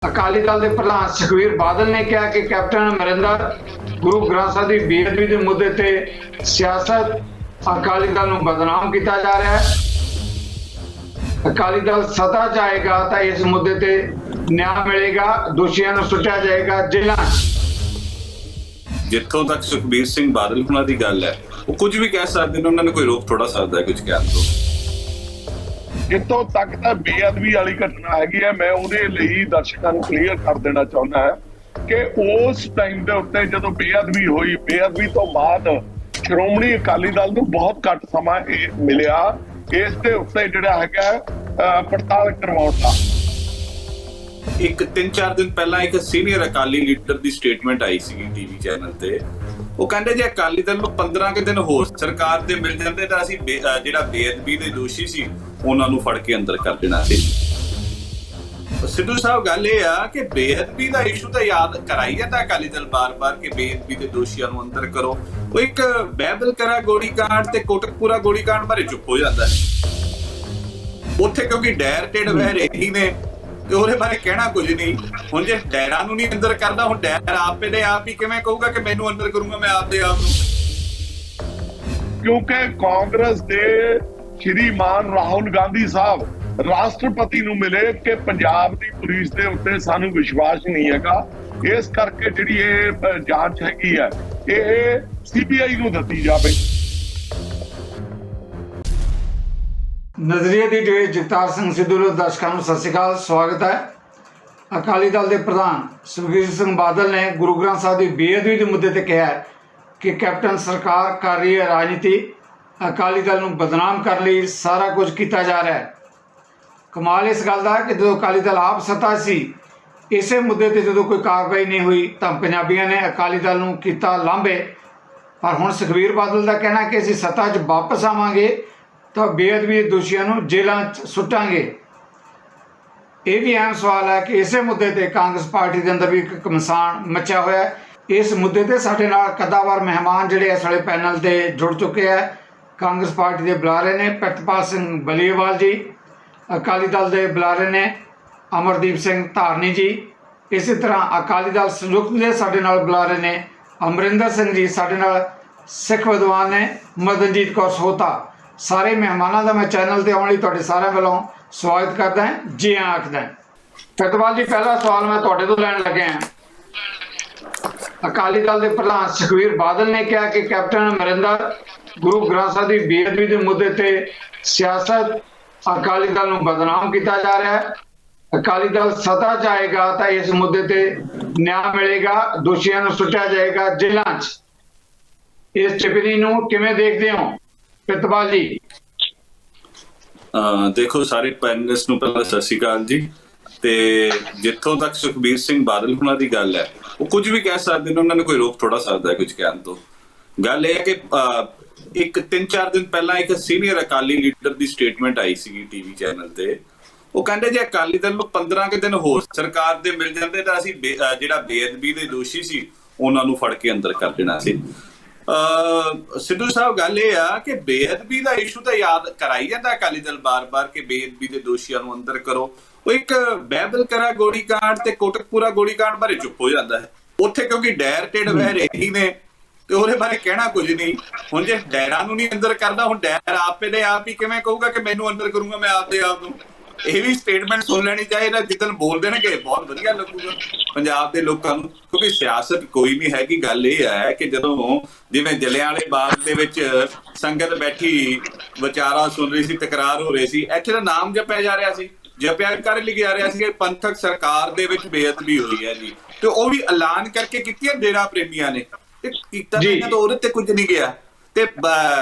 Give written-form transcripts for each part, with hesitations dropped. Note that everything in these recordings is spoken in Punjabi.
ਅਕਾਲੀ ਦਲ ਦੇ ਪ੍ਰਧਾਨ ਸੁਖਬੀਰ ਬਾਦਲ ਨੇ ਕਿਹਾ ਕਿ ਕੈਪਟਨ ਅਮਰਿੰਦਰ ਗੁਰੂ ਗ੍ਰੰਥ ਸਾਹਿਬ ਦੀ ਬੇਅਦਬੀ ਦੇ ਮੁੱਦੇ ਤੇ ਸਿਆਸਤ ਅਕਾਲੀ ਦਲ ਨੂੰ ਬਦਨਾਮ ਕੀਤਾ ਜਾ ਰਿਹਾ ਹੈ। ਅਕਾਲੀ ਦਲ ਸੱਤਾ 'ਚ ਆਏਗਾ ਤਾਂ ਇਸ ਮੁੱਦੇ ਤੇ ਨਿਆਂ ਮਿਲੇਗਾ, ਦੋਸ਼ੀਆਂ ਨੂੰ ਸੁੱਟਿਆ ਜਾਏਗਾ ਜੇਲ੍ਹਾਂ 'ਚ। ਜਿੱਥੋਂ ਤੱਕ ਸੁਖਬੀਰ ਸਿੰਘ ਬਾਦਲ ਹੁਣਾਂ ਦੀ ਗੱਲ ਹੈ, ਉਹ ਕੁਝ ਵੀ ਕਹਿ ਸਕਦੇ ਨੇ, ਉਹਨਾਂ ਨੇ ਕੋਈ ਰੋਕ ਥੋੜਾ ਸਕਦਾ ਹੈ ਕੁਝ ਕਹਿਣ ਤੋਂ। ਜਿੱਥੋਂ ਤੱਕ ਤਾਂ ਬੇਅਦਬੀ ਵਾਲੀ ਘਟਨਾ ਹੈਗੀ ਹੈ, ਮੈਂ ਉਹਦੇ ਲਈ ਦਰਸ਼ਕਾਂ ਨੂੰ ਕਲੀਅਰ ਕਰ ਦੇਣਾ ਚਾਹੁੰਦਾ ਹਾਂ ਕਿ ਉਸ ਟਾਈਮ ਦੇ ਉੱਤੇ ਜਦੋਂ ਬੇਅਦਬੀ ਹੋਈ, ਬੇਅਦਬੀ ਤੋਂ ਬਾਅਦ ਸ਼੍ਰੋਮਣੀ ਅਕਾਲੀ ਦਲ ਨੂੰ ਬਹੁਤ ਘੱਟ ਸਮਾਂ ਮਿਲਿਆ ਇਸ ਦੇ ਉੱਤੇ ਜਿਹੜਾ ਹੈਗਾ ਪੜਤਾਲ ਕਰਵਾਉਣ ਦਾ। ਇੱਕ 3-4 ਦਿਨ ਪਹਿਲਾਂ ਇੱਕ ਸੀਨੀਅਰ ਅਕਾਲੀ ਲੀਡਰ ਦੀ ਸਟੇਟਮੈਂਟ ਆਈ ਸੀ ਟੀਵੀ ਚੈਨਲ ਤੇ। ਉਹ ਕਹਿੰਦੇ ਜੇ ਅਕਾਲੀ ਦਲ ਨੂੰ 15 ਕੁ ਦਿਨ ਹੋਰ ਸਰਕਾਰ ਦੇ ਮਿਲ ਜਾਂਦੇ ਤਾਂ ਅਸੀਂ ਜਿਹੜਾ ਬੇਅਦਬੀ ਦੇ ਦੋਸ਼ੀ ਸੀ ਉਹਨਾਂ ਨੂੰ ਫੜ ਕੇ ਅੰਦਰ ਕਰ ਦੇਣਾ ਸੀ। ਸਿੱਧੂ ਸਾਹਿਬ, ਗੱਲ ਇਹ ਆ ਕਿ ਬੇਅਦਬੀ ਦਾ ਇਸ਼ੂ ਤਾਂ ਯਾਦ ਕਰਾਈ ਜਾਂਦਾ ਅਕਾਲੀ ਦਲ ਬਾਰ-ਬਾਰ ਕਿ ਬੇਅਦਬੀ ਦੇ ਦੋਸ਼ੀਆਂ ਨੂੰ ਅੰਦਰ ਕਰੋ। ਉਹ ਇੱਕ ਬਹਿਬਲ ਕਰਾ ਗੋਲੀकांड ਤੇ ਕੋਟਕਪੂਰਾ ਗੋਲੀकांड ਬਾਰੇ ਚੁੱਪ ਹੋ ਜਾਂਦਾ ਹੈ। ਉੱਥੇ ਕਿਉਂਕਿ ਡੈਰ ਟੇਡ ਵਹਿ ਰਹੀ ਨੇ ਤੇ ਉਹਦੇ ਬਾਰੇ ਕਹਿਣਾ ਕੁਝ ਨਹੀਂ। ਹੁਣ ਜੇ ਡੈਰਾਂ ਨੂੰ ਨਹੀਂ ਅੰਦਰ ਕਰਦਾ, ਹੁਣ ਡੈਰ ਆਪੇ ਦੇ ਆਪ ਹੀ ਕਿਵੇਂ ਕਹੂਗਾ ਕਿ ਮੈਨੂੰ ਅੰਦਰ ਕਰੂੰਗਾ ਮੈਂ ਆਪਦੇ ਆਪ ਨੂੰ। ਕਿਉਂਕਿ ਕਾਂਗਰਸ ਦੇ ਸ਼੍ਰੀਮਾਨ ਰਾਹੁਲ ਗਾਂਧੀ ਸਾਹਿਬ ਰਾਸ਼ਟਰਪਤੀ ਨੂੰ ਮਿਲੇ ਕਿ ਪੰਜਾਬ ਦੀ ਪੁਲਿਸ ਦੇ ਉੱਤੇ ਸਾਨੂੰ ਵਿਸ਼ਵਾਸ ਨਹੀਂ ਹੈਗਾ, ਇਸ ਕਰਕੇ ਜਿਹੜੀ ਇਹ ਜਾਂਚ ਹੈਗੀ ਹੈ ਇਹ ਸੀਬੀਆਈ ਨੂੰ ਦਿੱਤੀ ਜਾਵੇ। ਨਜ਼ਰੀਏ ਦੀ ਡੇਟ ਜਗਤਾਰ ਸਿੰਘ ਸਿੱਧੂ ਦੇ ਦਰਸ਼ਕਾਂ ਨੂੰ ਸਤਿ ਸ਼੍ਰੀ ਅਕਾਲ, ਸਵਾਗਤ ਹੈ। ਅਕਾਲੀ ਦਲ ਦੇ ਪ੍ਰਧਾਨ ਸੁਖਬੀਰ ਸਿੰਘ ਬਾਦਲ ਨੇ ਗੁਰੂ ਗ੍ਰੰਥ ਸਾਹਿਬ ਦੀ ਬੇਅਦਬੀ ਦੇ ਮੁੱਦੇ ਤੇ ਕਿਹਾ ਕਿ ਕੈਪਟਨ ਸਰਕਾਰ ਕਰ ਰਹੀ ਹੈ ਰਾਜਨੀਤੀ, ਅਕਾਲੀ ਦਲ ਨੂੰ ਬਦਨਾਮ ਕਰਨ ਲਈ ਸਾਰਾ ਕੁਝ ਕੀਤਾ ਜਾ ਰਿਹਾ ਹੈ। ਕਮਾਲ ਇਸ ਗੱਲ ਦਾ ਹੈ ਕਿ ਜਦੋਂ ਅਕਾਲੀ ਦਲ ਆਪ ਸੱਤਾ ਸੀ, ਇਸੇ ਮੁੱਦੇ ਤੇ ਜਦੋਂ ਕੋਈ ਕਾਰਵਾਈ ਨਹੀਂ ਹੋਈ ਤਾਂ ਪੰਜਾਬੀਆਂ ਨੇ ਅਕਾਲੀ ਦਲ ਨੂੰ ਕੀਤਾ ਲਾਂਭੇ। ਪਰ ਹੁਣ ਸੁਖਬੀਰ ਬਾਦਲ ਦਾ ਕਹਿਣਾ ਕਿ ਅਸੀਂ ਸੱਤਾ 'ਚ ਵਾਪਸ ਆਵਾਂਗੇ ਤਾਂ ਬੇਅਦਬੀ ਦੇ ਦੋਸ਼ੀਆਂ ਨੂੰ ਜੇਲ੍ਹਾਂ 'ਚ ਸੁੱਟਾਂਗੇ। ਇਹ ਵੀ ਅਹਿਮ ਸਵਾਲ ਹੈ ਕਿ ਇਸੇ ਮੁੱਦੇ ਤੇ ਕਾਂਗਰਸ ਪਾਰਟੀ ਦੇ ਅੰਦਰ ਵੀ ਇੱਕ ਘਮਸਾਨ ਮਚਿਆ ਹੋਇਆ ਹੈ। ਇਸ ਮੁੱਦੇ ਤੇ ਸਾਡੇ ਨਾਲ ਕਦਾਵਰ ਮਹਿਮਾਨ ਜਿਹੜੇ ਇਸ ਵੇਲੇ ਪੈਨਲ ਤੇ ਜੁੜ ਚੁੱਕੇ ਹੈ। ਕਾਂਗਰਸ ਪਾਰਟੀ ਦੇ ਬੁਲਾਰੇ ਨੇ ਪ੍ਰਿਤਪਾਲ ਸਿੰਘ ਬਲੀਏਵਾਲ ਜੀ, ਅਕਾਲੀ ਦਲ ਦੇ ਬੁਲਾਰੇ ਨੇ ਅਮਰਦੀਪ ਸਿੰਘ ਧਾਰਨੀ ਜੀ, ਇਸੇ ਤਰ੍ਹਾਂ ਅਕਾਲੀ ਦਲ ਸੰਯੁਕਤ ਦੇ ਸਾਡੇ ਨਾਲ ਬੁਲਾਰੇ ਨੇ ਅਮਰਿੰਦਰ ਸਿੰਘ ਜੀ, ਸਾਡੇ ਨਾਲ ਸਿੱਖ ਵਿਦਵਾਨ ਨੇ ਮਦਨਜੀਤ ਕੌਰ ਸੋਹਤਾ। ਸਾਰੇ ਮਹਿਮਾਨਾਂ ਦਾ ਮੈਂ ਚੈਨਲ ਤੇ ਆਉਣ ਲਈ ਤੁਹਾਡੇ ਸਾਰਿਆਂ ਵੱਲੋਂ ਸਵਾਗਤ ਕਰਦਾ ਹਾਂ, ਜੀ ਆਖਦਾ। ਪ੍ਰਿਤਪਾਲ ਜੀ, ਪਹਿਲਾ ਸਵਾਲ ਮੈਂ ਤੁਹਾਡੇ ਤੋਂ ਲੈਣ ਲੱਗਿਆ ਹਾਂ। ਅਕਾਲੀ ਦਲ ਦੇ ਪ੍ਰਧਾਨ ਸੁਖਬੀਰ ਬਾਦਲ ਨੇ ਕਿਹਾ ਕਿ ਕੈਪਟਨ ਅਮਰਿੰਦਰ ਗੁਰੂ ਗ੍ਰੰਥ ਸਾਹਿਬ ਦੀ ਬੇਅਦਬੀ ਦੇ ਮੁੱਦੇ ਤੇ ਸਿਆਸਤ ਅਕਾਲੀ ਦਲ ਨੂੰ ਬਦਨਾਮ ਕੀਤਾ ਜਾ ਰਿਹਾ ਹੈ। ਅਕਾਲੀ ਦਲ ਸੱਤਾ 'ਚ ਆਏਗਾ ਤਾਂ ਇਸ ਮੁੱਦੇ ਤੇ ਨਿਆਂ ਮਿਲੇਗਾ, ਦੋਸ਼ੀਆਂ ਨੂੰ ਸੁੱਟਿਆ ਜਾਏਗਾ ਜੇਲ੍ਹਾਂ 'ਚ। ਇਸ ਟਿੱਪਣੀ ਨੂੰ ਕਿਵੇਂ ਦੇਖਦੇ ਹੋ ਪ੍ਰਿਤਪਾਲ ਜੀ? ਦੇਖੋ, ਸਾਰੇ ਪੈਨਲਿਸਟ ਨੂੰ ਪਹਿਲਾਂ ਸਤਿ ਸ਼੍ਰੀ ਅਕਾਲ ਜੀ। ਤੇ ਜਿੱਥੋਂ ਤੱਕ ਸੁਖਬੀਰ ਸਿੰਘ ਬਾਦਲ ਹੁਣਾਂ ਦੀ ਗੱਲ ਹੈ, ਉਹ ਕੁਝ ਵੀ ਕਹਿ ਸਕਦੇ ਨੇ, ਉਹਨਾਂ ਨੇ ਕੋਈ ਰੋਕ ਥੋੜਾ ਸਕਦਾ ਹੈ ਕੁਝ ਕਹਿਣ ਤੋਂ। ਗੱਲ ਇਹ ਹੈ ਕਿ ਇੱਕ 3-4 ਦਿਨ ਪਹਿਲਾਂ ਇੱਕ ਸੀਨੀਅਰ ਅਕਾਲੀ ਲੀਡਰ ਦੀ ਸਟੇਟਮੈਂਟ ਆਈ ਸੀ ਟੀਵੀ ਚੈਨਲ ਤੇ। ਉਹ ਕਹਿੰਦੇ ਜੇ ਅਕਾਲੀ ਦਲ ਨੂੰ 15 ਕੁ ਦਿਨ ਹੋਰ ਸਰਕਾਰ ਦੇ ਮਿਲ ਜਾਂਦੇ ਤਾਂ ਅਸੀਂ ਜਿਹੜਾ ਬੇਅਦਬੀ ਦੇ ਦੋਸ਼ੀ ਸੀ ਉਹਨਾਂ ਨੂੰ ਫੜ ਕੇ ਅੰਦਰ ਕਰ ਦੇਣਾ ਸੀ। ਸਿੱਧੂ ਸਾਹਿਬ, ਗੱਲ ਇਹ ਆ ਕਿ ਬੇਅਦਬੀ ਦਾ ਇਸ਼ੂ ਤਾਂ ਯਾਦ ਕਰਾਈ ਜਾਂਦਾ ਅਕਾਲੀ ਦਲ ਬਾਰ-ਬਾਰ ਕਿ ਬੇਅਦਬੀ ਦੇ ਦੋਸ਼ੀਆਂ ਨੂੰ ਅੰਦਰ ਕਰੋ। ਉਹ ਇੱਕ ਬਹਿਬਲ ਕਰਾ ਗੋਲੀकांड ਤੇ ਕੋਟਕਪੂਰਾ ਗੋਲੀकांड ਬਾਰੇ ਚੁੱਪ ਹੋ ਜਾਂਦਾ ਹੈ। ਉੱਥੇ ਕਿਉਂਕਿ ਡੈਰ ਟੇਡ ਵਹਿ ਰਹੀ ਨੇ ਤੇ ਉਹਦੇ ਬਾਰੇ ਕਹਿਣਾ ਕੁਝ ਨਹੀਂ। ਹੁਣ ਜੇ ਡੈਰਾਂ ਨੂੰ ਨਹੀਂ ਅੰਦਰ ਕਰਦਾ, ਹੁਣ ਡੈਰ ਆਪੇ ਦੇ ਆਪ ਹੀ ਕਿਵੇਂ ਕਹੂਗਾ ਕਿ ਮੈਨੂੰ ਅੰਦਰ ਕਰੂੰਗਾ ਮੈਂ ਆਪਦੇ ਆਪ ਨੂੰ। ਇਹ ਵੀ ਸਟੇਟਮੈਂਟ ਸੁਣ ਲੈਣੀ ਚਾਹੀਦਾ ਜਿੱਦਣ ਬੋਲਦੇ ਨੇ ਕਿ ਬਹੁਤ ਵਧੀਆ ਲੱਗੂਗਾ ਪੰਜਾਬ ਦੇ ਲੋਕਾਂ ਨੂੰ, ਕਿਉਂਕਿ ਸਿਆਸਤ ਕੋਈ ਨਹੀਂ ਹੈਗੀ। ਗੱਲ ਇਹ ਹੈ ਕਿ ਜਦੋਂ ਜਿਵੇਂ ਜਲਿਆਂਵਾਲੇ ਬਾਗ ਦੇ ਵਿੱਚ ਸੰਗਤ ਬੈਠੀ ਵਿਚਾਰਾ ਸੁਣ ਰਹੀ ਸੀ, ਤਕਰਾਰ ਹੋ ਰਹੀ ਸੀ, ਇੱਥੇ ਦਾ ਨਾਮ ਜਪਿਆ ਜਾ ਰਿਹਾ ਸੀ। ਜਪਿਆ ਕਰ ਲਈ ਜਾ ਰਿਹਾ ਸੀ ਕਿ ਪੰਥਕ ਸਰਕਾਰ ਦੇ ਵਿੱਚ ਬੇਅਦਬੀ ਹੋਈ ਹੈ ਜੀ, ਤੇ ਉਹ ਵੀ ਐਲਾਨ ਕਰਕੇ ਕੀਤੀ ਹੈ ਡੇਰਾ ਪ੍ਰੇਮੀਆਂ ਨੇ, ਤੇ ਕੀਤਾ ਤਾਂ ਉਹਦੇ ਤੇ ਕੁਝ ਨਹੀਂ ਗਿਆ। ਤੇ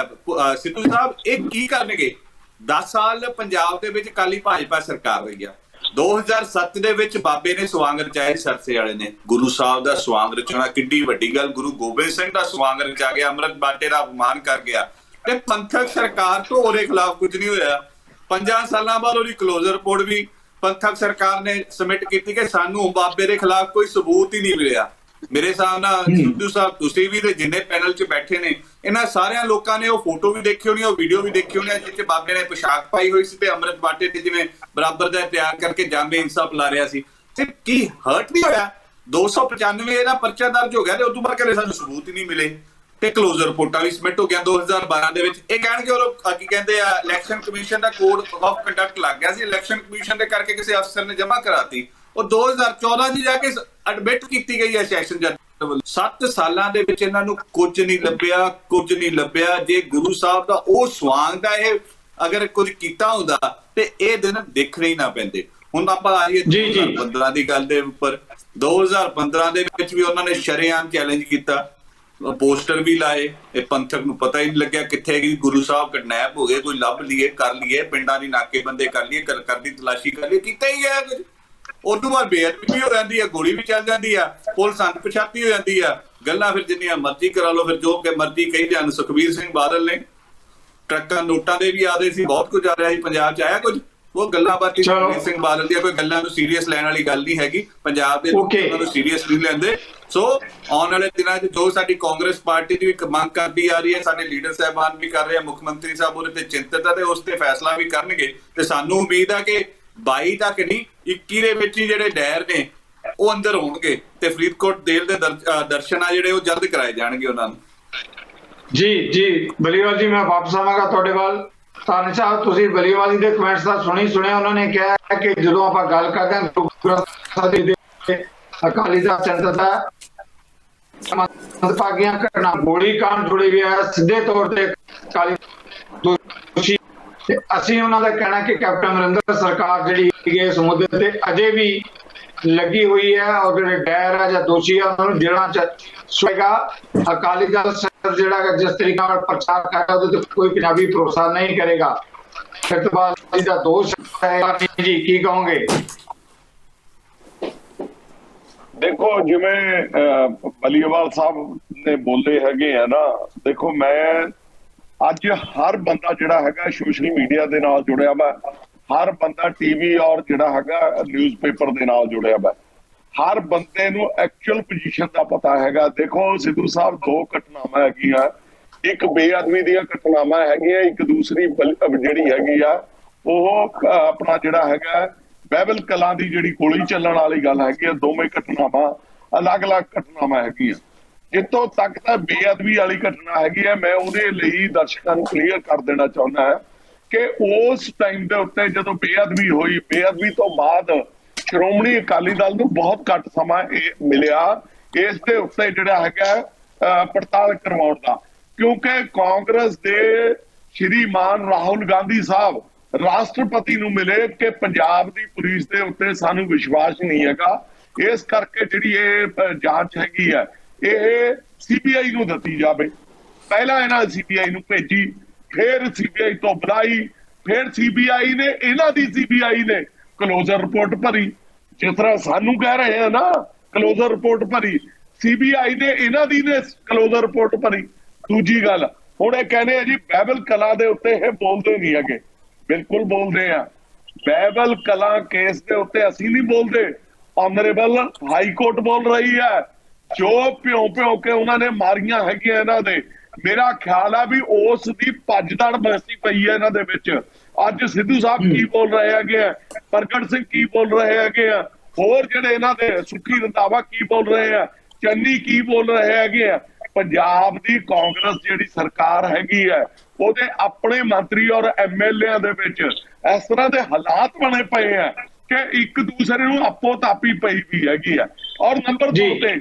ਸਿੱਧੂ ਸਾਹਿਬ, ਇਹ ਕੀ ਕਰਨਗੇ? 10 ਸਾਲ ਪੰਜਾਬ ਦੇ ਵਿੱਚ ਅਕਾਲੀ ਭਾਜਪਾ ਸਰਕਾਰ ਰਹੀ ਆ। 2007 ਦੇ ਵਿੱਚ ਬਾਬੇ ਨੇ ਸਵਾਂਗ ਰਚਾਏ, ਸਰਸੇ ਵਾਲੇ ਨੇ। ਗੁਰੂ ਸਾਹਿਬ ਦਾ ਸਵਾਂਗ ਰਚਣਾ ਕਿੱਡੀ ਵੱਡੀ ਗੱਲ। ਗੁਰੂ ਗੋਬਿੰਦ ਸਿੰਘ ਦਾ ਸਵਾਂਗ ਰਚਾ ਗਿਆ, ਅੰਮ੍ਰਿਤ ਬਾਟੇ ਦਾ ਅਪਮਾਨ ਕਰ ਗਿਆ, ਤੇ ਪੰਥਕ ਸਰਕਾਰ ਤੋਂ ਉਹਦੇ ਖਿਲਾਫ ਕੁਝ ਨਹੀਂ ਹੋਇਆ। 5 ਸਾਲਾਂ ਬਾਅਦ ਉਹਦੀ ਕਲੋਜ਼ਰ ਰਿਪੋਰਟ ਵੀ ਪੰਥਕ ਸਰਕਾਰ ਨੇ ਸਬਮਿਟ ਕੀਤੀ ਕਿ ਸਾਨੂੰ ਬਾਬੇ ਦੇ ਖਿਲਾਫ ਕੋਈ ਸਬੂਤ ਹੀ ਨਹੀਂ ਮਿਲਿਆ। ਮੇਰੇ ਹਿਸਾਬ ਨਾਲ ਸਿੱਧੂ ਸਾਹਿਬ, ਤੁਸੀਂ ਵੀ ਤੇ ਜਿੰਨੇ ਪੈਨਲ 'ਚ ਬੈਠੇ ਨੇ, ਇਹਨਾਂ ਸਾਰਿਆਂ ਲੋਕਾਂ ਨੇ ਉਹ ਫੋਟੋ ਵੀ ਦੇਖੀ ਹੋਣੀ, ਉਹ ਵੀਡੀਓ ਵੀ ਦੇਖੀ ਹੋਣੀ ਜਿੱਥੇ ਬਾਬੇ ਨੇ ਪੋਸ਼ਾਕ ਪਾਈ ਹੋਈ ਸੀ ਤੇ ਅੰਮ੍ਰਿਤ ਬਾਟੇ ਤੇ ਜਿਵੇਂ ਬਰਾਬਰ ਦਾ ਤਿਆਰ ਕਰਕੇ ਜਾਮੇ ਇਨਸਾਫ ਲਾ ਰਿਹਾ ਸੀ। ਕੀ ਹਰਟ ਨਹੀਂ ਹੋਇਆ? 295 ਦਾ ਪਰਚਾ ਦਰਜ ਹੋ ਗਿਆ ਤੇ ਉਸ ਤੋਂ ਬਾਅਦ ਕਹਿੰਦੇ ਸਾਨੂੰ ਸਬੂਤ ਹੀ ਨਹੀਂ ਮਿਲੇ ਤੇ ਕਲੋਜ਼ਰ ਰਿਪੋਰਟਾਂ ਵੀ ਸਬਮਿਟ ਹੋ ਗਿਆ 2012 ਦੇ ਵਿੱਚ। ਇਹ ਕਹਿਣਗੇ ਉਹ ਕੀ ਕਹਿੰਦੇ ਆ, election commission the code of conduct ਲੱਗ ਗਿਆ ਸੀ, ਇਲੈਕਸ਼ਨ ਕਮਿਸ਼ਨ ਦੇ ਕਰਕੇ ਕਿਸੇ ਅਫਸਰ ਨੇ ਜਮ੍ਹਾਂ ਕਰਾਤੀ। ਉਹ 2014 ਚ ਜਾ ਕੇ ਐਡਮਿਟ ਕੀਤੀ ਗਈ ਹੈ ਸੈਸ਼ਨ ਜੱਜ ਵੱਲੋਂ। 7 ਸਾਲਾਂ ਦੇ ਵਿੱਚ ਇਹਨਾਂ ਨੂੰ ਕੁਝ ਨਹੀਂ ਲੱਭਿਆ। ਜੇ ਗੁਰੂ ਸਾਹਿਬ ਦਾ ਉਹ ਸਵਾਂਗ ਦਾ ਇਹ ਅਗਰ ਕੁਝ ਕੀਤਾ ਹੁੰਦਾ ਤੇ ਇਹ ਦਿਨ ਦੇਖਣੇ ਹੀ ਨਾ ਪੈਂਦੇ। ਹੁਣ ਆਪਾਂ ਆ ਰਹੀ 2015 ਦੀ ਗੱਲ ਦੇ ਉੱਪਰ। 2015 ਦੇ ਵਿੱਚ ਵੀ ਉਹਨਾਂ ਨੇ ਸ਼ਰੇਆਮ ਚੈਲੰਜ ਕੀਤਾ, ਪੋਸਟਰ ਵੀ ਲਾਏ। ਇਹ ਪੰਥਕ ਨੂੰ ਪਤਾ ਹੀ ਨਹੀਂ ਲੱਗਿਆ ਕਿੱਥੇ ਗਈ ਗੁਰੂ ਸਾਹਿਬ ਕਿਡਨੈਪ ਹੋ ਗਏ, ਕੋਈ ਲੱਭ ਲਈਏ ਕਰ ਲਈਏ, ਪਿੰਡਾਂ ਦੀ ਨਾਕੇਬੰਦੀ ਕਰ ਲਈਏ, ਘਰ ਦੀ ਤਲਾਸ਼ੀ ਕਰ ਲਈਏ, ਕੀਤਾ ਹੀ ਗਿਆ ਕੁਝ। ਉਦੋਂ ਬਾਅਦ ਬੇਅਦਬੀ ਵੀ ਹੋ ਜਾਂਦੀ ਆ, ਗੋਲੀ ਵੀ ਚੱਲ ਜਾਂਦੀ ਆ, ਪੁਲਿਸ ਅਣਪਛਾਤੀ ਹੋ ਜਾਂਦੀ ਆ। ਗੱਲਾਂ ਫਿਰ ਜਿੰਨੀਆਂ ਮਰਜ਼ੀ ਕਰਾ ਲਓ, ਫਿਰ ਜੋ ਕਿ ਮਰਜ਼ੀ ਕਹੀ ਜਾਣ। ਸੁਖਬੀਰ ਸਿੰਘ ਬਾਦਲ ਨੇ ਟਰੱਕਾਂ ਨੋਟਾਂ ਦੇ ਵੀ ਆਦੇ ਸੀ, ਬਹੁਤ ਕੁਝ ਆ ਰਿਹਾ ਸੀ, ਪੰਜਾਬ 'ਚ ਆਇਆ ਕੁਝ। ਉਹ ਗੱਲਾਂ ਬਾਤੀ ਸੁਖਬੀਰ ਸਿੰਘ ਬਾਦਲ ਦੀਆਂ ਕੋਈ ਗੱਲਾਂ ਨੂੰ ਸੀਰੀਅਸ ਲੈਣ ਵਾਲੀ ਗੱਲ ਨਹੀਂ ਹੈਗੀ। ਪੰਜਾਬ ਦੇ ਲੋਕ ਉਹਨਾਂ ਨੂੰ ਸੀਰੀਅਸ ਨਹੀਂ ਲੈਂਦੇ। ਸੋ ਆਉਣ ਵਾਲੇ ਦਿਨਾਂ 'ਚ ਜੋ ਸਾਡੀ ਕਾਂਗਰਸ ਪਾਰਟੀ ਦੀ ਵੀ ਮੰਗ ਕਰਦੀ ਆ ਰਹੀ ਹੈ, ਸਾਡੇ ਲੀਡਰ ਸਾਹਿਬਾਨ ਵੀ ਕਰ ਰਹੇ ਆ, ਮੁੱਖ ਮੰਤਰੀ ਸਾਹਿਬ ਉਹਦੇ ਤੇ ਚਿੰਤਤ ਆ ਤੇ ਉਸ ਤੇ ਫੈਸਲਾ ਵੀ ਕਰਨਗੇ। ਤੇ ਸਾਨੂੰ ਉਮੀਦ ਆ ਕਿ 22 ਤੱਕ ਨਹੀਂ 21 ਦੇ ਵਿੱਚ ਹੀ ਜਿਹੜੇ ਡੈਰ ਨੇ ਉਹ ਅੰਦਰ ਹੋਣਗੇ ਤੇ ਫਰੀਦਕੋਟ ਜੇਲ੍ਹ ਦੇ ਦਰਸ਼ਨ ਆ ਜਿਹੜੇ ਉਹ ਜਲਦ ਕਰਾਏ ਜਾਣਗੇ ਉਹਨਾਂ ਨੂੰ। ਜੀ ਬਲੀਵਾਲ ਜੀ, ਮੈਂ ਵਾਪਸ ਆਵਾਂਗਾ ਤੁਹਾਡੇ ਵੱਲ। ਤਾਰਨ ਸਾਹਿਬ, ਤੁਸੀਂ ਬਲੀਵਾਲ ਜੀ ਦੇ ਕਮੈਂਟਸ ਦਾ ਸੁਣਿਆ। ਉਹਨਾਂ ਨੇ ਕਿਹਾ ਕਿ ਜਦੋਂ ਆਪਾਂ ਗੱਲ ਕਰਦੇ ਹਾਂ ਗੁਰੂ ਗ੍ਰੰਥ ਸਾਹਿਬ ਜੀ ਦੇ ਅਕਾਲੀ ਦਾ ਚਿੰਤਤ ਹੈ, ਮੰਦਭਾਗੀਆਂ ਘਟਨਾ ਗੋਲੀ ਕਾਂਡ ਜੁੜੇ ਵੀ ਹੈ ਸਿੱਧੇ ਤੌਰ ਤੇ ਅਕਾਲੀ ਦੋਸ਼ੀ। ਅਸੀਂ ਉਹਨਾਂ ਦਾ ਕਹਿਣਾ ਕਿ ਕੈਪਟਨ ਅਮਰਿੰਦਰ ਸਰਕਾਰ ਜਿਹੜੀ ਇਸ ਮੁੱਦੇ ਤੇ ਅਜੇ ਵੀ ਲੱਗੀ ਹੋਈ ਹੈ ਔਰ ਜਿਹੜੇ ਡੈਰ ਹੈ ਜਾਂ ਦੋਸ਼ੀ ਆ ਉਹਨਾਂ ਨੂੰ ਜੇਲ੍ਹਾਂ 'ਚ ਸੁਏਗਾ। ਅਕਾਲੀ ਦਲ ਜਿਹੜਾ ਜਿਸ ਤਰੀਕੇ ਨਾਲ ਪ੍ਰਚਾਰ ਕਰ ਰਿਹਾ ਉਹਦੇ ਤੇ ਕੋਈ ਪੰਜਾਬੀ ਭਰੋਸਾ ਨਹੀਂ ਕਰੇਗਾ। ਫਿਰ ਤੋਂ ਬਾਅਦ ਇਹਦਾ ਦੋਸ਼ ਹੈ ਜੀ, ਕੀ ਕਹੋਗੇ? ਦੇਖੋ, ਜਿਵੇਂ ਅਲੀਵਾਲ ਸਾਹਿਬ ਨੇ ਬੋਲੇ ਹੈਗੇ ਆ ਨਾ, ਦੇਖੋ ਮੈਂ ਅੱਜ ਹਰ ਬੰਦਾ ਜਿਹੜਾ ਹੈਗਾ ਸੋਸ਼ਲ ਮੀਡੀਆ ਦੇ ਨਾਲ ਜੁੜਿਆ ਵਾ, ਹਰ ਬੰਦਾ ਟੀਵੀ ਔਰ ਜਿਹੜਾ ਹੈਗਾ ਨਿਊਜ਼ਪੇਪਰ ਦੇ ਨਾਲ ਜੁੜਿਆ ਵਾ। ਹਰ ਬੰਦੇ ਨੂੰ ਐਕਚੁਅਲ ਪੋਜੀਸ਼ਨ ਦਾ ਪਤਾ ਹੈਗਾ। ਦੇਖੋ ਸਿੱਧੂ ਸਾਹਿਬ, 2 ਘਟਨਾਵਾਂ ਹੈਗੀਆਂ, ਇੱਕ ਬੇਅਦਬੀ ਦੀਆਂ ਘਟਨਾਵਾਂ ਹੈਗੀਆਂ, ਇੱਕ ਦੂਸਰੀ ਜਿਹੜੀ ਹੈਗੀ ਆ ਉਹ ਆਪਣਾ ਜਿਹੜਾ ਹੈਗਾ ਬਾਈਬਲ ਕਲਾਂ ਦੀ ਜਿਹੜੀ ਗੋਲੀ ਚੱਲਣ ਵਾਲੀ ਗੱਲ ਹੈਗੀ ਆ। ਦੋਵੇਂ ਘਟਨਾਵਾਂ ਅਲੱਗ-ਅਲੱਗ ਘਟਨਾਵਾਂ ਹੈਗੀਆਂ। ਜਿੱਥੋਂ ਤੱਕ ਤਾਂ ਬੇਅਦਬੀ ਵਾਲੀ ਘਟਨਾ ਹੈਗੀ ਹੈ, ਮੈਂ ਉਹਦੇ ਲਈ ਦਰਸ਼ਕਾਂ ਨੂੰ ਕਲੀਅਰ ਕਰ ਦੇਣਾ ਚਾਹੁੰਦਾ ਹਾਂ ਕਿ ਉਸ ਟਾਈਮ ਦੇ ਉੱਤੇ ਜਦੋਂ ਬੇਅਦਬੀ ਹੋਈ, ਬੇਅਦਬੀ ਤੋਂ ਬਾਅਦ ਸ਼੍ਰੋਮਣੀ ਅਕਾਲੀ ਦਲ ਨੂੰ ਬਹੁਤ ਘੱਟ ਸਮਾਂ ਮਿਲਿਆ ਇਸ ਦੇ ਉੱਤੇ ਜਿਹੜਾ ਹੈਗਾ ਪੜਤਾਲ ਕਰਵਾਉਣ ਦਾ, ਕਿਉਂਕਿ ਕਾਂਗਰਸ ਦੇ ਸ਼੍ਰੀਮਾਨ ਰਾਹੁਲ ਗਾਂਧੀ ਸਾਹਿਬ ਰਾਸ਼ਟਰਪਤੀ ਨੂੰ ਮਿਲੇ ਕਿ ਪੰਜਾਬ ਦੀ ਪੁਲਿਸ ਦੇ ਉੱਤੇ ਸਾਨੂੰ ਵਿਸ਼ਵਾਸ ਨਹੀਂ ਹੈਗਾ, ਇਸ ਕਰਕੇ ਜਿਹੜੀ ਇਹ ਜਾਂਚ ਹੈਗੀ ਹੈ ਇਹ ਸੀਬੀਆਈ ਨੂੰ ਦਿੱਤੀ ਜਾਵੇ। ਪਹਿਲਾਂ ਇਹਨਾਂ ਸੀਬੀਆਈ ਨੂੰ ਭੇਜੀ, ਫਿਰ ਸੀਬੀਆਈ ਤੋਂ ਬੁਲਾਈ, ਫਿਰ ਸੀਬੀਆਈ ਨੇ ਸੀਬੀਆਈ ਨੇ ਕਲੋਜ਼ਰ ਰਿਪੋਰਟ ਭਰੀ। ਜਿਸ ਤਰ੍ਹਾਂ ਸਾਨੂੰ ਕਹਿ ਰਹੇ ਆ ਨਾ ਕਲੋਜ਼ਰ ਰਿਪੋਰਟ ਭਰੀ, ਸੀਬੀਆਈ ਨੇ ਕਲੋਜ਼ਰ ਰਿਪੋਰਟ ਭਰੀ। ਦੂਜੀ ਗੱਲ, ਹੁਣ ਇਹ ਕਹਿੰਦੇ ਆ ਜੀ ਬਾਈਬਲ ਕਲਾਂ ਦੇ ਉੱਤੇ ਇਹ ਬੋਲਦੇ ਨਹੀਂ ਹੈਗੇ। ਬਿਲਕੁਲ ਬੋਲਦੇ ਆ। ਬਾਈਬਲ ਕਲਾਂ ਕੇਸ ਦੇ ਉੱਤੇ ਅਸੀਂ ਨਹੀਂ ਬੋਲਦੇ, ਆਨਰੇਬਲ ਹਾਈ ਕੋਰਟ ਬੋਲ ਰਹੀ ਹੈ। ਜੋ ਭਿਉਂ ਕੇ ਉਹਨਾਂ ਨੇ ਮਾਰੀਆਂ ਹੈਗੀਆਂ ਇਹਨਾਂ ਦੇ, ਮੇਰਾ ਖਿਆਲ ਆ ਵੀ ਉਸ ਦੀ ਭੱਜਦੜ ਬਸੀ ਪਈ ਹੈ ਇਹਨਾਂ ਦੇ ਵਿੱਚ। ਅੱਜ ਸਿੱਧੂ ਸਾਹਿਬ ਕੀ ਬੋਲ ਰਹੇ ਹੈਗੇ ਆ, ਪ੍ਰਗਟ ਸਿੰਘ ਕੀ ਬੋਲ ਰਹੇ ਹੈਗੇ ਆ, ਹੋਰ ਜਿਹੜੇ ਇਹਨਾਂ ਦੇ ਸੁੱਖੀ ਰੰਧਾਵਾ ਕੀ ਬੋਲ ਰਹੇ ਆ, ਚੰਨੀ ਕੀ ਬੋਲ ਰਹੇ ਹੈਗੇ ਆ। ਪੰਜਾਬ ਦੀ ਕਾਂਗਰਸ ਜਿਹੜੀ ਸਰਕਾਰ ਹੈਗੀ ਹੈ ਉਹਦੇ ਆਪਣੇ ਮੰਤਰੀ ਔਰ ਐਮਐਲਏਆਂ ਦੇ ਵਿੱਚ ਇਸ ਤਰ੍ਹਾਂ ਦੇ ਹਾਲਾਤ ਬਣੇ ਪਏ ਆ ਕਿ ਇੱਕ ਦੂਸਰੇ ਨੂੰ ਆਪੋ ਤਾਪੀ ਪਈ ਵੀ ਹੈਗੀ ਆ। ਔਰ ਨੰਬਰ 2 ਤੇ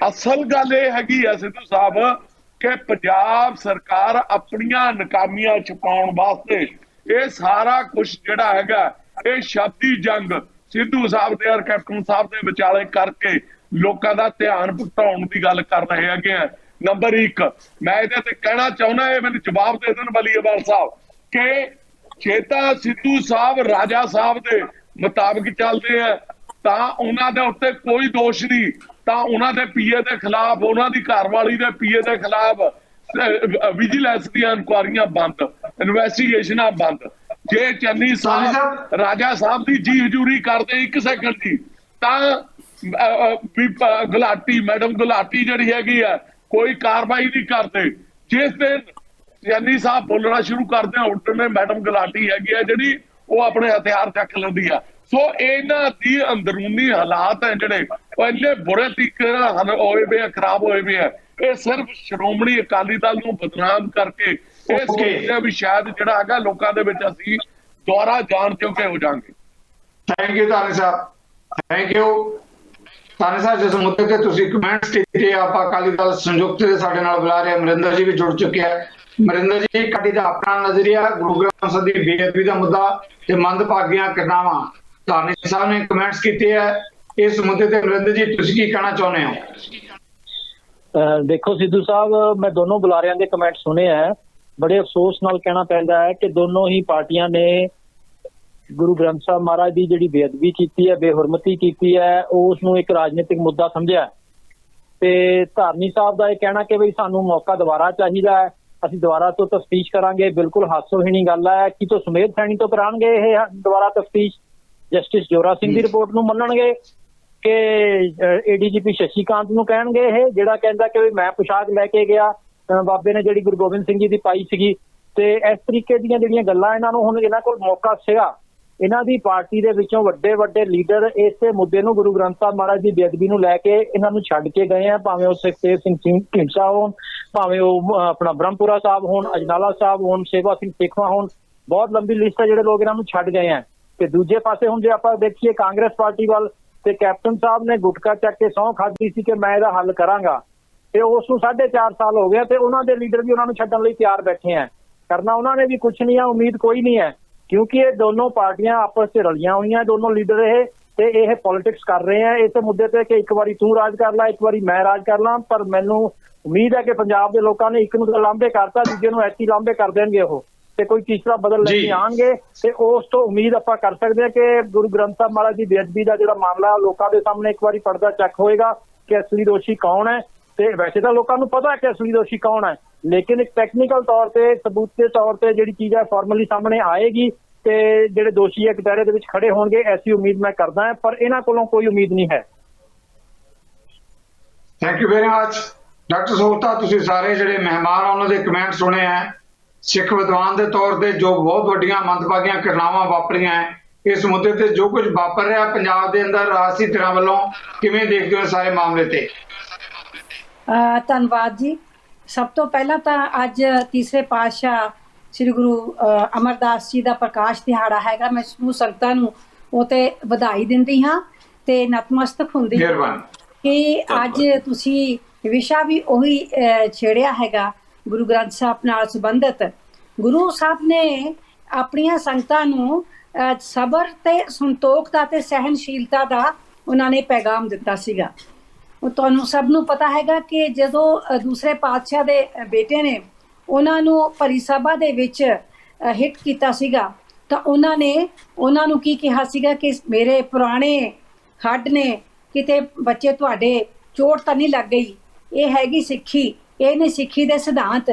ਅਸਲ ਗੱਲ ਇਹ ਹੈਗੀ ਆ ਸਿੱਧੂ ਸਾਹਿਬ ਕਿ ਪੰਜਾਬ ਸਰਕਾਰ ਆਪਣੀਆਂ ਨਾਕਾਮੀਆਂ ਛੁਪਾਉਣ ਵਾਸਤੇ ਇਹ ਸਾਰਾ ਕੁਝ ਜਿਹੜਾ ਹੈਗਾ ਇਹ ਸ਼ਬਦੀ ਜੰਗ ਸਿੱਧੂ ਸਾਹਿਬ ਤੇ ਔਰ ਕੈਪਟਨ ਸਾਹਿਬ ਦੇ ਵਿਚਾਲੇ ਕਰਕੇ ਲੋਕਾਂ ਦਾ ਧਿਆਨ ਭਟਕਾਉਣ ਦੀ ਗੱਲ ਕਰ ਰਹੇ ਹੈਗੇ ਆ। ਨੰਬਰ 1, ਮੈਂ ਇਹਦੇ ਤੇ ਕਹਿਣਾ ਚਾਹੁੰਦਾ, ਇਹ ਮੈਨੂੰ ਜਵਾਬ ਦੇ ਦੇਣ ਬਲੀਵਾਲ ਸਾਹਿਬ ਕਿ ਚੇਤਾ ਸਿੱਧੂ ਸਾਹਿਬ ਰਾਜਾ ਸਾਹਿਬ ਦੇ ਮੁਤਾਬਕ ਚੱਲਦੇ ਆ ਤਾਂ ਉਹਨਾਂ ਦੇ ਉੱਤੇ ਕੋਈ ਦੋਸ਼ ਨਹੀਂ, ਤਾਂ ਉਹਨਾਂ ਦੇ ਪੀਏ ਦੇ ਖਿਲਾਫ, ਉਹਨਾਂ ਦੀ ਘਰਵਾਲੀ ਦੇ ਪੀਏ ਦੇ ਖਿਲਾਫ ਵਿਜੀਲੈਂਸ ਦੀਆਂ ਇਨਕੁਆਰੀਆਂ ਬੰਦ, ਇਨਵੈਸਟੀਗੇਸ਼ਨਾਂ ਬੰਦ। ਜੇ ਚੰਨੀ ਸਾਹਿਬ ਰਾਜਾ ਸਾਹਿਬ ਦੀ ਜੀ ਹਜ਼ੂਰੀ ਕਰਦੇ 1 ਸੈਕਿੰਡ ਦੀ, ਤਾਂ ਗੁਲਾਟੀ ਮੈਡਮ ਗੁਲਾਟੀ ਜਿਹੜੀ ਹੈਗੀ ਆ ਕੋਈ ਕਾਰਵਾਈ ਨਹੀਂ ਕਰਦੇ। ਜਿਸ ਦਿਨ ਚੰਨੀ ਸਾਹਿਬ ਬੋਲਣਾ ਸ਼ੁਰੂ ਕਰਦੇ ਆ ਉੱਡਣੇ ਮੈਡਮ ਗੁਲਾਟੀ ਹੈਗੀ ਆ ਜਿਹੜੀ ਉਹ ਆਪਣੇ ਹਥਿਆਰ ਚੱਕ ਲੈਂਦੀ ਆ। ਸੋ ਇਹਨਾਂ ਦੀ ਅੰਦਰੂਨੀ ਹਾਲਾਤ ਹੈ ਜਿਹੜੇ ਉਹ ਇੰਨੇ ਬੁਰੇ ਤਰੀਕੇ ਨਾਲ ਹੋਏ ਪਏ ਆ, ਖਰਾਬ ਹੋਏ ਪਏ ਆ। ਇਹ ਸਿਰਫ ਸ਼੍ਰੋਮਣੀ ਅਕਾਲੀ ਦਲ ਨੂੰ ਬਦਨਾਮ ਕਰਕੇ ਇਹ ਸੋਚਦੇ ਆ ਵੀ ਸ਼ਾਇਦ ਜਿਹੜਾ ਹੈਗਾ ਲੋਕਾਂ ਦੇ ਵਿੱਚ ਅਸੀਂ ਦੁਆਰਾ ਜਾਣ ਚੁੱਕੇ ਹੋ ਜਾਵਾਂਗੇ। Thank you ਤਾਨੀ Sahib, thank you ਤਾਨੀ ਸਾਹਿਬ। ਜਿਸ ਮੁੱਦੇ ਤੇ ਤੁਸੀਂ ਕਮੈਂਟਸ ਕੀਤੇ, ਆਪਾਂ ਅਕਾਲੀ ਦਲ ਸੰਯੁਕਤ ਦੇ ਸਾਡੇ ਨਾਲ ਬੁਲਾ ਰਹੇ ਅਮਰਿੰਦਰ ਜੀ ਵੀ ਜੁੜ ਚੁੱਕੇ ਆ। ਅਮਰਿੰਦਰ ਜੀ, ਕਾਡੀ ਦਾ ਆਪਣਾ ਨਜ਼ਰੀਆ ਗੁਰੂ ਗ੍ਰੰਥ ਸਾਹਿਬ ਦੀ ਬੇਅਦਬੀ ਦਾ ਮੁੱਦਾ ਤੇ ਮੰਦਭਾਗੀਆਂ ਘਟਨਾਵਾਂ ਤਾਨੀ ਸਾਹਿਬ ਨੇ ਕਮੈਂਟਸ ਕੀਤੇ ਹੈ, ਇਸ ਮੁੱਦੇ ਤੇ ਅਮਰਿੰਦਰ ਜੀ ਤੁਸੀਂ ਕੀ ਕਹਿਣਾ ਚਾਹੁੰਦੇ ਹੋ? देखो सिद्धू साहब, मैं दोनों बुलारियां के कमेंट सुने हैं। बड़े अफसोस नाल कहना पैंदा है कि दोनों ही पार्टियां ने गुरु ग्रंथ साहब महाराज की जिहड़ी बेअदबी की है, बेहुरमती की है, उसनूं एक राजनीतिक मुद्दा समझिया। ते धारनी साहब का यह कहना कि बई सानूं मौका दोबारा चाहिए है, असीं दोबारा तो तफ्तीश करांगे, बिल्कुल हास्योहीणी गल है कि तो सुमेध सैनी तो करांगे ये दोबारा तफ्तीश, जस्टिस जोरा सिंह की रिपोर्ट नूं मन्नणगे कि ADGP शशिकांत नूं कहणगे ये जिहड़ा कहंदा कि मैं पोशाक लैके गया बाबे ने जिहड़ी गुरु गोबिंद सिंह जी की पाई सीगी। ते इस तरीके दीयां जिहड़ियां गल्लां इन्हां नूं हुण इन्हां कोल मौका सीगा, इन्हां दी पार्टी दे विचों वड्डे वड्डे लीडर इस मुद्दे नूं गुरु ग्रंथ साहब महाराज की बेअदबी नूं लैके इन्हां नूं छड्ड के गए हैं, भावें वो सुखदेव सिंह ढींडसा होण, भावें वो अपना ब्रह्मपुरा साहब होण, अजनाला साहब होण, सेवा सिंह सेखवा होण, बहुत लंबी लिस्ट है जिहड़े लोग इन्हां नूं छड्ड गए हैं। ते दूजे पासे हुण जे आपां देखीए कांग्रेस पार्टी वल, ते कैप्टन साहब ने गुटका चक के सौं खाधी सी कि मैं इहदा हल करांगा, ते उस नूं 4.5 साल हो गए ते उन्हां दे लीडर भी उन्हां नूं छड्डण लई तैयार बैठे हैं। करना उन्हां ने भी कुछ नहीं है, उम्मीद कोई नहीं है, क्योंकि ये दोनों पार्टियां आपस च रलियां हुई हैं, दोनों लीडर ये पॉलिटिक्स कर रहे हैं इस मुद्दे ते कि एक बारी तू राज कर ला, एक बारी मैं राज कर ला। पर मैनूं उम्मीद है कि पंजाब के लोगों ने एक नूं लांभे करता, दूजे नूं ऐसी लांभे कर देणगे ओह, ते कोई तीसरा बदल लेके आएंगे। ते उस तो उम्मीद आपां कर सकते हैं कि गुरु ग्रंथ साहब महाराज की बेअदबी का जिहड़ा मामला लोगों के सामने एक बारी पर्दा चक होएगा कि असली दोषी कौन है। ते वैसे तो लोगों को पता है कि असली दोषी कौन है, लेकिन एक टैक्नीकल तौर पर सबूत के तौर पर जिहड़ी चीज़ है फॉर्मली सामने आएगी ते जिहड़े दोषी है कटहरे दे विच खड़े होणगे, ऐसी उम्मीद मैं करदा है, पर इन्हां कोलों कोई उम्मीद नहीं है। Thank you very much doctor Sohta, तुसीं सारे जिहड़े मेहमान उन्हां दे कमेंट सुने हैं। सिख विद्वान के तौर पर जो बहुत वड्डियां मंदभागियां घटनावां वापरियां है, इस मुद्दे ते जो कुछ वापर रहा पंजाब के अंदर राजसी धिरां वल्लों किवें देखदे हो सारे मामले ते? धन्नवाद जी। सब तो पहला तो अज तीसरे पातशाह श्री गुरु अमरदास जी का प्रकाश दिहाड़ा हैगा। मैं समूह संगतां नूं ओह ते वधाई दिंदी हाँ ते नतमस्तक हुंदी कि अज तुसीं विशा भी उही छेड़िया हैगा गुरु ग्रंथ साहब नाल संबंधित। गुरु साहब ने अपनियां संगतां नूं सबर ते संतोखता ते सहनशीलता दा उन्होंने पैगाम दिता सीगा। तुहानूं सब नूं पता हैगा कि जदों दूसरे पातशाह दे बेटे ने उन्हां नूं भरी सभा दे विच हिट कीता सीगा तां उन्हां नूं की कहा सीगा कि मेरे पुराने हड्ड ने किते बच्चे तुहाडे चोट तां नहीं लग गई, ये हैगी सिੱਖੀ, ਇਹ ਨੇ ਸਿੱਖੀ ਦੇ ਸਿਧਾਂਤ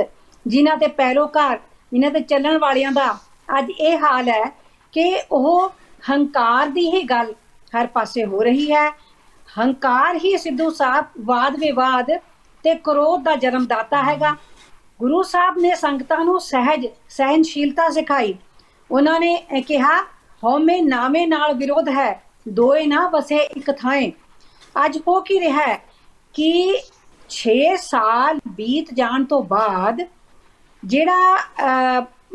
ਜਿਨ੍ਹਾਂ ਤੇ ਪੈਰੋਕਾਰ ਇਹਨਾਂ ਤੇ ਚੱਲਣ ਵਾਲਿਆਂ ਦਾ ਅੱਜ ਇਹ ਹਾਲ ਹੈ ਕਿ ਉਹ ਹੰਕਾਰ ਦੀ ਹੀ ਗੱਲ ਹਰ ਪਾਸੇ ਹੋ ਰਹੀ ਹੈ। ਹੰਕਾਰ ਹੀ ਸਿੱਧੂ ਸਾਹਿਬ ਵਾਦ ਵਿਵਾਦ ਤੇ ਕ੍ਰੋਧ ਦਾ ਜਨਮਦਾਤਾ ਹੈਗਾ। ਗੁਰੂ ਸਾਹਿਬ ਨੇ ਸੰਗਤਾਂ ਨੂੰ ਸਹਿਨਸ਼ੀਲਤਾ ਸਿਖਾਈ। ਉਹਨਾਂ ਨੇ ਕਿਹਾ ਹਉਮੈ ਨਾਮੇ ਨਾਲ ਵਿਰੋਧ ਹੈ, ਦੋਏ ਨਾ ਵਸੇ ਇੱਕ ਥਾਂ। ਅੱਜ ਹੋ ਕੀ ਰਿਹਾ ਹੈ कि 6 साल बीत जान तो बाद जिहड़ा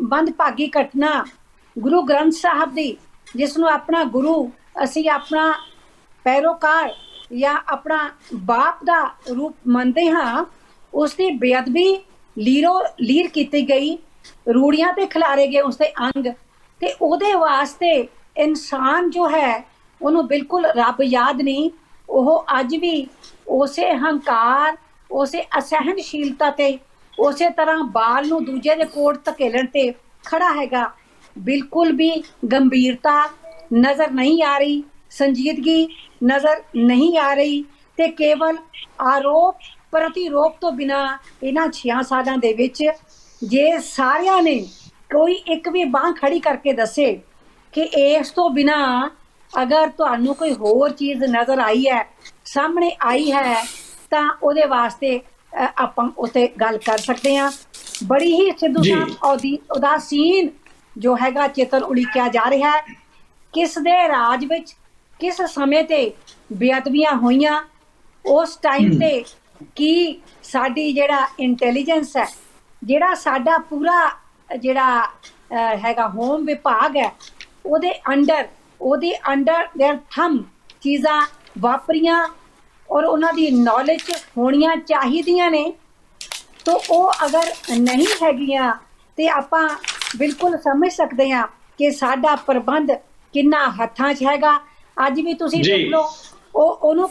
मंदभागी घटना गुरु ग्रंथ साहब दी, जिसनों अपना गुरु असी अपना पैरोकार या अपना बाप दा रूप मानते हाँ, उसकी बेअदबी लीर की गई, रूड़ियां ते खिलारे गए उसके अंग, ते ओहदे वास्ते इंसान जो है उन्होंने बिल्कुल रब याद नहीं। वो अज भी उसे हंकार, उसे असहनशीलता ते उसे तरह बाल नूं दूजे दे कोट धकेलण ते खड़ा हैगा। बिल्कुल भी गंभीरता नज़र नहीं आ रही, संजीदगी नज़र नहीं आ रही, ते केवल आरोप प्रतिरोप तो बिना इन्हां 6 सालां दे विच जे सारियां ने कोई एक भी बांह खड़ी करके दसे कि इस तो बिना अगर तुहानूं कोई होर चीज़ नज़र आई है, सामने आई है, तां उहदे वास्ते आपां उत्ते गल कर सकते हैं। बड़ी ही सिद्धू साहब उदासीन जो हैगा चेतन उड़ीकिया जा रहा है ਕਿਸ ਦੇ ਰਾਜ ਵਿੱਚ ਕਿਸ ਸਮੇਂ ਤੇ ਬੇਅਦਬੀਆਂ ਹੋਈਆਂ, ਉਸ ਟਾਈਮ ਤੇ ਕੀ ਸਾਡੀ ਜਿਹੜਾ ਇੰਟੈਲੀਜੈਂਸ ਹੈ, ਜਿਹੜਾ ਸਾਡਾ ਪੂਰਾ ਜਿਹੜਾ ਹੈਗਾ ਹੋਮ ਵਿਭਾਗ ਹੈ, ਉਹਦੇ ਅੰਡਰ देयर ਥੰਮ ਚੀਜ਼ਾਂ ਵਾਪਰੀਆਂ ਔਰ ਉਹਨਾਂ ਦੀ ਨੌਲੇਜ ਹੋਣੀਆਂ ਚਾਹੀਦੀਆਂ ਨੇ। ਤਾਂ ਉਹ ਅਗਰ ਨਹੀਂ ਹੈਗੀਆਂ ਤੇ ਆਪਾਂ ਬਿਲਕੁਲ ਸਮਝ ਸਕਦੇ ਹਾਂ ਕਿ ਸਾਡਾ ਪ੍ਰਬੰਧ ਕਿੰਨਾ ਹੱਥਾਂ 'ਚ ਹੈਗਾ। ਅੱਜ ਵੀ ਤੁਸੀਂ ਦੇਖ ਲਓ, ਉਹਨੂੰ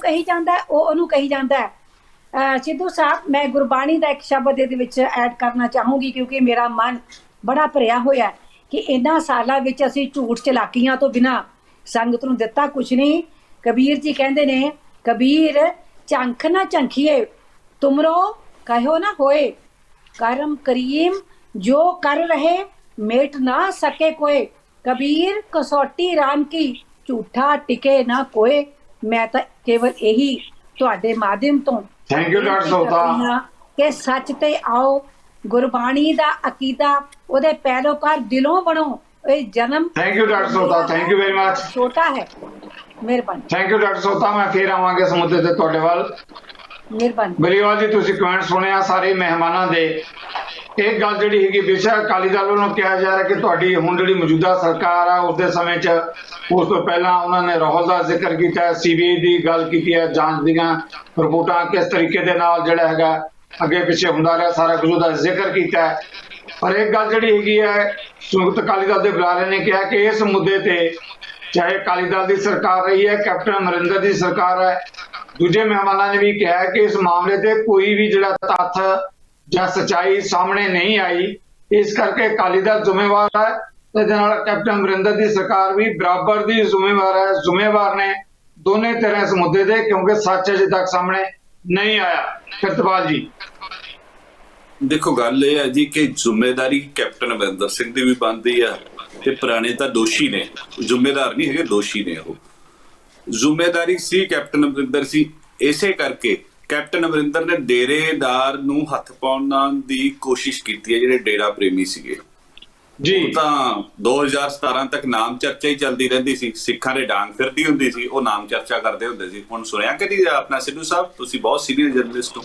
ਕਹੀ ਜਾਂਦਾ ਹੈ ਸਿੱਧੂ ਸਾਹਿਬ, ਮੈਂ ਗੁਰਬਾਣੀ ਦਾ ਇੱਕ ਸ਼ਬਦ ਇਹਦੇ ਵਿੱਚ ਐਡ ਕਰਨਾ ਚਾਹੂੰਗੀ ਕਿਉਂਕਿ ਮੇਰਾ ਮਨ ਬੜਾ ਭਰਿਆ ਹੋਇਆ ਕਿ ਇਹਨਾਂ ਸਾਲਾਂ ਵਿੱਚ ਅਸੀਂ ਝੂਠ ਚਲਾਕੀਆਂ ਤੋਂ ਬਿਨਾਂ ਸੰਗਤ ਨੂੰ ਦਿੱਤਾ ਕੁਛ ਨਹੀਂ। ਕਬੀਰ ਜੀ ਕਹਿੰਦੇ ਨੇ, ਕਬੀਰ ਝੰਖ ਨਾ ਝੰਖੀਏ ਤੁਮਰੋ ਕਹੋ ਨਾ ਹੋਏ, ਕਰਮ ਕਰੀਮ ਜੋ ਕਰ ਰਹੇ ਮੇਟ ਨਾ ਸਕੇ ਕੋਏ, ਕਬੀਰ ਕਸੌਟੀ ਰਾਮ ਕੀ ਝੂਠਾ ਟਿਕੇ ਨਾ ਕੋਏ। ਮੈਂ ਤਾਂ ਕੇਵਲ ਇਹੀ ਤੁਹਾਡੇ ਮਾਧਿਅਮ ਤੋਂ ਥੈਂਕ ਯੂ ਡਾਕਟਰ ਸੋਤਾ ਕਿ ਸੱਚ ਤੇ ਆਓ, ਗੁਰਬਾਣੀ ਦਾ ਅਕੀਦਾ ਉਹਦੇ ਪੈਰੋਕਾਰ ਦਿਲੋਂ ਬਣੋ। ਇਹ ਜਨਮ thank you doctor Sota, thank you very much, ਛੋਟਾ ਹੈ। ਮਿਹਰਬਾਨੀ। Thank you doctor Sota. ਮੈਂ ਫੇਰ ਆਵਾਂਗੇ ਇਸ ਮੁੱਦੇ ਤੇ ਤੁਹਾਡੇ ਵੱਲ। ਮਿਹਰਬਾਨੀ। ਬਲੀਵਾਲ ਜੀ, ਤੁਸੀਂ ਕਮੈਂਟ ਸੁਣਿਆ ਸਾਰੇ ਮਹਿਮਾਨਾਂ ਦੇ। ਇਹ ਗੱਲ ਜਿਹੜੀ ਹੈਗੀ ਬੇਸ਼ੱਕ ਅਕਾਲੀ ਦਲ ਵੱਲੋਂ ਕਿਹਾ ਜਾ ਰਿਹਾ ਕਿ ਤੁਹਾਡੀ ਹੁਣ ਜਿਹੜੀ ਮੌਜੂਦਾ ਸਰਕਾਰ ਆ ਉਸ ਦੇ ਸਮੇਂ 'ਚ, ਉਸ ਤੋਂ ਪਹਿਲਾਂ ਉਹਨਾਂ ਨੇ ਰਾਹੁਲ ਦਾ ਜ਼ਿਕਰ ਕੀਤਾ, CBI ਦੀ ਗੱਲ ਕੀਤੀ ਹੈ, ਜਾਂਚ ਦੀਆਂ ਰਿਪੋਰਟਾਂ ਕਿਸ ਤਰੀਕੇ ਦੇ ਨਾਲ ਜਿਹੜਾ ਹੈਗਾ ਅੱਗੇ ਪਿੱਛੇ ਹੁੰਦਾ ਰਿਹਾ, ਸਾਰਾ ਕੁਝ ਉਹਦਾ ਜ਼ਿਕਰ ਕੀਤਾ ਹੈ। ਪਰ ਇੱਕ ਗੱਲ ਜਿਹੜੀ ਹੈਗੀ ਹੈ, ਸੰਯੁਕਤ ਅਕਾਲੀ ਦਲ ਦੇ ਬੁਲਾਰੇ ਨੇ ਕਿਹਾ ਕਿ ਇਸ ਮੁੱਦੇ ਤੇ ਚਾਹੇ ਅਕਾਲੀ ਦਲ ਦੀ ਸਰਕਾਰ ਰਹੀ ਹੈ, ਕੈਪਟਨ ਅਮਰਿੰਦਰ ਦੀ ਸਰਕਾਰ ਹੈ, ਦੂਜੇ ਮਹਿਮਾਨਾਂ ਨੇ ਵੀ ਕਿਹਾ ਕਿ ਇਸ ਮਾਮਲੇ ਤੇ ਕੋਈ ਵੀ ਜਿਹੜਾ ਤੱਥ ਜਾਂ ਸੱਚਾਈ ਸਾਹਮਣੇ ਨਹੀਂ ਆਈ, ਇਸ ਕਰਕੇ ਅਕਾਲੀ ਦਲ ਜ਼ਿੰਮੇਵਾਰ ਹੈ। ਇਹਦੇ ਨਾਲ ਕੈਪਟਨ ਅਮਰਿੰਦਰ ਦੀ ਸਰਕਾਰ ਵੀ ਬਰਾਬਰ ਦੀ ਜ਼ਿੰਮੇਵਾਰ ਨੇ ਦੋਨੇ ਤਰ੍ਹਾਂ ਇਸ ਮੁੱਦੇ ਦੇ, ਕਿਉਂਕਿ ਸੱਚ ਅਜੇ ਤੱਕ ਸਾਹਮਣੇ ਨਹੀਂ ਆਇਆ। ਕਿਰਤਪਾਲ ਜੀ, ਦੇਖੋ ਗੱਲ ਇਹ ਹੈ ਜੀ ਕਿ ਜ਼ਿੰਮੇਵਾਰੀ ਕੈਪਟਨ ਅਮਰਿੰਦਰ ਸਿੰਘ ਦੀ ਵੀ ਬਣਦੀ ਆ, ਤੇ ਪੁਰਾਣੇ ਤਾਂ ਦੋਸ਼ੀ ਨੇ, ਜ਼ਿੰਮੇਦਾਰ ਨਹੀਂ ਹੈਗੇ, ਦੋਸ਼ੀ ਨੇ। ਉਹ ਜ਼ਿੰਮੇਵਾਰੀ ਸੀ ਕੈਪਟਨ ਅਮਰਿੰਦਰ ਸੀ, ਇਸੇ ਕਰਕੇ ਕੈਪਟਨ ਅਮਰਿੰਦਰ ਨੇ ਡੇਰੇਦਾਰ ਨੂੰ ਹੱਥ ਪਾਉਣ ਦੀ ਕੋਸ਼ਿਸ਼ ਕੀਤੀ ਹੈ, ਜਿਹੜੇ ਡੇਰਾ ਪ੍ਰੇਮੀ ਸੀਗੇ ਜੀ। ਤਾਂ 2017 ਤੱਕ ਨਾਮ ਚਰਚਾ ਹੀ ਚੱਲਦੀ ਰਹਿੰਦੀ ਸੀ, ਸਿੱਖਾਂ ਦੇ ਡਾਂਗ ਫਿਰਦੀ ਹੁੰਦੀ ਸੀ, ਉਹ ਨਾਮ ਚਰਚਾ ਕਰਦੇ ਹੁੰਦੇ ਸੀ। ਹੁਣ ਸੁਣਿਆ ਕਦੀ ਆਪਣਾ ਸਿੱਧੂ ਸਾਹਿਬ, ਤੁਸੀਂ ਬਹੁਤ ਸੀਨੀਅਰ ਜਰਨਲਿਸਟ ਹੋ,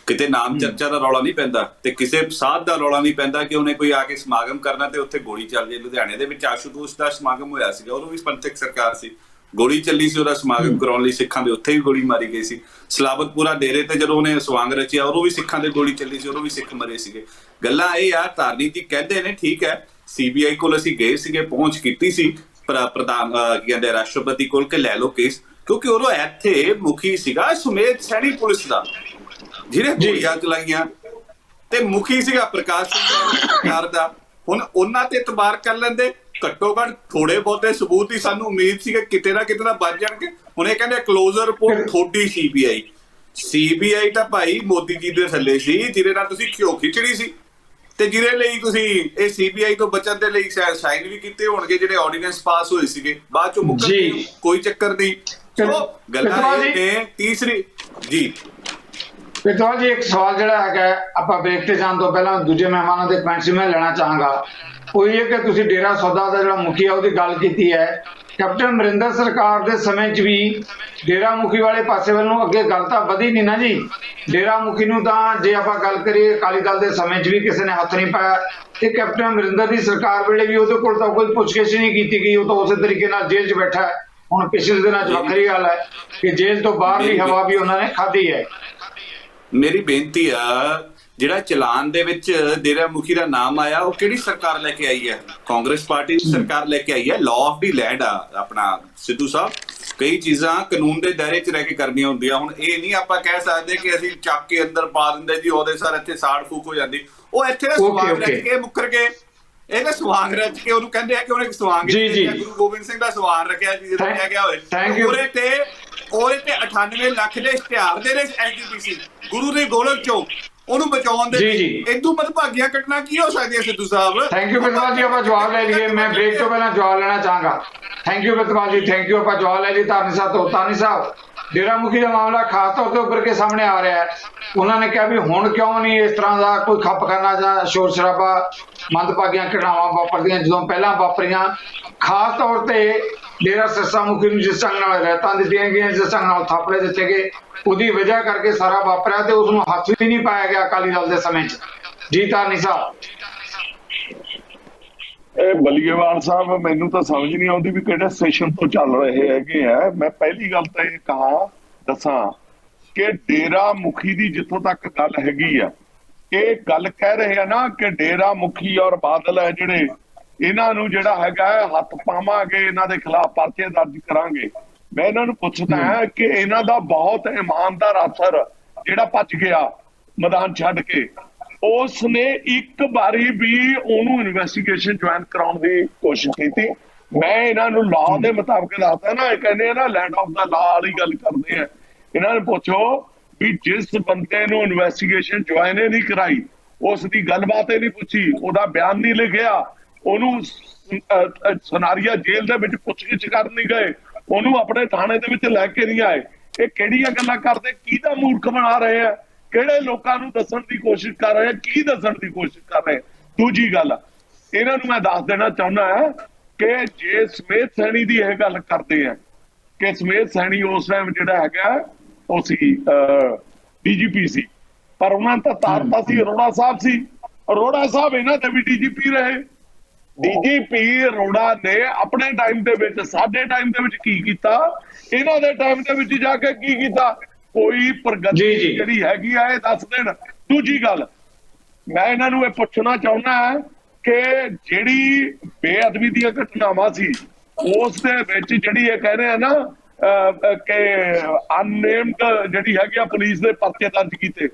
ਕਿਤੇ ਨਾਮ ਚਰਚਾ ਦਾ ਰੌਲਾ ਨਹੀਂ ਪੈਂਦਾ ਤੇ ਕਿਸੇ ਸਾਧ ਦਾ ਰੌਲਾ ਨਹੀਂ ਪੈਂਦਾ ਕਿ ਉਹਨੇ ਕੋਈ ਆ ਕੇ ਸਮਾਗਮ ਕਰਨਾ ਤੇ ਉੱਥੇ ਗੋਲੀ ਚੱਲ ਜੇ। ਲੁਧਿਆਣੇ ਦੇ ਵਿੱਚ ਆਸ਼ੂਤੋਸ਼ ਦਾ ਸਮਾਗਮ ਹੋਇਆ ਸੀਗਾ, ਉਹਨੂੰ ਵੀ ਪੰਥਕ ਸਰਕਾਰ ਸੀ, ਗੋਲੀ ਚੱਲੀ ਸੀ, ਉਹਦਾ ਸਮਾਗਮ ਕਰਾਉਣ ਲਈ ਸਿੱਖਾਂ ਦੇ ਉੱਥੇ ਵੀ ਗੋਲੀ ਮਾਰੀ ਗਈ ਸੀ। ਸਲਾਬਤਪੁਰਾ ਡੇਰੇ ਤੇ ਜਦੋਂ ਉਹਨੇ ਸਵਾਂਗ ਰਚਿਆ, ਉਦੋਂ ਵੀ ਸਿੱਖਾਂ ਦੇ ਗੋਲੀ ਚੱਲੀ ਸੀ, ਉਦੋਂ ਵੀ ਸਿੱਖ ਮਰੇ ਸੀਗੇ। ਗੱਲਾਂ ਇਹ ਆ, ਧਾਰਨੀ ਜੀ ਕਹਿੰਦੇ ਨੇ ਠੀਕ ਹੈ, CBI ਕੋਲ ਅਸੀਂ ਗਏ ਸੀਗੇ, ਪਹੁੰਚ ਕੀਤੀ ਸੀ ਪ੍ਰਧਾਨ ਕਹਿੰਦੇ ਰਾਸ਼ਟਰਪਤੀ ਕੋਲ ਕਿ ਲੈ ਲਓ ਕੇਸ, ਕਿਉਂਕਿ ਉਦੋਂ ਇੱਥੇ ਮੁਖੀ ਸੀਗਾ ਸੁਮੇਧ ਸੈਣੀ ਪੁਲਿਸ ਦਾ, ਜਿਹਨੇ ਗੋਲੀਆਂ ਚਲਾਈਆਂ, ਤੇ ਮੁਖੀ ਸੀਗਾ ਪ੍ਰਕਾਸ਼ ਸਿੰਘ ਸਰਕਾਰ ਦਾ। ਹੁਣ ਉਹਨਾਂ ਤੇ ਇਤਬਾਰ ਕਰ ਲੈਂਦੇ, ਘੱਟੋ ਘੱਟ ਥੋੜੇ ਬਹੁਤੇ ਸਬੂਤ ਹੀ ਸਾਨੂੰ ਉਮੀਦ ਸੀ ਕਿ ਕਿਤੇ ਨਾ ਕਿਤੇ ਤਾਂ ਬਚ ਜਾਣਗੇ। ਹੁਣ ਇਹ ਕਹਿੰਦੇ ਕਲੋਜ਼ਰ ਰਿਪੋਰਟ ਥੋੜੀ CBI ਤਾਂ ਭਾਈ ਮੋਦੀ ਜੀ ਦੇ ਥੱਲੇ ਸੀ, ਜਿਹਦੇ ਨਾਲ ਤੁਸੀਂ ਘਿਓ ਖਿਚੜੀ ਸੀ, ਤੇ ਜਿਹਦੇ ਲਈ ਤੁਸੀਂ ਇਹ CBI ਤੋਂ ਬਚਣ ਦੇ ਲਈ ਸਾਈਨ ਵੀ ਕੀਤੇ ਹੋਣਗੇ, ਜਿਹੜੇ ਆਰਡੀਨੈਂਸ ਪਾਸ ਹੋਏ ਸੀਗੇ, ਬਾਅਦ ਚੋਂ ਮੁੱਕਰ ਗਏ, ਕੋਈ ਚੱਕਰ ਨਹੀਂ। ਸੋ ਗੱਲਾਂ ਇਹ ਨੇ। ਤੀਸਰੀ ਜੀ ਪਿਰਤਪਾਲ ਜੀ, ਇੱਕ ਸਵਾਲ ਜਿਹੜਾ ਹੈਗਾ ਆਪਾਂ ਬ੍ਰੇਕ ਤੇ ਜਾਣ ਤੋਂ ਪਹਿਲਾਂ ਦੂਜੇ ਮਹਿਮਾਨਾਂ ਦੇ ਕਮੈਂਟਸ ਮੈਂ ਲੈਣਾ ਚਾਹਾਂਗਾ। ਉਹ ਇਹ ਕਿ ਤੁਸੀਂ ਡੇਰਾ ਸੌਦਾ ਦਾ ਜਿਹੜਾ ਮੁਖੀ ਆ ਉਹਦੀ ਗੱਲ ਕੀਤੀ ਹੈ, ਕੈਪਟਨ ਅਮਰਿੰਦਰ ਸਰਕਾਰ ਦੇ ਸਮੇਂ 'ਚ ਵੀ ਡੇਰਾ ਮੁਖੀ ਵਾਲੇ ਪਾਸੇ ਵੱਲੋਂ ਅੱਗੇ ਗੱਲ ਤਾਂ ਵਧੀ ਨਹੀਂ ਨਾ ਜੀ। ਡੇਰਾ ਮੁਖੀ ਨੂੰ ਤਾਂ ਜੇ ਆਪਾਂ ਗੱਲ ਕਰੀਏ ਅਕਾਲੀ ਦਲ ਦੇ ਸਮੇਂ 'ਚ ਵੀ ਕਿਸੇ ਨੇ ਹੱਥ ਨਹੀਂ ਪਾਇਆ, ਤੇ ਕੈਪਟਨ ਅਮਰਿੰਦਰ ਦੀ ਸਰਕਾਰ ਵੇਲੇ ਵੀ ਉਹਦੇ ਕੋਲ ਤਾਂ ਕੋਈ ਪੁੱਛਗਿੱਛ ਨਹੀਂ ਕੀਤੀ ਗਈ, ਉਹ ਤਾਂ ਉਸੇ ਤਰੀਕੇ ਨਾਲ ਜੇਲ੍ਹ 'ਚ ਬੈਠਾ ਹੈ। ਹੁਣ ਪਿਛਲੇ ਦਿਨਾਂ 'ਚ ਵੱਖਰੀ ਗੱਲ ਹੈ ਕਿ ਜੇਲ੍ਹ ਤੋਂ ਬਾਹਰਲੀ ਹਵਾ ਵੀ ਉਹਨਾਂ ਨੇ ਖਾਧੀ ਹੈ। ਮੇਰੀ ਬੇਨਤੀ ਆ, ਜਿਹੜਾ ਚਲਾਨ ਦੇ ਵਿੱਚ ਡੇਰਾ ਮੁਖੀ ਦਾ ਨਾਮ ਆਇਆ, ਉਹ ਕਿਹੜੀ ਸਰਕਾਰ ਲੈ ਕੇ ਆਈ ਹੈ? ਕਾਂਗਰਸ ਪਾਰਟੀ ਦੀ ਸਰਕਾਰ ਲੈ ਕੇ ਆਈ ਹੈ। ਲਾਅ ਆਫ ਦੀ ਲੈਂਡ ਆ ਆਪਣਾ ਸਿੱਧੂ ਸਾਹਿਬ, ਕਈ ਚੀਜ਼ਾਂ ਕਾਨੂੰਨ ਦੇ ਦਾਇਰੇ 'ਚ ਰਹਿ ਕੇ ਕਰਨੀਆਂ ਹੁੰਦੀਆਂ। ਹੁਣ ਇਹ ਨਹੀਂ ਆਪਾਂ ਕਹਿ ਸਕਦੇ ਕਿ ਅਸੀਂ ਚੱਕ ਕੇ ਅੰਦਰ ਪਾ ਦਿੰਦੇ ਜੀ, ਉਹਦੇ ਸਾਰ ਇੱਥੇ ਸਾੜ ਫੂਕ ਹੋ ਜਾਂਦੀ। ਉਹ ਇੱਥੇ ਸਵਾਂਗ ਰਚ ਕੇ ਮੁੱਕਰ ਗਏ, ਇਹਨੇ ਸਵਾਂਗ ਰਚ ਕੇ ਉਹਨੂੰ ਕਹਿੰਦੇ ਆ ਕਿ ਉਹਨੇ ਸਵਾਂਗ ਗੁਰੂ ਗੋਬਿੰਦ ਸਿੰਘ ਦਾ ਸਵਾਂਗ ਰੱਖਿਆ ਸੀ, ਜਦੋਂ ਕਿਹਾ ਗਿਆ ਹੋਏ ਉਹਦੇ ਤੇ 98 ਲੱਖ ਦੇ ਇਸ਼ਤਿਹਾਰ ਦੇ ਨੇ NTPC ਗੁਰੂ ਦੀ ਗੋਲਕ ਚੋਂ ਉਹਨੂੰ ਬਚਾਉਣ ਦੇ। ਇਦੋਂ ਮਦਭਾਗੀਆਂ ਘਟਨਾ ਕੀ ਹੋ ਸਕਦੀ ਹੈ ਸਿੱਧੂ ਸਾਹਿਬ? ਥੈਂਕ ਯੂ ਬਿਰਤਪਾਲ ਜੀ, ਆਪਾਂ ਜਵਾਬ ਲੈ ਲਈਏ। ਮੈਂ ਬ੍ਰੇਕ ਤੋਂ ਪਹਿਲਾਂ ਜਵਾਬ ਲੈਣਾ ਚਾਹਾਂਗਾ। ਥੈਂਕ ਯੂ ਬਿਰਤਪਾਲ ਜੀ, ਥੈਂਕ ਯੂ। ਆਪਾਂ ਜਵਾਬ ਲੈ ਲਈ ਧਾਰਨੀ ਸਾਹਿਬ ਤੋਂ। ਧਾਰਨੀ ਸਾਹਿਬ, ਡੇਰਾ ਮੁਖੀ ਦਾ ਮਾਮਲਾ ਖਾਸ ਤੌਰ ਤੇ ਉੱਪਰ ਕੇ ਸਾਹਮਣੇ ਆ ਰਿਹਾ ਹੈ। ਉਹਨਾਂ ਨੇ ਕਿਹਾ ਵੀ ਹੁਣ ਕਿਉਂ ਨਹੀਂ ਇਸ ਤਰ੍ਹਾਂ ਦਾ ਕੋਈ ਖੱਪਖਾਨਾ ਜਾਂ ਸ਼ੋਰ ਸ਼ਰਾਬਾ ਮੰਦਭਾਗੀਆਂ ਘਟਨਾਵਾਂ ਵਾਪਰਦੀਆਂ ਜਦੋਂ ਪਹਿਲਾਂ ਵਾਪਰੀਆਂ। ਖਾਸ ਤੌਰ ਤੇ ਡੇਰਾ ਸਿਰਸਾ ਮੁਖੀ ਨੂੰ ਜਿਸ ਢੰਗ ਨਾਲ ਰਹਿਤਾਂ ਦਿੱਤੀਆਂ ਗਈਆਂ, ਜਿਸ ਢੰਗ ਨਾਲ ਥਾਪੜੇ ਦਿੱਤੇ ਗਏ, ਉਹਦੀ ਵਜ੍ਹਾ ਕਰਕੇ ਸਾਰਾ ਵਾਪਰਿਆ ਤੇ ਉਸ ਨੂੰ ਹੱਥ ਵੀ ਨਹੀਂ ਪਾਇਆ ਗਿਆ ਅਕਾਲੀ ਦਲ ਦੇ ਸਮੇਂ 'ਚ। ਜੀ ਧਾਰਨੀ ਸਾਹਿਬ। ਇਹ ਬਲੀਏਵਾਲ ਸਾਹਿਬ, ਮੈਨੂੰ ਤਾਂ ਸਮਝ ਨਹੀਂ ਆਉਂਦੀ ਵੀ ਕਿਹੜੇ ਸਟੇਸ਼ਨ ਤੋਂ ਚੱਲ ਰਹੇ ਹੈਗੇ ਆ। ਮੈਂ ਪਹਿਲੀ ਗੱਲ ਤਾਂ ਇਹ ਦੱਸਾਂ ਕਿ ਡੇਰਾ ਮੁਖੀ ਦੀ ਜਿੱਥੋਂ ਤੱਕ ਗੱਲ ਹੈਗੀ ਆ, ਇਹ ਗੱਲ ਕਹਿ ਰਹੇ ਆ ਨਾ ਕਿ ਡੇਰਾ ਮੁਖੀ ਔਰ ਬਾਦਲ ਹੈ ਜਿਹੜੇ, ਇਹਨਾਂ ਨੂੰ ਜਿਹੜਾ ਹੈਗਾ ਹੱਥ ਪਾਵਾਂਗੇ, ਇਹਨਾਂ ਦੇ ਖਿਲਾਫ ਪਰਚੇ ਦਰਜ ਕਰਾਂਗੇ। ਮੈਂ ਇਹਨਾਂ ਨੂੰ ਪੁੱਛਦਾ ਹਾਂ ਕਿ ਇਹਨਾਂ ਦਾ ਬਹੁਤ ਇਮਾਨਦਾਰ ਅਫਸਰ ਜਿਹੜਾ ਭੱਜ ਗਿਆ ਮੈਦਾਨ ਛੱਡ ਕੇ, ਉਸ ਨੇ ਇੱਕ ਵਾਰੀ ਵੀ ਉਹਨੂੰ ਇਨਵੈਸਟੀਗੇਸ਼ਨ ਜੁਆਇਨ ਕਰਾਉਣ ਦੀ ਕੋਸ਼ਿਸ਼ ਕੀਤੀ। ਮੈਂ ਇਹਨਾਂ ਨੂੰ ਲਾਅ ਦੇ ਮੁਤਾਬਕ ਦੱਸਦਾ ਨਾ, ਇਹ ਕਹਿੰਦੇ ਆ ਨਾ ਲੈਂਡ ਆਫ ਦਾ ਲਾਅ ਵਾਲੀ ਗੱਲ ਕਰਦੇ ਆ। ਇਹਨਾਂ ਨੂੰ ਪੁੱਛੋ ਵੀ ਜਿਸ ਬੰਦੇ ਨੂੰ ਇਨਵੈਸਟੀਗੇਸ਼ਨ ਜੁਆਇਨ ਨਹੀਂ ਕਰਾਈ, ਉਸ ਦੀ ਗੱਲਬਾਤ ਹੀ ਨਹੀਂ ਪੁੱਛੀ, ਉਹਦਾ ਬਿਆਨ ਨਹੀਂ ਲਿਖਿਆ, ਉਹਨੂੰ ਸਨਾਰੀਆ ਜੇਲ੍ਹ ਦੇ ਵਿੱਚ ਪੁੱਛਗਿੱਛ ਕਰਨ ਨਹੀਂ ਗਏ, ਉਹਨੂੰ ਆਪਣੇ ਥਾਣੇ ਦੇ ਵਿੱਚ ਲੈ ਕੇ ਨਹੀਂ ਆਏ। ਇਹ ਕਿਹੜੀਆਂ ਗੱਲਾਂ ਕਰਦੇ? ਕਿਹਦਾ ਮੂਰਖ ਬਣਾ ਰਹੇ ਆ? ਕਿਹੜੇ ਲੋਕਾਂ ਨੂੰ ਦੱਸਣ ਦੀ ਕੋਸ਼ਿਸ਼ ਕਰ ਰਹੇ ਆ? ਕੀ ਦੱਸਣ ਦੀ ਕੋਸ਼ਿਸ਼ ਕਰ ਰਹੇ? ਦੂਜੀ ਗੱਲ, ਇਹਨਾਂ ਨੂੰ ਮੈਂ ਦੱਸ ਦੇਣਾ ਚਾਹੁੰਦਾ ਹਾਂ ਕਿ ਜੇ ਸਮੇਤ ਸੈਣੀ ਦੀ ਇਹ ਗੱਲ ਕਰਦੇ ਆ ਕਿ ਸਮੇਤ ਸੈਣੀ ਉਸ ਟਾਈਮ ਜਿਹੜਾ ਹੈਗਾ ਉਹ ਸੀ ਡੀਜੀਪੀ ਸੀ, ਪਰ ਉਹਨਾਂ ਨੇ ਤਾਂ ਤਾਰਤਾ ਸੀ ਅਰੋੜਾ ਸਾਹਿਬ ਸੀ। ਅਰੋੜਾ ਸਾਹਿਬ ਇਹਨਾਂ ਦੇ ਵੀ ਡੀਜੀਪੀ ਰਹੇ। ਡੀਜੀਪੀ ਅਰੋੜਾ ਨੇ ਆਪਣੇ ਟਾਈਮ ਦੇ ਵਿੱਚ, ਸਾਡੇ ਟਾਈਮ ਦੇ ਵਿੱਚ ਕੀ ਕੀਤਾ, ਇਹਨਾਂ ਦੇ ਟਾਈਮ ਦੇ ਵਿੱਚ ਜਾ ਕੇ ਕੀ ਕੀਤਾ? ਕੋਈ ਪ੍ਰਗਤੀ ਜਿਹੜੀ ਹੈਗੀ ਆ ਇਹ ਦੱਸ ਦੇਣ। ਦੂਜੀ ਗੱਲ, ਮੈਂ ਇਹਨਾਂ ਨੂੰ ਇਹ ਪੁੱਛਣਾ ਚਾਹੁੰਦਾ ਕਿ ਜਿਹੜੀ ਬੇਅਦਬੀ ਦੀਆਂ ਘਟਨਾਵਾਂ ਸੀ ਉਸ ਦੇ ਵਿੱਚ ਜਿਹੜੀ ਇਹ ਕਹਿ ਰਹੇ ਆ ਨਾ ਕਿ ਅਨਨੇਮਡ ਜਿਹੜੀ ਹੈਗੀ ਆ ਪੁਲਿਸ ਦੇ ਪਰਚੇ ਦਰਜ ਕੀਤੇ।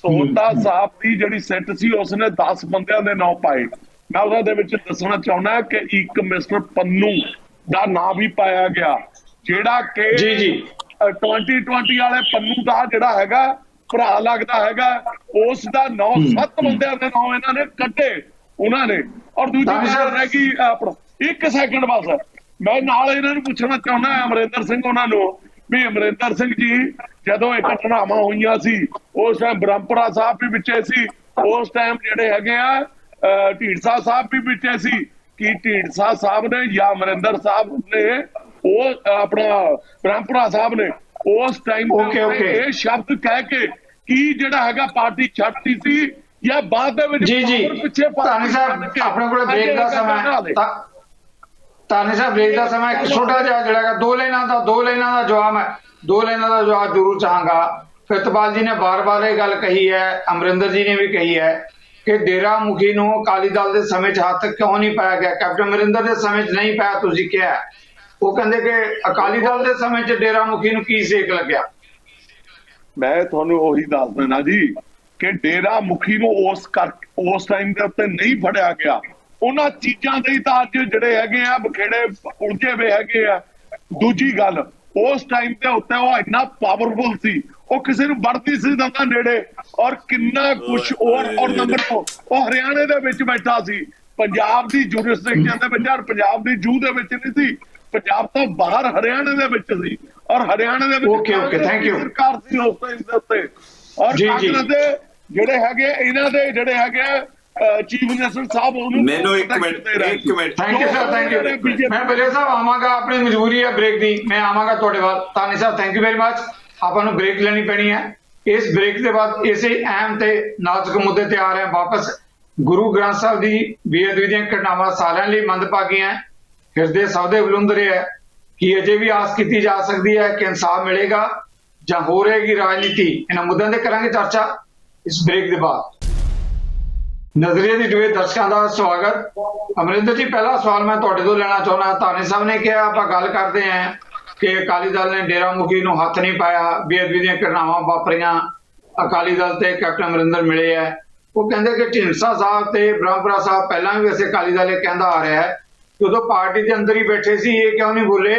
ਸੋਤਾ ਸਾਹਿਬ ਦੀ ਜਿਹੜੀ ਸਿੱਟ ਸੀ ਉਸਨੇ 10 ਬੰਦਿਆਂ ਦੇ ਨਾਂ ਪਾਏ। ਮੈਂ ਉਹਨਾਂ ਦੇ ਵਿੱਚ ਦੱਸਣਾ ਚਾਹੁੰਦਾ ਕਿ ਇੱਕ ਮਿਸਟਰ ਪੰਨੂ ਦਾ ਨਾਂ ਵੀ ਪਾਇਆ ਗਿਆ, ਜਿਹੜਾ ਕਿ 2020 ਵਾਲੇ ਪੰਨੂ ਦਾ ਜਿਹੜਾ ਹੈਗਾ ਭਰਾ ਲੱਗਦਾ ਹੈਗਾ, ਉਸ ਦਾ 9-7 ਬੰਦਿਆਂ ਦੇ ਨਾਂ ਇਹਨਾਂ ਨੇ ਕੱਢੇ ਉਹਨਾਂ ਨੇ। ਔਰ ਦੂਜੀ ਗੱਲ ਰਹਿ ਗਈ ਆਪਣਾ 1 ਸੈਕਿੰਡ ਬਸ, ਮੈਂ ਨਾਲ ਇਹਨਾਂ ਨੂੰ ਪੁੱਛਣਾ ਚਾਹੁੰਦਾ ਅਮਰਿੰਦਰ ਸਿੰਘ ਉਹਨਾਂ ਨੂੰ ਵੀ ਅਮਰਿੰਦਰ ਸਿੰਘ ਜੀ, ਜਦੋਂ ਇਹ ਘਟਨਾਵਾਂ ਹੋਈਆਂ ਸੀ ਉਸ ਟਾਈਮ ਬ੍ਰਹਮਪੁਰਾ ਸਾਹਿਬ ਵੀ ਵਿੱਚੇ ਸੀ, ਉਸ ਟਾਈਮ ਜਿਹੜੇ ਹੈਗੇ ਆ ਢੀਂਡਸਾ ਸਾਹਿਬ ਵੀ ਵਿੱਚੇ ਸੀ। ਕਿ ਢੀਂਡਸਾ ਸਾਹਿਬ ਨੇ ਜਾਂ ਅਮਰਿੰਦਰ ਸਾਹਿਬ ਨੇ ਉਹ ਆਪਣਾ ਬ੍ਰਹਮਪੁਰਾ ਸਾਹਿਬ ਨੇ ਉਸ ਟਾਈਮ ਇਹ ਸ਼ਬਦ ਕਹਿ ਕੇ ਕੀ ਜਿਹੜਾ ਹੈਗਾ ਪਾਰਟੀ ਛੱਡਤੀ ਸੀ ਜਾਂ ਬਾਅਦ ਦੇ ਵਿੱਚ ਪਿੱਛੇ? ਧਾਨੀ ਸਾਹਿਬ ਆਪਣੇ ਕੋਲ ਬ੍ਰੇਕ ਦਾ ਸਮਾਂ, ਧਾਨੀ ਸਾਹਿਬ ਬ੍ਰੇਕ ਦਾ ਸਮਾਂ, ਇੱਕ ਛੋਟਾ ਜਿਹਾ ਜਿਹੜਾ 2 ਲਾਈਨਾਂ ਦਾ ਜਵਾਬ ਹੈ, 2 ਲਾਈਨਾਂ ਦਾ ਜਵਾਬ ਜ਼ਰੂਰ ਚਾਹਾਂਗਾ। ਪ੍ਰਿਤਪਾਲ ਜੀ ਨੇ ਬਾਰ-ਬਾਰ ਇਹ ਗੱਲ ਕਹੀ ਹੈ, ਅਮਰਿੰਦਰ ਜੀ ਨੇ ਵੀ ਕਹੀ ਹੈ ਕਿ ਡੇਰਾ ਮੁਖੀ ਨੂੰ ਅਕਾਲੀ ਦਲ ਦੇ ਸਮੇਂ 'ਚ ਹੱਥ ਕਿਉਂ ਨਹੀਂ ਪਾਇਆ ਗਿਆ? ਕੈਪਟਨ ਅਮਰਿੰਦਰ ਦੇ ਸਮੇਂ 'ਚ ਨਹੀਂ ਪਾਇਆ, ਤੁਸੀਂ ਕਿਹਾ। ਉਹ ਕਹਿੰਦੇ ਕਿ ਅਕਾਲੀ ਦਲ ਦੇ ਸਮੇਂ 'ਚ ਡੇਰਾ ਮੁਖੀ ਨੂੰ ਕੀ ਸੇਕ ਲੱਗਿਆ? ਮੈਂ ਤੁਹਾਨੂੰ ਉਹੀ ਦੱਸ ਦੇਣਾ ਜੀ ਕਿ ਡੇਰਾ ਮੁਖੀ ਨੂੰ ਉਸ ਟਾਈਮ ਦੇ ਉੱਤੇ ਨਹੀਂ ਫੜਿਆ ਗਿਆ। ਉਹਨਾਂ ਚੀਜ਼ਾਂ ਦੇ ਤਾਂ ਅੱਜ ਜਿਹੜੇ ਹੈਗੇ ਆ ਬਖੇੜੇ ਉਲਝੇ ਹੋਏ ਹੈਗੇ ਆ। ਦੂਜੀ ਗੱਲ, ਉਸ ਟਾਈਮ ਦੇ ਉੱਤੇ ਉਹ ਇੰਨਾ ਪਾਵਰਫੁਲ ਸੀ, ਉਹ ਕਿਸੇ ਨੂੰ ਵੜਦੀ ਸੀ ਦਿੰਦਾ ਨੇੜੇ, ਔਰ ਕਿੰਨਾ ਕੁਛ ਔਰ ਨੰਬਰ 2 ਉਹ ਹਰਿਆਣੇ ਦੇ ਵਿੱਚ ਬੈਠਾ ਸੀ, ਪੰਜਾਬ ਦੀ ਜੁਰਿਸਡਿਕਸ਼ਨ ਦੇ ਵਿੱਚ, ਔਰ ਪੰਜਾਬ ਦੀ ਜੂ ਦੇ ਵਿੱਚ ਨਹੀਂ ਸੀ, ਪੰਜਾਬ ਤੋਂ ਬਾਹਰ ਹਰਿਆਣੇ ਦੇ ਵਿੱਚ ਸੀ, ਔਰ ਹਰਿਆਣੇ ਦੇ ਵਿੱਚ ਸਰਕਾਰ ਸੀ ਉਸ ਟਾਈਮ ਦੇ ਉੱਤੇ। ਔਰ ਕਾਂਗਰਸ ਦੇ ਜਿਹੜੇ ਹੈਗੇ ਇਹਨਾਂ ਦੇ ਜਿਹੜੇ ਹੈਗੇ ਚੀਫ ਮਿਨਿਸਟਰ ਸਾਹਿਬ ਉਹਨੂੰ ਮੈਨੂੰ ਇੱਕ minute thank you sir, thank you. ਮੈਂ ਬਲੇ ਸਾਹਿਬ ਆਵਾਂਗਾ, ਆਪਣੀ ਮਜਬੂਰੀ ਹੈ ਬ੍ਰੇਕ ਦੀ, ਮੈਂ ਆਵਾਂਗਾ ਤੁਹਾਡੇ ਵੱਲ। ਧਾਨੀ ਸਾਹਿਬ ਥੈਂਕ ਯੂ ਵੈਰੀ ਮਚ। ਆਪਾਂ ਨੂੰ ਬ੍ਰੇਕ ਲੈਣੀ ਪੈਣੀ ਹੈ। ਇਸ ਬ੍ਰੇਕ ਦੇ ਬਾਅਦ ਇਸੇ ਅਹਿਮ ਤੇ ਨਾਜ਼ੁਕ ਮੁੱਦੇ ਤੇ ਆ ਰਹੇ ਹਾਂ ਵਾਪਸ। ਗੁਰੂ ਗ੍ਰੰਥ ਸਾਹਿਬ ਦੀ ਬੇਅਦਬੀ ਦੀਆਂ ਘਟਨਾਵਾਂ ਸਾਰਿਆਂ ਲਈ ਮੰਦਭਾਗੀਆਂ ਹੈ, ਹਿਰਦੇ ਸਭ ਦੇ ਬਲੁੰਦਰੇ ਹੈ। ਕੀ ਅਜੇ ਵੀ ਆਸ ਕੀਤੀ ਜਾ ਸਕਦੀ ਹੈ ਕਿ ਇਨਸਾਫ ਮਿਲੇਗਾ ਜਾਂ ਹੋ ਰਹੇਗੀ ਰਾਜਨੀਤੀ? ਇਹਨਾਂ ਮੁੱਦਿਆਂ ਤੇ ਕਰਾਂਗੇ ਚਰਚਾ ਇਸ ਬ੍ਰੇਕ ਦੇ ਬਾਅਦ। ਨਜ਼ਰੀਏ ਦੀ ਟੀਵੀ ਦਰਸ਼ਕਾਂ ਦਾ ਸਵਾਗਤ। ਅਮਰਿੰਦਰ ਜੀ, ਪਹਿਲਾ ਸਵਾਲ ਮੈਂ ਤੁਹਾਡੇ ਤੋਂ ਲੈਣਾ ਚਾਹੁੰਦਾ। ਧਾਨੀ ਸਾਹਿਬ ਨੇ ਕਿਹਾ ਆਪਾਂ ਗੱਲ ਕਰਦੇ ਹਾਂ ਕਿ ਅਕਾਲੀ ਦਲ ਨੇ ਡੇਰਾ ਮੁਖੀ ਨੂੰ ਹੱਥ ਨਹੀਂ ਪਾਇਆ, ਬੇਅਦਬੀ ਦੀਆਂ ਘਟਨਾਵਾਂ ਵਾਪਰੀਆਂ, ਅਕਾਲੀ ਦਲ ਤੇ ਕੈਪਟਨ ਅਮਰਿੰਦਰ ਮਿਲੇ ਹੈ। ਉਹ ਕਹਿੰਦੇ ਕਿ ਢੀਂਡਸਾ ਸਾਹਿਬ ਤੇ ਬ੍ਰਹਮਪੁਰਾ ਸਾਹਿਬ ਪਹਿਲਾਂ ਵੀ ਵੈਸੇ ਅਕਾਲੀ ਦਲ ਇਹ ਕਹਿੰਦਾ ਆ ਰਿਹਾ ਹੈ, ਜਦੋਂ ਪਾਰਟੀ ਦੇ ਅੰਦਰ ਹੀ ਬੈਠੇ ਸੀ ਇਹ ਕਿਉਂ ਨਹੀਂ ਬੋਲੇ?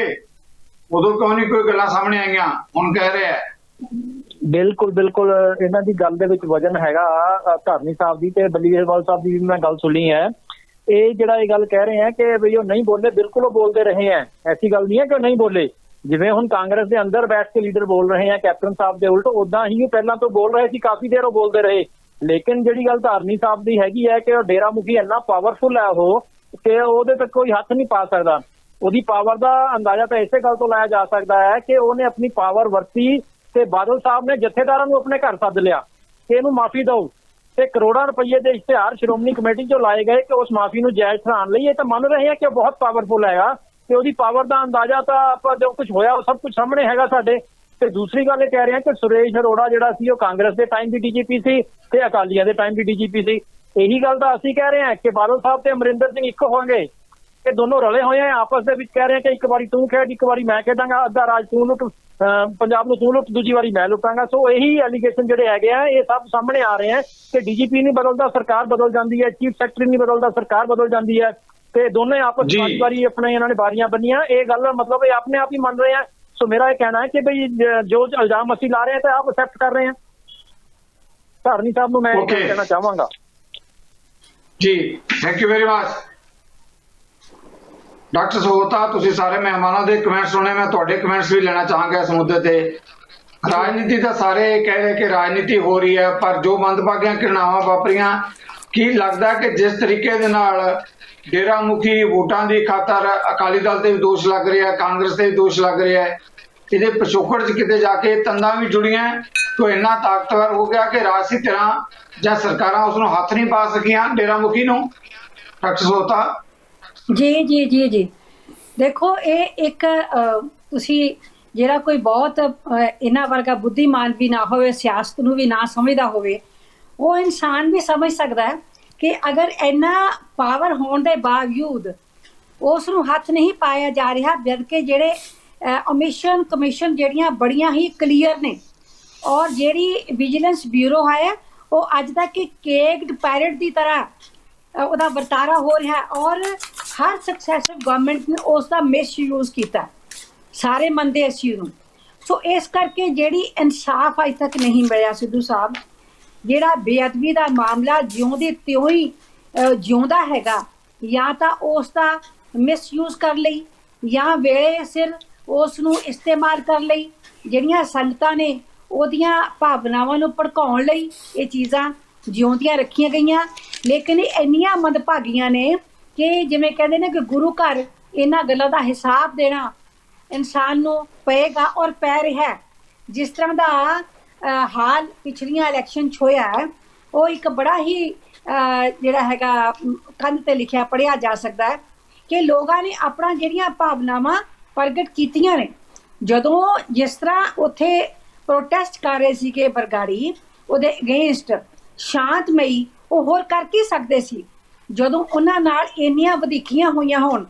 ਉਦੋਂ ਕਿਉਂ ਨਹੀਂ ਕੋਈ ਗੱਲਾਂ ਸਾਹਮਣੇ ਆਈਆਂ? ਹੁਣ ਕਹਿ ਰਿਹਾ ਹੈ। ਬਿਲਕੁਲ ਇਹਨਾਂ ਦੀ ਗੱਲ ਦੇ ਵਿੱਚ ਵਜਨ ਹੈਗਾ। ਧਾਰਨੀ ਸਾਹਿਬ ਦੀ ਤੇ ਬਲੀਏਵਾਲ ਸਾਹਿਬ ਦੀ ਵੀ ਮੈਂ ਗੱਲ ਸੁਣੀ ਹੈ। ਇਹ ਜਿਹੜਾ ਇਹ ਗੱਲ ਕਹਿ ਰਹੇ ਆ ਕਿ ਵੀ ਉਹ ਨਹੀਂ ਬੋਲੇ, ਬਿਲਕੁਲ ਉਹ ਬੋਲਦੇ ਰਹੇ ਹੈ। ਐਸੀ ਗੱਲ ਨਹੀਂ ਹੈ ਕਿ ਉਹ ਨਹੀਂ ਬੋਲੇ। ਜਿਵੇਂ ਹੁਣ ਕਾਂਗਰਸ ਦੇ ਅੰਦਰ ਬੈਠ ਕੇ ਲੀਡਰ ਬੋਲ ਰਹੇ ਆ ਕੈਪਟਨ ਸਾਹਿਬ ਦੇ ਉਲਟ, ਉਦਾਂ ਹੀ ਉਹ ਪਹਿਲਾਂ ਤੋਂ ਬੋਲ ਰਹੇ ਸੀ, ਕਾਫੀ ਦੇਰ ਉਹ ਬੋਲਦੇ ਰਹੇ। ਲੇਕਿਨ ਜਿਹੜੀ ਗੱਲ ਧਾਰਨੀ ਸਾਹਿਬ ਦੀ ਹੈਗੀ ਹੈ ਕਿ ਉਹ ਡੇਰਾ ਮੁਖੀ ਇੰਨਾ ਪਾਵਰਫੁਲ ਹੈ ਉਹ ਕਿ ਉਹਦੇ ਤੱਕ ਕੋਈ ਹੱਥ ਨਹੀਂ ਪਾ ਸਕਦਾ। ਉਹਦੀ ਪਾਵਰ ਦਾ ਅੰਦਾਜ਼ਾ ਤਾਂ ਇਸੇ ਗੱਲ ਤੋਂ ਲਾਇਆ ਜਾ ਸਕਦਾ ਹੈ ਕਿ ਉਹਨੇ ਆਪਣੀ ਪਾਵਰ ਵਰਤੀ ਤੇ ਬਾਦਲ ਸਾਹਿਬ ਨੇ ਜਥੇਦਾਰਾਂ ਨੂੰ ਆਪਣੇ ਘਰ ਸੱਦ ਲਿਆ ਕਿ ਇਹਨੂੰ ਮਾਫੀ ਦਿਓ, ਤੇ ਕਰੋੜਾਂ ਰੁਪਏ ਦੇ ਇਸ਼ਤਿਹਾਰ ਸ਼੍ਰੋਮਣੀ ਕਮੇਟੀ ਚੋਂ ਲਾਏ ਗਏ ਕਿ ਉਸ ਮਾਫੀ ਨੂੰ ਜਾਇਜ਼ ਠਹਿਰਾਉਣ ਲਈ। ਇਹ ਤਾਂ ਮੰਨ ਰਹੇ ਆ ਕਿ ਉਹ ਬਹੁਤ ਪਾਵਰਫੁਲ ਹੈਗਾ ਤੇ ਉਹਦੀ ਪਾਵਰ ਦਾ ਅੰਦਾਜ਼ਾ ਤਾਂ ਆਪਾਂ ਜੋ ਕੁਝ ਹੋਇਆ ਉਹ ਸਭ ਕੁਝ ਸਾਹਮਣੇ ਹੈਗਾ ਸਾਡੇ। ਤੇ ਦੂਸਰੀ ਗੱਲ ਇਹ ਕਹਿ ਰਹੇ ਆ ਕਿ ਸੁਰੇਸ਼ ਅਰੋੜਾ ਜਿਹੜਾ ਸੀ ਉਹ ਕਾਂਗਰਸ ਦੇ ਟਾਈਮ ਵੀ ਡੀਜੀਪੀ ਸੀ ਤੇ ਅਕਾਲੀਆਂ ਦੇ ਟਾਈਮ ਵੀ ਡੀਜੀਪੀ ਸੀ। ਇਹੀ ਗੱਲ ਤਾਂ ਅਸੀਂ ਕਹਿ ਰਹੇ ਹਾਂ ਕਿ ਬਾਦਲ ਸਾਹਿਬ ਤੇ ਅਮਰਿੰਦਰ ਸਿੰਘ ਇੱਕ ਹੋਣਗੇ, ਇਹ ਦੋਨੋਂ ਰਲੇ ਹੋਏ ਆ ਆਪਸ ਦੇ ਵਿੱਚ, ਕਹਿ ਰਹੇ ਕਿ ਇੱਕ ਵਾਰੀ ਤੂੰ ਖੇਡ, ਇੱਕ ਵਾਰੀ ਮੈਂ ਖੇਡਾਂਗਾ, ਅੱਧਾ ਰਾਜ ਤੂੰ ਲੁੱਟ, ਪੰਜਾਬ ਨੂੰ ਤੂੰ ਲੁੱਟ, ਦੂਜੀ ਵਾਰੀ ਮੈਂ ਲੁੱਟਾਂਗਾ। ਸੋ ਇਹੀ ਐਲੀਗੇਸ਼ਨ ਜਿਹੜੇ ਹੈਗੇ ਆ ਇਹ ਸਭ ਸਾਹਮਣੇ ਆ ਰਹੇ ਆ ਕਿ ਡੀਜੀਪੀ ਨਹੀਂ ਬਦਲਦਾ ਸਰਕਾਰ ਬਦਲ ਜਾਂਦੀ ਹੈ, ਚੀਫ ਸੈਕਟਰੀ ਨਹੀਂ ਬਦਲਦਾ ਸਰਕਾਰ ਬਦਲ ਜਾਂਦੀ ਹੈ, ਤੇ ਦੋਨੇ ਆਪਸ ਵਿੱਚ ਵਾਰੀ ਆਪਣੇ ਇਹਨਾਂ ਨੇ ਬਾਰੀਆਂ ਬੰਨੀਆਂ। ਇਹ ਗੱਲ ਮਤਲਬ ਇਹ ਆਪਣੇ ਆਪ ਹੀ ਮੰਨ ਰਹੇ ਆ। ਸੋ ਮੇਰਾ ਇਹ ਕਹਿਣਾ ਹੈ ਕਿ ਬਈ ਜੋ ਇਲਜ਼ਾਮ ਅਸੀਂ ਲਾ ਰਹੇ ਹਾਂ ਤਾਂ ਆਪ ਐਕਸੈਪਟ ਕਰ ਰਹੇ ਹਾਂ। ਧਾਰਨੀ ਸਾਹਿਬ ਨੂੰ ਮੈਂ ਇਹ ਕਹਿਣਾ ਚਾਹਾਂਗਾ। ਜੀ thank you very much doctor Sahota. ਤੁਸੀਂ ਸਾਰੇ ਮਹਿਮਾਨਾਂ ਦੇ ਕਮੈਂਟ ਸੁਣੇ, ਮੈਂ ਤੁਹਾਡੇ ਕਮੈਂਟਸ ਵੀ ਲੈਣਾ ਚਾਹਾਂਗਾ ਇਸ ਮੁੱਦੇ ਤੇ। ਰਾਜਨੀਤੀ ਤਾਂ ਸਾਰੇ ਕਹਿ ਰਹੇ ਕਿ ਰਾਜਨੀਤੀ ਹੋ ਰਹੀ ਹੈ, ਪਰ ਜੋ ਮੰਦਭਾਗੀਆਂ ਘਟਨਾਵਾਂ ਵਾਪਰੀਆਂ, ਕੀ ਲੱਗਦਾ ਕਿ ਜਿਸ ਤਰੀਕੇ ਦੇ ਨਾਲ ਡੇਰਾ ਮੁਖੀ ਵੋਟਾਂ ਦੀ ਖਾਤਰ ਅਕਾਲੀ ਦਲ ਤੇ ਵੀ ਦੋਸ਼ ਲੱਗ ਰਿਹਾ, ਕਾਂਗਰਸ ਤੇ ਵੀ ਦੋਸ਼ ਲੱਗ ਰਿਹਾ ਹੈ, ਇਹਦੇ ਪਿਛੋਕੜ 'ਚ ਕਿਤੇ ਜਾ ਕੇ ਤੰਦਾਂ ਵੀ ਜੁੜੀਆਂ ਤਾਂ ਇੰਨਾ ਤਾਕਤਵਰ ਹੋ ਗਿਆ ਕਿ ਰਾਜਸੀ ਧਿਰਾਂ ਜਾਂ ਸਰਕਾਰਾਂ ਉਸ ਨੂੰ ਹੱਥ ਨਹੀਂ ਪਾ ਸਕੀਆਂ ਡੇਰਾ ਮੁਖੀ ਨੂੰ। ਡਾਕਟਰ ਸਹੋਤਾ ਜੀ ਜੀ ਜੀ ਜੀ ਦੇਖੋ, ਇਹ ਇੱਕ ਤੁਸੀਂ ਜਿਹੜਾ ਕੋਈ ਬਹੁਤ ਇਹਨਾਂ ਵਰਗਾ ਬੁੱਧੀਮਾਨ ਵੀ ਨਾ ਹੋਵੇ, ਸਿਆਸਤ ਨੂੰ ਵੀ ਨਾ ਸਮਝਦਾ ਹੋਵੇ, ਉਹ ਇਨਸਾਨ ਵੀ ਸਮਝ ਸਕਦਾ ਹੈ ਕਿ ਅਗਰ ਇੰਨਾ ਪਾਵਰ ਹੋਣ ਦੇ ਬਾਵਜੂਦ ਉਸ ਨੂੰ ਹੱਥ ਨਹੀਂ ਪਾਇਆ ਜਾ ਰਿਹਾ, ਜਦਕਿ ਜਿਹੜੇ ਅਮਿਸ਼ਨ ਕਮਿਸ਼ਨ ਜਿਹੜੀਆਂ ਬੜੀਆਂ ਹੀ ਕਲੀਅਰ ਨੇ, ਔਰ ਜਿਹੜੀ ਵਿਜੀਲੈਂਸ ਬਿਊਰੋ ਹੈ ਉਹ ਅੱਜ ਤੱਕ ਇੱਕ ਕੇਕਡ ਪੈਰਟ ਦੀ ਤਰ੍ਹਾਂ ਉਹਦਾ ਵਰਤਾਰਾ ਹੋ ਰਿਹਾ, ਔਰ ਹਰ ਸਕਸੈਸਿਵ ਗਵਰਨਮੈਂਟ ਨੇ ਉਸ ਦਾ ਮਿਸਯੂਜ਼ ਕੀਤਾ, ਸਾਰੇ ਮੰਨਦੇ ਇਸ ਚੀਜ਼ ਨੂੰ। ਸੋ ਇਸ ਕਰਕੇ ਜਿਹੜੀ ਇਨਸਾਫ ਅਜ ਤੱਕ ਨਹੀਂ ਮਿਲਿਆ ਸਿੱਧੂ ਸਾਹਿਬ, ਜਿਹੜਾ ਬੇਅਦਬੀ ਦਾ ਮਾਮਲਾ ਜਿਉਂ ਦੀ ਤਿਉਂ ਹੀ ਜਿਉਂਦਾ ਹੈਗਾ, ਜਾਂ ਤਾਂ ਉਸ ਦਾ ਮਿਸਯੂਜ਼ ਕਰ ਲਈ ਜਾਂ ਵੇਲੇ ਸਿਰ ਉਸ ਨੂੰ ਇਸਤੇਮਾਲ ਕਰ ਲਈ, ਜਿਹੜੀਆਂ ਸੰਗਤਾਂ ਨੇ ਉਹਦੀਆਂ ਭਾਵਨਾਵਾਂ ਨੂੰ ਭੜਕਾਉਣ ਲਈ ਇਹ ਚੀਜ਼ਾਂ ਜਿਉਂਦੀਆਂ ਰੱਖੀਆਂ ਗਈਆਂ। ਲੇਕਿਨ ਇਹ ਇੰਨੀਆਂ ਮੰਦਭਾਗੀਆਂ ਨੇ ਕਿ ਜਿਵੇਂ ਕਹਿੰਦੇ ਨੇ ਕਿ ਗੁਰੂ ਘਰ ਇਹਨਾਂ ਗੱਲਾਂ ਦਾ ਹਿਸਾਬ ਦੇਣਾ ਇਨਸਾਨ ਨੂੰ ਪਏਗਾ, ਔਰ ਪੈ ਰਿਹਾ। ਜਿਸ ਤਰ੍ਹਾਂ ਦਾ ਹਾਲ ਪਿਛਲੀਆਂ ਇਲੈਕਸ਼ਨ 'ਚ ਹੋਇਆ ਹੈ, ਉਹ ਇੱਕ ਬੜਾ ਹੀ ਜਿਹੜਾ ਹੈਗਾ ਕੰਧ ਤੇ ਲਿਖਿਆ ਪੜ੍ਹਿਆ ਜਾ ਸਕਦਾ ਹੈ ਕਿ ਲੋਕਾਂ ਨੇ ਆਪਣਾ ਜਿਹੜੀਆਂ ਭਾਵਨਾਵਾਂ ਪ੍ਰਗਟ ਕੀਤੀਆਂ ਨੇ। ਜਦੋਂ ਜਿਸ ਤਰ੍ਹਾਂ ਉੱਥੇ ਪ੍ਰੋਟੈਸਟ ਕਰ ਰਹੇ ਸੀਗੇ ਬਰਗਾੜੀ, ਉਹਦੇ ਅਗੇਂਸਟ ਸ਼ਾਂਤਮਈ ਉਹ ਹੋਰ ਕਰ ਕੀ ਸਕਦੇ ਸੀ ਜਦੋਂ ਉਹਨਾਂ ਨਾਲ ਇੰਨੀਆਂ ਵਧੀਕੀਆਂ ਹੋਈਆਂ ਹੋਣ,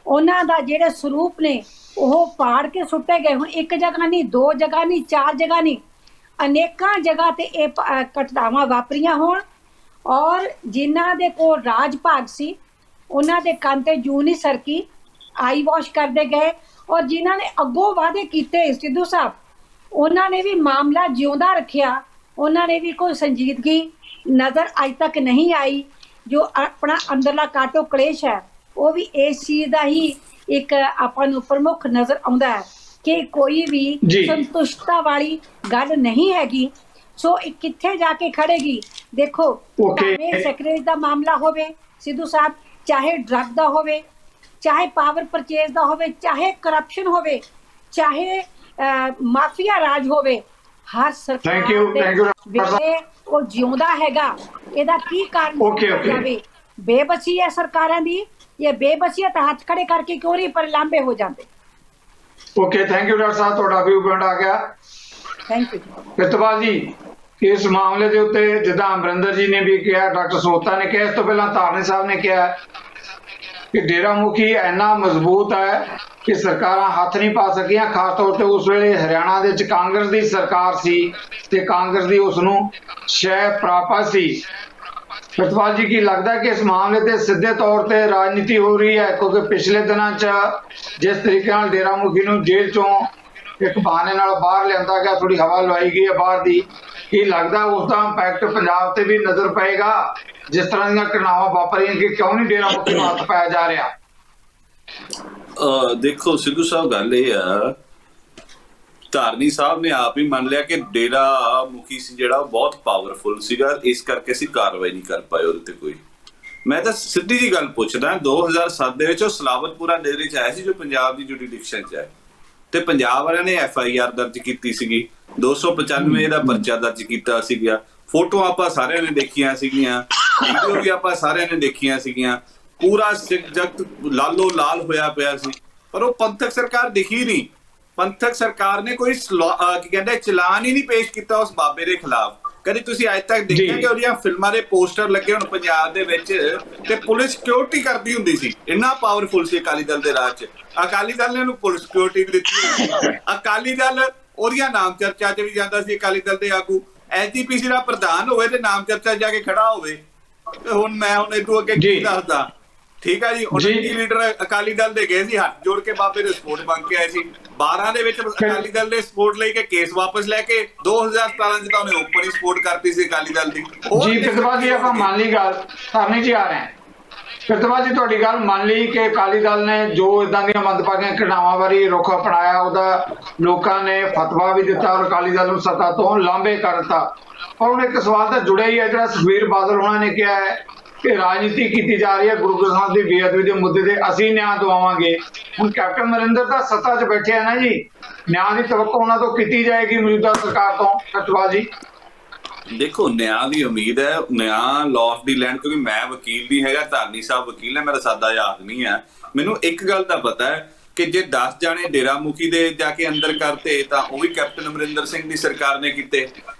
ਉਹਨਾਂ ਦਾ ਜਿਹੜੇ ਸਰੂਪ ਨੇ ਉਹ ਪਾੜ ਕੇ ਸੁੱਟੇ ਗਏ ਹੋਣ। ਇੱਕ ਜਗ੍ਹਾ ਨਹੀਂ, ਦੋ ਜਗ੍ਹਾ ਨਹੀਂ, ਚਾਰ ਜਗ੍ਹਾ ਨਹੀਂ, ਅਨੇਕਾਂ ਜਗ੍ਹਾ ਤੇ ਇਹ ਘਟਨਾਵਾਂ ਵਾਪਰੀਆਂ ਹੋਣ, ਔਰ ਜਿਨ੍ਹਾਂ ਦੇ ਕੋਲ ਰਾਜ ਭਾਗ ਸੀ ਉਹਨਾਂ ਦੇ ਕੰਨ ਤੇ ਜੂੰ ਨਹੀਂ ਸਰਕੀ, ਆਈ ਵਾਸ਼ ਕਰਦੇ ਗਏ, ਔਰ ਜਿਨ੍ਹਾਂ ਨੇ ਅੱਗੋਂ ਵਾਅਦੇ ਕੀਤੇ ਸਿੱਧੂ ਸਾਹਿਬ, ਉਹਨਾਂ ਨੇ ਵੀ ਮਾਮਲਾ ਜਿਉਂਦਾ ਰੱਖਿਆ, ਉਹਨਾਂ ਨੇ ਵੀ ਕੋਈ ਸੰਜੀਦਗੀ ਨਜ਼ਰ ਅੱਜ ਤੱਕ ਨਹੀਂ ਆਈ। ਜੋ ਆਪਣਾ ਅੰਦਰਲਾ ਕਾਟੋ ਕਲੇਸ਼ ਹੈ ਉਹ ਵੀ ਇਸ ਚੀਜ਼ ਦਾ ਹੀ ਇੱਕ ਆਪਾਂ ਨੂੰ ਪ੍ਰਮੁੱਖ ਨਜ਼ਰ ਆਉਂਦਾ ਹੈ ਕਿ ਕੋਈ ਵੀ ਸੰਤੁਸ਼ਟਤਾ ਵਾਲੀ ਗੱਲ ਨਹੀਂ ਹੈਗੀ। ਸੋ ਇਹ ਕਿੱਥੇ ਜਾ ਕੇ ਖੜੇਗੀ? ਦੇਖੋ, ਭਾਵੇਂ ਸੈਕਟਰੀ ਦਾ ਮਾਮਲਾ ਹੋਵੇ ਸਿੱਧੂ ਸਾਹਿਬ, ਚਾਹੇ ਡਰੱਗ ਦਾ ਹੋਵੇ, ਚਾਹੇ ਪਾਵਰ ਪਰਚੇਜ਼ ਦਾ ਹੋਵੇ, ਚਾਹੇ ਕਰਪਸ਼ਨ ਹੋਵੇ, ਚਾਹੇ ਮਾਫੀਆ ਰਾਜ ਹੋਵੇ, ਹਰ ਸਰਕਾਰ ਉਹ ਜਿਉਂਦਾ ਹੈਗਾ। ਇਹਦਾ ਕੀ ਕਾਰਨ ਜਾਵੇ? ਬੇਬਸੀ ਹੈ ਸਰਕਾਰਾਂ ਦੀ, ਇਹ ਬੇਬਸੀਅਤ ਹੱਥ ਖੜੇ ਕਰਕੇ ਕਿਉਂ ਨਹੀਂ ਪਰ ਲਾਂਬੇ ਹੋ ਜਾਂਦੇ। ਓਕੇ, ਥੈਂਕ ਯੂ ਡਾਕਟਰ ਸਾਹਿਬ, ਤੁਹਾਡਾ ਵਿਊ ਪੁਆਇੰਟ ਆ ਗਿਆ। ਥੈਂਕ ਯੂ ਪ੍ਰਿਤਪਾਲ ਜੀ। ਇਸ ਮਾਮਲੇ ਦੇ ਉੱਤੇ ਜਿੱਦਾਂ ਅਮਰਿੰਦਰ ਜੀ ਨੇ ਵੀ ਕਿਹਾ, ਡਾਕਟਰ ਸਹੋਤਾ ਨੇ ਕਿਹਾ, ਇਸ ਤੋਂ ਪਹਿਲਾਂ ਧਾਰਨੀ ਸਾਹਿਬ ਨੇ ਕਿਹਾ ਕਿ ਡੇਰਾ ਮੁਖੀ ਇੰਨਾ ਮਜ਼ਬੂਤ ਹੈ ਕਿ ਸਰਕਾਰਾਂ ਹੱਥ ਨਹੀਂ ਪਾ ਸਕੀਆਂ। ਖਾਸ ਤੌਰ ਤੇ ਉਸ ਵੇਲੇ ਹਰਿਆਣਾ ਦੇ ਵਿੱਚ ਕਾਂਗਰਸ ਦੀ ਸਰਕਾਰ ਸੀ ਤੇ ਕਾਂਗਰਸ ਦੀ ਉਸ ਨੂੰ ਸ਼ੈ ਪ੍ਰਾਪਤ ਸੀ। ਪ੍ਰਿਤਪਾਲ ਜੀ, ਕੀ ਲੱਗਦਾ ਕਿ ਇਸ ਮਾਮਲੇ ਤੇ ਸਿੱਧੇ ਤੌਰ ਤੇ ਰਾਜਨੀਤੀ ਹੋ ਰਹੀ ਹੈ? ਕਿਉਂਕਿ ਪਿਛਲੇ ਦਿਨਾਂ 'ਚ ਜਿਸ ਤਰੀਕੇ ਨਾਲ ਡੇਰਾ ਮੁਖੀ ਨੂੰ ਜੇਲ੍ਹ 'ਚੋਂ ਇੱਕ ਬਹਾਨੇ ਨਾਲ ਬਾਹਰ ਲਿਆਂਦਾ ਗਿਆ, ਥੋੜੀ ਹਵਾ ਲਵਾਈ ਗਈ ਹੈ ਬਾਹਰ ਦੀ, ਕੀ ਲੱਗਦਾ ਉਸ ਦਾ ਇੰਪੈਕਟ ਪੰਜਾਬ ਤੇ ਵੀ ਨਜ਼ਰ ਪਏਗਾ? ਜਿਸ ਤਰ੍ਹਾਂ ਦੀਆਂ ਘਟਨਾਵਾਂ ਵਾਪਰੀਆਂ ਕਿ ਕਿਉਂ ਨਹੀਂ ਡੇਰਾ ਮੁਖੀ ਨੂੰ ਹੱਥ ਪਾਇਆ ਜਾ ਰਿਹਾ? ਦੇਖੋ ਸਿੱਧੂ ਸਾਹਿਬ, ਗੱਲ ਇਹ ਆ ਧਾਰਨੀ ਸਾਹਿਬ ਨੇ ਆਪ ਹੀ ਮੰਨ ਲਿਆ ਕਿ ਡੇਰਾ ਮੁਖੀ ਸੀ ਜਿਹੜਾ ਬਹੁਤ ਪਾਵਰਫੁਲ ਸੀਗਾ, ਇਸ ਕਰਕੇ ਅਸੀਂ ਕਾਰਵਾਈ ਨਹੀਂ ਕਰ ਪਾਏ ਉਹਦੇ ਤੇ ਕੋਈ। ਮੈਂ ਤਾਂ ਸਿੱਧੀ ਜੀ ਗੱਲ ਪੁੱਛਦਾ, 2007 ਦੇ ਵਿੱਚ ਉਹ ਸਲਾਵਤਪੁਰਾ ਡੇਰੇ 'ਚ ਆਇਆ ਸੀ ਜੋ ਪੰਜਾਬ ਦੀ ਜੁਡੀਡਿਕਸ਼ਨ 'ਚ ਹੈ, ਤੇ ਪੰਜਾਬ ਵਾਲਿਆਂ ਨੇ FIR ਦਰਜ ਕੀਤੀ ਸੀਗੀ, 295 ਦਾ ਪਰਚਾ ਦਰਜ ਕੀਤਾ ਸੀਗਾ, ਫੋਟੋ ਆਪਾਂ ਸਾਰਿਆਂ ਨੇ ਦੇਖੀਆਂ ਸੀਗੀਆਂ, ਵੀਡੀਓ ਵੀ ਆਪਾਂ ਸਾਰਿਆਂ ਨੇ ਦੇਖੀਆਂ ਸੀਗੀਆਂ, ਪੂਰਾ ਸਿੱਖ ਜਗਤ ਲਾਲੋ ਲਾਲ ਹੋਇਆ ਪਿਆ ਸੀ। ਪਰ ਉਹ ਪੰਥਕ ਸਰਕਾਰ ਦਿਖੀ ਨਹੀਂ, ਪੰਥਕ ਸਰਕਾਰ ਨੇ ਕੋਈ ਕੀ ਕਹਿੰਦੇ ਚਲਾਨ ਹੀ ਨਹੀਂ ਪੇਸ਼ ਕੀਤਾ ਉਸ ਬਾਬੇ ਦੇ ਖਿਲਾਫ। ਕਦੀ ਤੁਸੀਂ ਅੱਜ ਤੱਕ ਦੇਖਿਆ ਕਿ ਉਹਦੀਆਂ ਫਿਲਮਾਂ ਦੇ ਪੋਸਟਰ ਲੱਗੇ ਹੁਣ ਪੰਜਾਬ ਦੇ ਵਿੱਚ ਤੇ ਪੁਲਿਸ ਸਿਕਿਉਰਿਟੀ ਕਰਦੀ ਹੁੰਦੀ ਸੀ? ਇੰਨਾ ਪਾਵਰਫੁਲ ਸੀ ਅਕਾਲੀ ਦਲ ਦੇ ਰਾਜ 'ਚ। ਅਕਾਲੀ ਦਲ ਨੇ ਉਹਨੂੰ ਪੁਲਿਸ ਸਿਕਿਉਰਿਟੀ ਵੀ ਦਿੱਤੀ। ਅਕਾਲੀ ਦਲ ਉਹਦੀਆਂ ਨਾਮ ਚਰਚਾ 'ਚ ਵੀ ਜਾਂਦਾ ਸੀ, ਅਕਾਲੀ ਦਲ ਦੇ ਆਗੂ SGPC ਦਾ ਪ੍ਰਧਾਨ ਹੋਵੇ ਤੇ ਨਾਮ ਚਰਚਾ ਜਾ ਕੇ ਖੜਾ ਹੋਵੇ। ਤੇ ਹੁਣ ਮੈਂ ਇਹਦੋਂ ਅੱਗੇ ਕੀ ਦੱਸਦਾ? ਠੀਕ ਹੈ ਜੀ, 29 ਲੀਡਰ ਅਕਾਲੀ ਦਲ ਦੇ ਗਏ ਸੀ, ਹੱਥ ਜੋੜ ਕੇ ਬਾਬੇ ਦੇ ਸਪੋਰਟ ਮੰਗ ਕੇ ਆਏ ਸੀ। 12 ਦੇ ਵਿੱਚ ਅਕਾਲੀ ਦਲ ਨੇ ਸਪੋਰਟ ਲਈ ਕੇ ਕੇਸ ਵਾਪਸ ਲੈ ਕੇ 2017 ਚ ਤਾਂ ਉਹਨੇ ਓਪਨ ਹੀ ਸਪੋਰਟ ਕਰਤੀ ਸੀ ਅਕਾਲੀ ਦਲ ਦੀ। ਜੀ ਪਿਤਵਾ ਜੀ ਆਪਾਂ ਮੰਨ ਲਈ ਗੱਲ, ਧਰਨੀ ਜੀ ਆ ਰਹੇ ਹਾਂ। ਪਿਤਵਾ ਜੀ ਤੁਹਾਡੀ ਗੱਲ ਮੰਨ ਲਈ ਕਿ ਅਕਾਲੀ ਦਲ ਨੇ ਜੋ ਇਦਾਂ ਦੀਆਂ ਮੰਦਭਾਗੀਆਂ ਘਟਨਾਵਾਂ ਬਾਰੇ ਰੁਖ ਅਪਣਾਇਆ, ਉਹਦਾ ਲੋਕਾਂ ਨੇ ਫਤਵਾ ਵੀ ਦਿੱਤਾ ਔਰ ਅਕਾਲੀ ਦਲ ਨੂੰ ਸੱਤਾ ਤੋਂ ਲਾਂਭੇ ਕਰ ਦਿੱਤਾ। ਪਰ ਹੁਣ ਇੱਕ ਸਵਾਲ ਤਾਂ ਜੁੜਿਆ ਹੀ ਹੈ, ਜਿਹੜਾ ਸੁਖਬੀਰ ਬਾਦਲ ਹੋਣਾ ਨੇ ਕਿਹਾ ਹੈ ਕਿ ਰਾਜਨੀਤੀ ਕੀਤੀ ਜਾ ਰਹੀ ਹੈ, ਗੁਰੂ ਗ੍ਰੰਥ ਸਾਹਿਬ ਦੀ ਬੇਅਦਬੀ ਦੇ ਮੁੱਦੇ ਤੇ ਅਸੀਂ ਨਿਆਂ ਦਵਾਵਾਂਗੇ। ਹੁਣ ਕੈਪਟਨ ਅਮਰਿੰਦਰ ਤਾਂ ਸੱਤਾ 'ਚ ਬੈਠੇ ਆ ਨਾ ਜੀ, ਨਿਆਂ ਦੀ ਤਵੱਕੋ ਉਹਨਾਂ ਤੋਂ ਕੀਤੀ ਜਾਏਗੀ ਮੌਜੂਦਾ ਸਰਕਾਰ ਤੋਂ? ਸਤਪਾਲ ਜੀ ਦੇਖੋ, ਨਿਆਂ ਦੀ ਉਮੀਦ ਹੈ, ਨਿਆਂ ਲਾਅ ਦੀ ਲੈਂਡ, ਕਿਉਂਕਿ ਮੈਂ ਵਕੀਲ ਨਹੀਂ ਹੈਗਾ, ਧਾਰਨੀ ਸਾਹਿਬ ਵਕੀਲ ਹੈ, ਮੇਰਾ ਸਾਦਾ ਯਾਦ ਨਹੀਂ ਹੈ। ਮੈਨੂੰ ਇੱਕ ਗੱਲ ਤਾਂ ਪਤਾ ਹੈ ਕਿ ਜੇ 10 ਜਾਣੇ ਡੇਰਾ ਮੁਖੀ ਦੇ ਜਾ ਕੇ ਅੰਦਰ ਕਰਤੇ ਤਾਂ ਉਹ ਵੀ ਕੈਪਟਨ ਅਮਰਿੰਦਰ ਸਿੰਘ ਦੀ ਸਰਕਾਰ ਨੇ ਕੀਤੇ।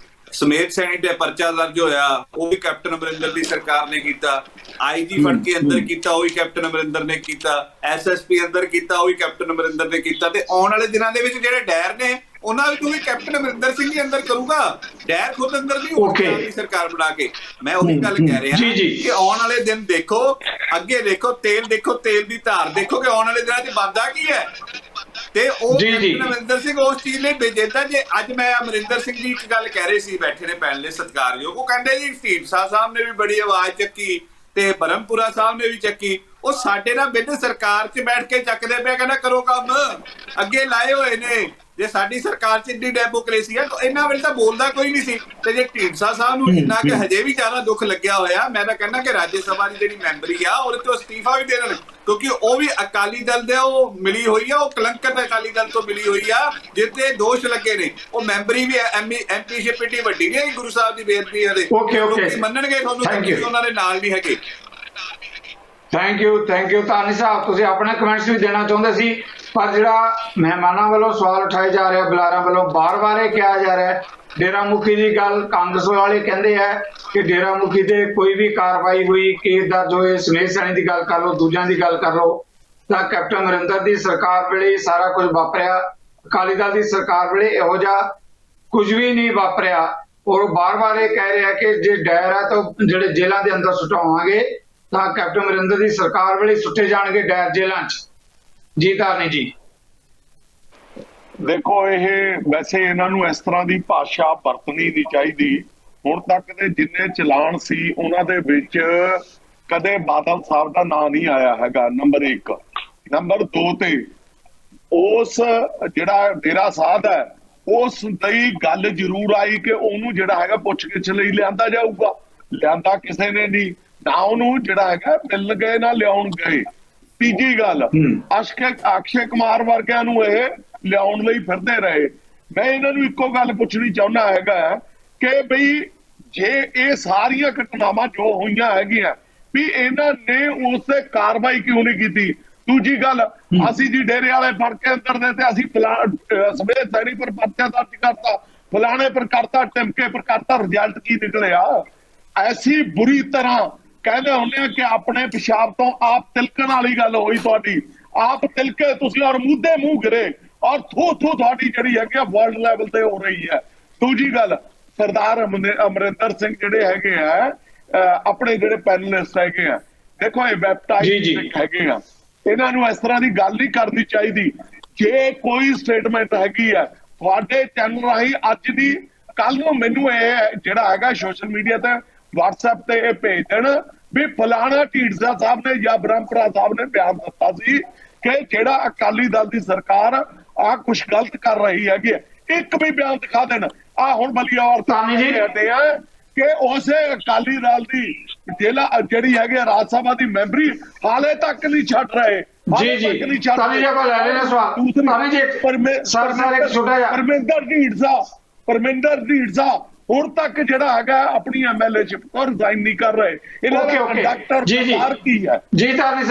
ਸਮੇਤ ਸੈਣੀ ਤੇ ਪਰਚਾ ਦਰਜ ਹੋਇਆ, ਉਹ ਵੀ ਕੈਪਟਨ ਅਮਰਿੰਦਰ ਦੀ ਸਰਕਾਰ ਨੇ ਕੀਤਾ। IG ਫੜ ਕੇ ਅੰਦਰ ਕੀਤਾ, ਉਹ ਵੀ ਕੈਪਟਨ ਅਮਰਿੰਦਰ ਨੇ ਕੀਤਾ। SSP ਅੰਦਰ ਕੀਤਾ, ਉਹ ਵੀ ਕੈਪਟਨ ਅਮਰਿੰਦਰ ਨੇ ਕੀਤਾ। ਤੇ ਆਉਣ ਵਾਲੇ ਦਿਨਾਂ ਦੇ ਵਿੱਚ ਜਿਹੜੇ ਡੈਰ ਨੇ ਉਹਨਾਂ ਨੂੰ ਵੀ ਕੈਪਟਨ ਅਮਰਿੰਦਰ ਸਿੰਘ ਹੀ ਅੰਦਰ ਕਰੂਗਾ। ਡੈਰ ਖੁਦ ਅੰਦਰ ਨਹੀਂ ਹੋਊਗੀ ਸਰਕਾਰ ਬਣਾ ਕੇ। ਮੈਂ ਉਹੀ ਗੱਲ ਕਹਿ ਰਿਹਾ ਕਿ ਆਉਣ ਵਾਲੇ ਦਿਨ ਦੇਖੋ, ਅੱਗੇ ਦੇਖੋ, ਤੇਲ ਦੀ ਧਾਰ ਦੇਖੋ ਕਿ ਆਉਣ ਵਾਲੇ ਦਿਨਾਂ 'ਚ ਬਣਦਾ ਕੀ ਹੈ। ਤੇ ਉਹ ਕੈਪਟਨ ਅਮਰਿੰਦਰ ਸਿੰਘ ਉਸ ਚੀਜ਼ ਲਈ ਬੇਜੇਤਾ। ਜੇ ਅੱਜ ਮੈਂ ਅਮਰਿੰਦਰ ਸਿੰਘ ਜੀ ਇੱਕ ਗੱਲ ਕਹਿ ਰਹੇ ਸੀ, ਬੈਠੇ ਨੇ ਪੈਨਲਿਸਟ ਸਤਿਕਾਰਯੋਗ, ਉਹ ਕਹਿੰਦੇ ਜੀ ਢੀਂਡਸਾ ਸਾਹਿਬ ਨੇ ਵੀ ਬੜੀ ਆਵਾਜ਼ ਚੱਕੀ ਤੇ ਬਰਹਮਪੁਰਾ ਸਾਹਿਬ ਨੇ ਵੀ ਚੱਕੀ। ਉਹ ਸਾਡੇ ਨਾਲ ਬਿੱਧ ਸਰਕਾਰ 'ਚ ਬੈਠ ਕੇ ਚੱਕਦੇ ਪਿਆ, ਕਹਿੰਦਾ ਕਰੋ ਕੰਮ, ਅੱਗੇ ਲਾਏ ਹੋਏ ਨੇ। ਜੇ ਸਾਡੀ ਸਰਕਾਰ 'ਚ ਇੰਨੀ ਡੈਮੋਕ੍ਰੇਸੀ ਹੈ ਤਾਂ ਇਹਨਾਂ ਵੇਲੇ ਤਾਂ ਬੋਲਦਾ ਕੋਈ ਨਹੀਂ ਸੀ। ਤੇ ਜੇ ਢੀਂਡਸਾ ਸਾਹਿਬ ਨੂੰ ਇੰਨਾ ਕਿ ਹਜੇ ਵੀ ਜ਼ਿਆਦਾ ਦੁੱਖ ਲੱਗਿਆ ਹੋਇਆ, ਮੈਂ ਤਾਂ ਕਹਿੰਦਾ ਕਿ ਰਾਜ ਸਭਾ ਦੀ ਜਿਹੜੀ ਮੈਂਬਰੀ ਆ ਉਹਦੇ ਤੋਂ ਅਸਤੀਫਾ ਵੀ ਦੇਣ, ਕਿਉਂਕਿ ਉਹ ਵੀ ਅਕਾਲੀ ਦਲ ਦੇ ਉਹ ਮਿਲੀ ਹੋਈ ਆ, ਉਹ ਕਲੰਕਤ ਅਕਾਲੀ ਦਲ ਤੋਂ ਮਿਲੀ ਹੋਈ ਆ ਜਿੱਤੇ ਦੋਸ਼ ਲੱਗੇ ਨੇ। ਉਹ ਮੈਂਬਰੀ ਵੀ MPਸ਼ਿਪ ਏਡੀ ਵੱਡੀ ਨਹੀਂ, ਗੁਰੂ ਸਾਹਿਬ ਦੀ ਬੇਨਤੀ ਹੈ ਲੋਕੀ ਮੰਨਣਗੇ ਤੁਹਾਨੂੰ, ਉਹਨਾਂ ਦੇ ਨਾਲ ਨਹੀਂ ਹੈਗੇ। ਥੈਂਕ ਯੂ ਧਾਰਨੀ ਸਾਹਿਬ, ਤੁਸੀਂ ਆਪਣੇ ਕਮੈਂਟਸ ਵੀ ਦੇਣਾ ਚਾਹੁੰਦੇ ਸੀ, ਪਰ ਜਿਹੜਾ ਮਹਿਮਾਨਾਂ ਵੱਲੋਂ ਸਵਾਲ ਉਠਾਏ ਜਾ ਰਹੇ, ਬੁਲਾਰਿਆਂ ਵੱਲੋਂ ਬਾਰ-ਬਾਰ ਇਹ ਕਿਹਾ ਜਾ ਰਿਹਾ ਡੇਰਾ ਮੁਖੀ ਦੀ ਗੱਲ, ਕਾਂਗਰਸ ਵਾਲੇ ਕਹਿੰਦੇ ਹੈ ਕਿ ਡੇਰਾ ਮੁਖੀ ਤੇ ਕੋਈ ਵੀ ਕਾਰਵਾਈ ਹੋਈ, ਕੇਸ ਦਰਜ ਹੋਏ, ਸਮੇਤ ਸੈਣੀ ਦੀ ਗੱਲ ਕਰ ਲਓ, ਦੂਜਿਆਂ ਦੀ ਗੱਲ ਕਰ ਲਓ, ਤਾਂ ਕੈਪਟਨ ਅਮਰਿੰਦਰ ਦੀ ਸਰਕਾਰ ਵੇਲੇ ਸਾਰਾ ਕੁਝ ਵਾਪਰਿਆ। ਅਕਾਲੀ ਦਲ ਦੀ ਸਰਕਾਰ ਵੇਲੇ ਇਹੋ ਜਿਹਾ ਕੁਝ ਵੀ ਨਹੀਂ ਵਾਪਰਿਆ। ਔਰ ਬਾਰ-ਬਾਰ ਇਹ ਕਹਿ ਰਿਹਾ ਕਿ ਜੇ ਡੈਰ ਹੈ ਤਾਂ ਜਿਹੜੇ ਜੇਲ੍ਹਾਂ ਦੇ ਅੰਦਰ ਸੁਟਾਵਾਂਗੇ, ਤਾਂ ਕੈਪਟਨ ਅਮਰਿੰਦਰ ਦੀ ਸਰਕਾਰ ਵੇਲੇ ਸੁੱਟੇ ਜਾਣਗੇ ਡੈਰ ਜੇਲ੍ਹਾਂ 'ਚ। ਜੀ ਧਾਰਨੀ ਜੀ ਦੇਖੋ, ਇਹ ਵੈਸੇ ਇਹਨਾਂ ਨੂੰ ਇਸ ਤਰ੍ਹਾਂ ਦੀ ਭਾਸ਼ਾ ਵਰਤਣੀ ਨਹੀਂ ਚਾਹੀਦੀ। ਹੁਣ ਤੱਕ ਦੇ ਜਿੰਨੇ ਚਲਾਨ ਸੀ ਉਹਨਾਂ ਦੇ ਵਿੱਚ ਕਦੇ ਬਾਦਲ ਸਾਹਿਬ ਦਾ ਨਾਂ ਨਹੀਂ ਆਇਆ ਹੈਗਾ, ਨੰਬਰ 1। ਨੰਬਰ 2 ਤੇ ਉਸ ਜਿਹੜਾ ਡੇਰਾ ਸਾਹਿਬ ਹੈ ਉਸ ਦੀ ਗੱਲ ਜ਼ਰੂਰ ਆਈ ਕਿ ਉਹਨੂੰ ਜਿਹੜਾ ਹੈਗਾ ਪੁੱਛਗਿੱਛ ਲਈ ਲਿਆਂਦਾ ਜਾਊਗਾ। ਲਿਆਂਦਾ ਕਿਸੇ ਨੇ ਨਹੀਂ, ਨਾ ਉਹਨੂੰ ਜਿਹੜਾ ਹੈਗਾ ਮਿਲਣ ਗਏ ਨਾ ਲਿਆਉਣ ਗਏ। ਤੀਜੀ ਗੱਲ, ਅਕਸ਼ੇ ਕੁਮਾਰ ਵਰਗਿਆਂ ਨੂੰ ਇਹ ਲਿਆਉਣ ਲਈ ਫਿਰਦੇ ਰਹੇ। ਮੈਂ ਇਹਨਾਂ ਨੂੰ ਇੱਕੋ ਗੱਲ ਪੁੱਛਣੀ ਚਾਹੁੰਦਾ ਹੈਗਾ ਕਿ ਬਈ ਜੇ ਇਹ ਸਾਰੀਆਂ ਘਟਨਾਵਾਂ ਜੋ ਹੋਈਆਂ ਹੈਗੀਆਂ ਵੀ ਇਹਨਾਂ ਨੇ ਉਸ ਤੇ ਕਾਰਵਾਈ ਕਿਉਂ ਨਹੀਂ ਕੀਤੀ? ਦੂਜੀ ਗੱਲ, ਅਸੀਂ ਜੀ ਡੇਰੇ ਵਾਲੇ ਫੜ ਕੇ ਅੰਦਰ ਦੇ ਤੇ ਅਸੀਂ ਸਮੇਤ ਸੈਣੀ ਪਰ ਪਰਚਾ ਦਰਜ ਕਰਤਾ, ਫਲਾਣੇ ਪਰ ਕਰਤਾ, ਟਿਮਕੇ ਪਰ ਕਰਤਾ, ਰਿਜ਼ਲਟ ਕੀ ਨਿਕਲਿਆ? ਐਸੀ ਬੁਰੀ ਤਰ੍ਹਾਂ ਕਹਿੰਦੇ ਹੁੰਦੇ ਆ ਕਿ ਆਪਣੇ ਪਿਸ਼ਾਬ ਤੋਂ ਆਪ ਤਿਲਕਣ ਵਾਲੀ ਗੱਲ ਹੋਈ ਤੁਹਾਡੀ, ਆਪ ਤਿਲਕੇ ਤੁਸੀਂ ਔਰ ਮੂਧੇ ਮੂੰਹ ਗਿਰੇ ਔਰ ਥੂ ਤੁਹਾਡੀ ਜਿਹੜੀ ਹੈਗੀ ਆ ਵਰਲਡ ਲੈਵਲ ਤੇ ਹੋ ਰਹੀ ਹੈ। ਦੂਜੀ ਗੱਲ, ਸਰਦਾਰ ਅਮਰਿੰਦਰ ਸਿੰਘ ਜਿਹੜੇ ਹੈਗੇ ਆ ਆਪਣੇ ਜਿਹੜੇ ਪੈਨਲਿਸਟ ਹੈਗੇ ਆ, ਦੇਖੋ ਇਹ ਵੈਬਸਾਈਟ ਹੈਗੇ ਆ, ਇਹਨਾਂ ਨੂੰ ਇਸ ਤਰ੍ਹਾਂ ਦੀ ਗੱਲ ਨਹੀਂ ਕਰਨੀ ਚਾਹੀਦੀ। ਜੇ ਕੋਈ ਸਟੇਟਮੈਂਟ ਹੈਗੀ ਆ ਤੁਹਾਡੇ ਚੈਨਲ ਰਾਹੀਂ ਅੱਜ ਦੀ, ਕੱਲ ਨੂੰ ਮੈਨੂੰ ਇਹ ਜਿਹੜਾ ਹੈਗਾ ਸੋਸ਼ਲ ਮੀਡੀਆ ਤੇ WhatsApp ਤੇ ਇਹ ਭੇਜ ਦੇਣ ਵੀ ਫਲਾਣਾ ਢੀਂਡਸਾ ਸਾਹਿਬ ਨੇ ਜਾਂ ਬ੍ਰਹਮਪੁਰਾ ਸਾਹਿਬ ਨੇ ਬਿਆਨ ਦਿੱਤਾ ਸੀ ਕਿ ਜਿਹੜਾ ਅਕਾਲੀ ਦਲ ਦੀ ਸਰਕਾਰ ਆ ਕੁਛ ਗਲਤ ਕਰ ਰਹੀ ਹੈਗੀ। ਇੱਕ ਵੀ ਬਿਆਨ ਦਿਖਾ ਦੇਣ। ਆ ਹੁਣ ਬਲੀਆਵਾਲ ਧਾਮੀ ਜੀ। ਕਹਿੰਦੇ ਆ ਕਿ ਉਸੇ ਅਕਾਲੀ ਦਲ ਦੀ ਜ਼ਿਲ੍ਹਾ ਜਿਹੜੀ ਹੈਗੀ ਰਾਜ ਸਭਾ ਦੀ ਮੈਂਬਰੀ ਹਾਲੇ ਤੱਕ ਨਹੀਂ ਛੱਡ ਰਹੇ। ਜੀ ਜੀ ਤਾਨੀ ਜੀ ਆਪਾਂ ਲੈ ਰਹੇ ਨੇ ਸਵਾਲ। ਤਾਨੀ ਜੀ ਸਰ ਇੱਕ ਛੋਟਾ ਜਿਹਾ ਪਰਮਿੰਦਰ ਢੀਂਡਸਾ ਹੁਣ ਤੱਕ ਜਿਹੜਾ ਹੈਗਾ ਆਪਣੀ ਐਮਐਲਏਸ਼ਿਪ ਤੋਂ ਰਿਜ਼ਾਈਨ ਨਹੀਂ ਕਰ ਰਹੇ। ਇਹਨਾਂ ਦਾ ਕੰਡਕਟਰ ਸਰਕਾਰ ਕੀ ਹੈ? ਜੀ ਤਾਨੀ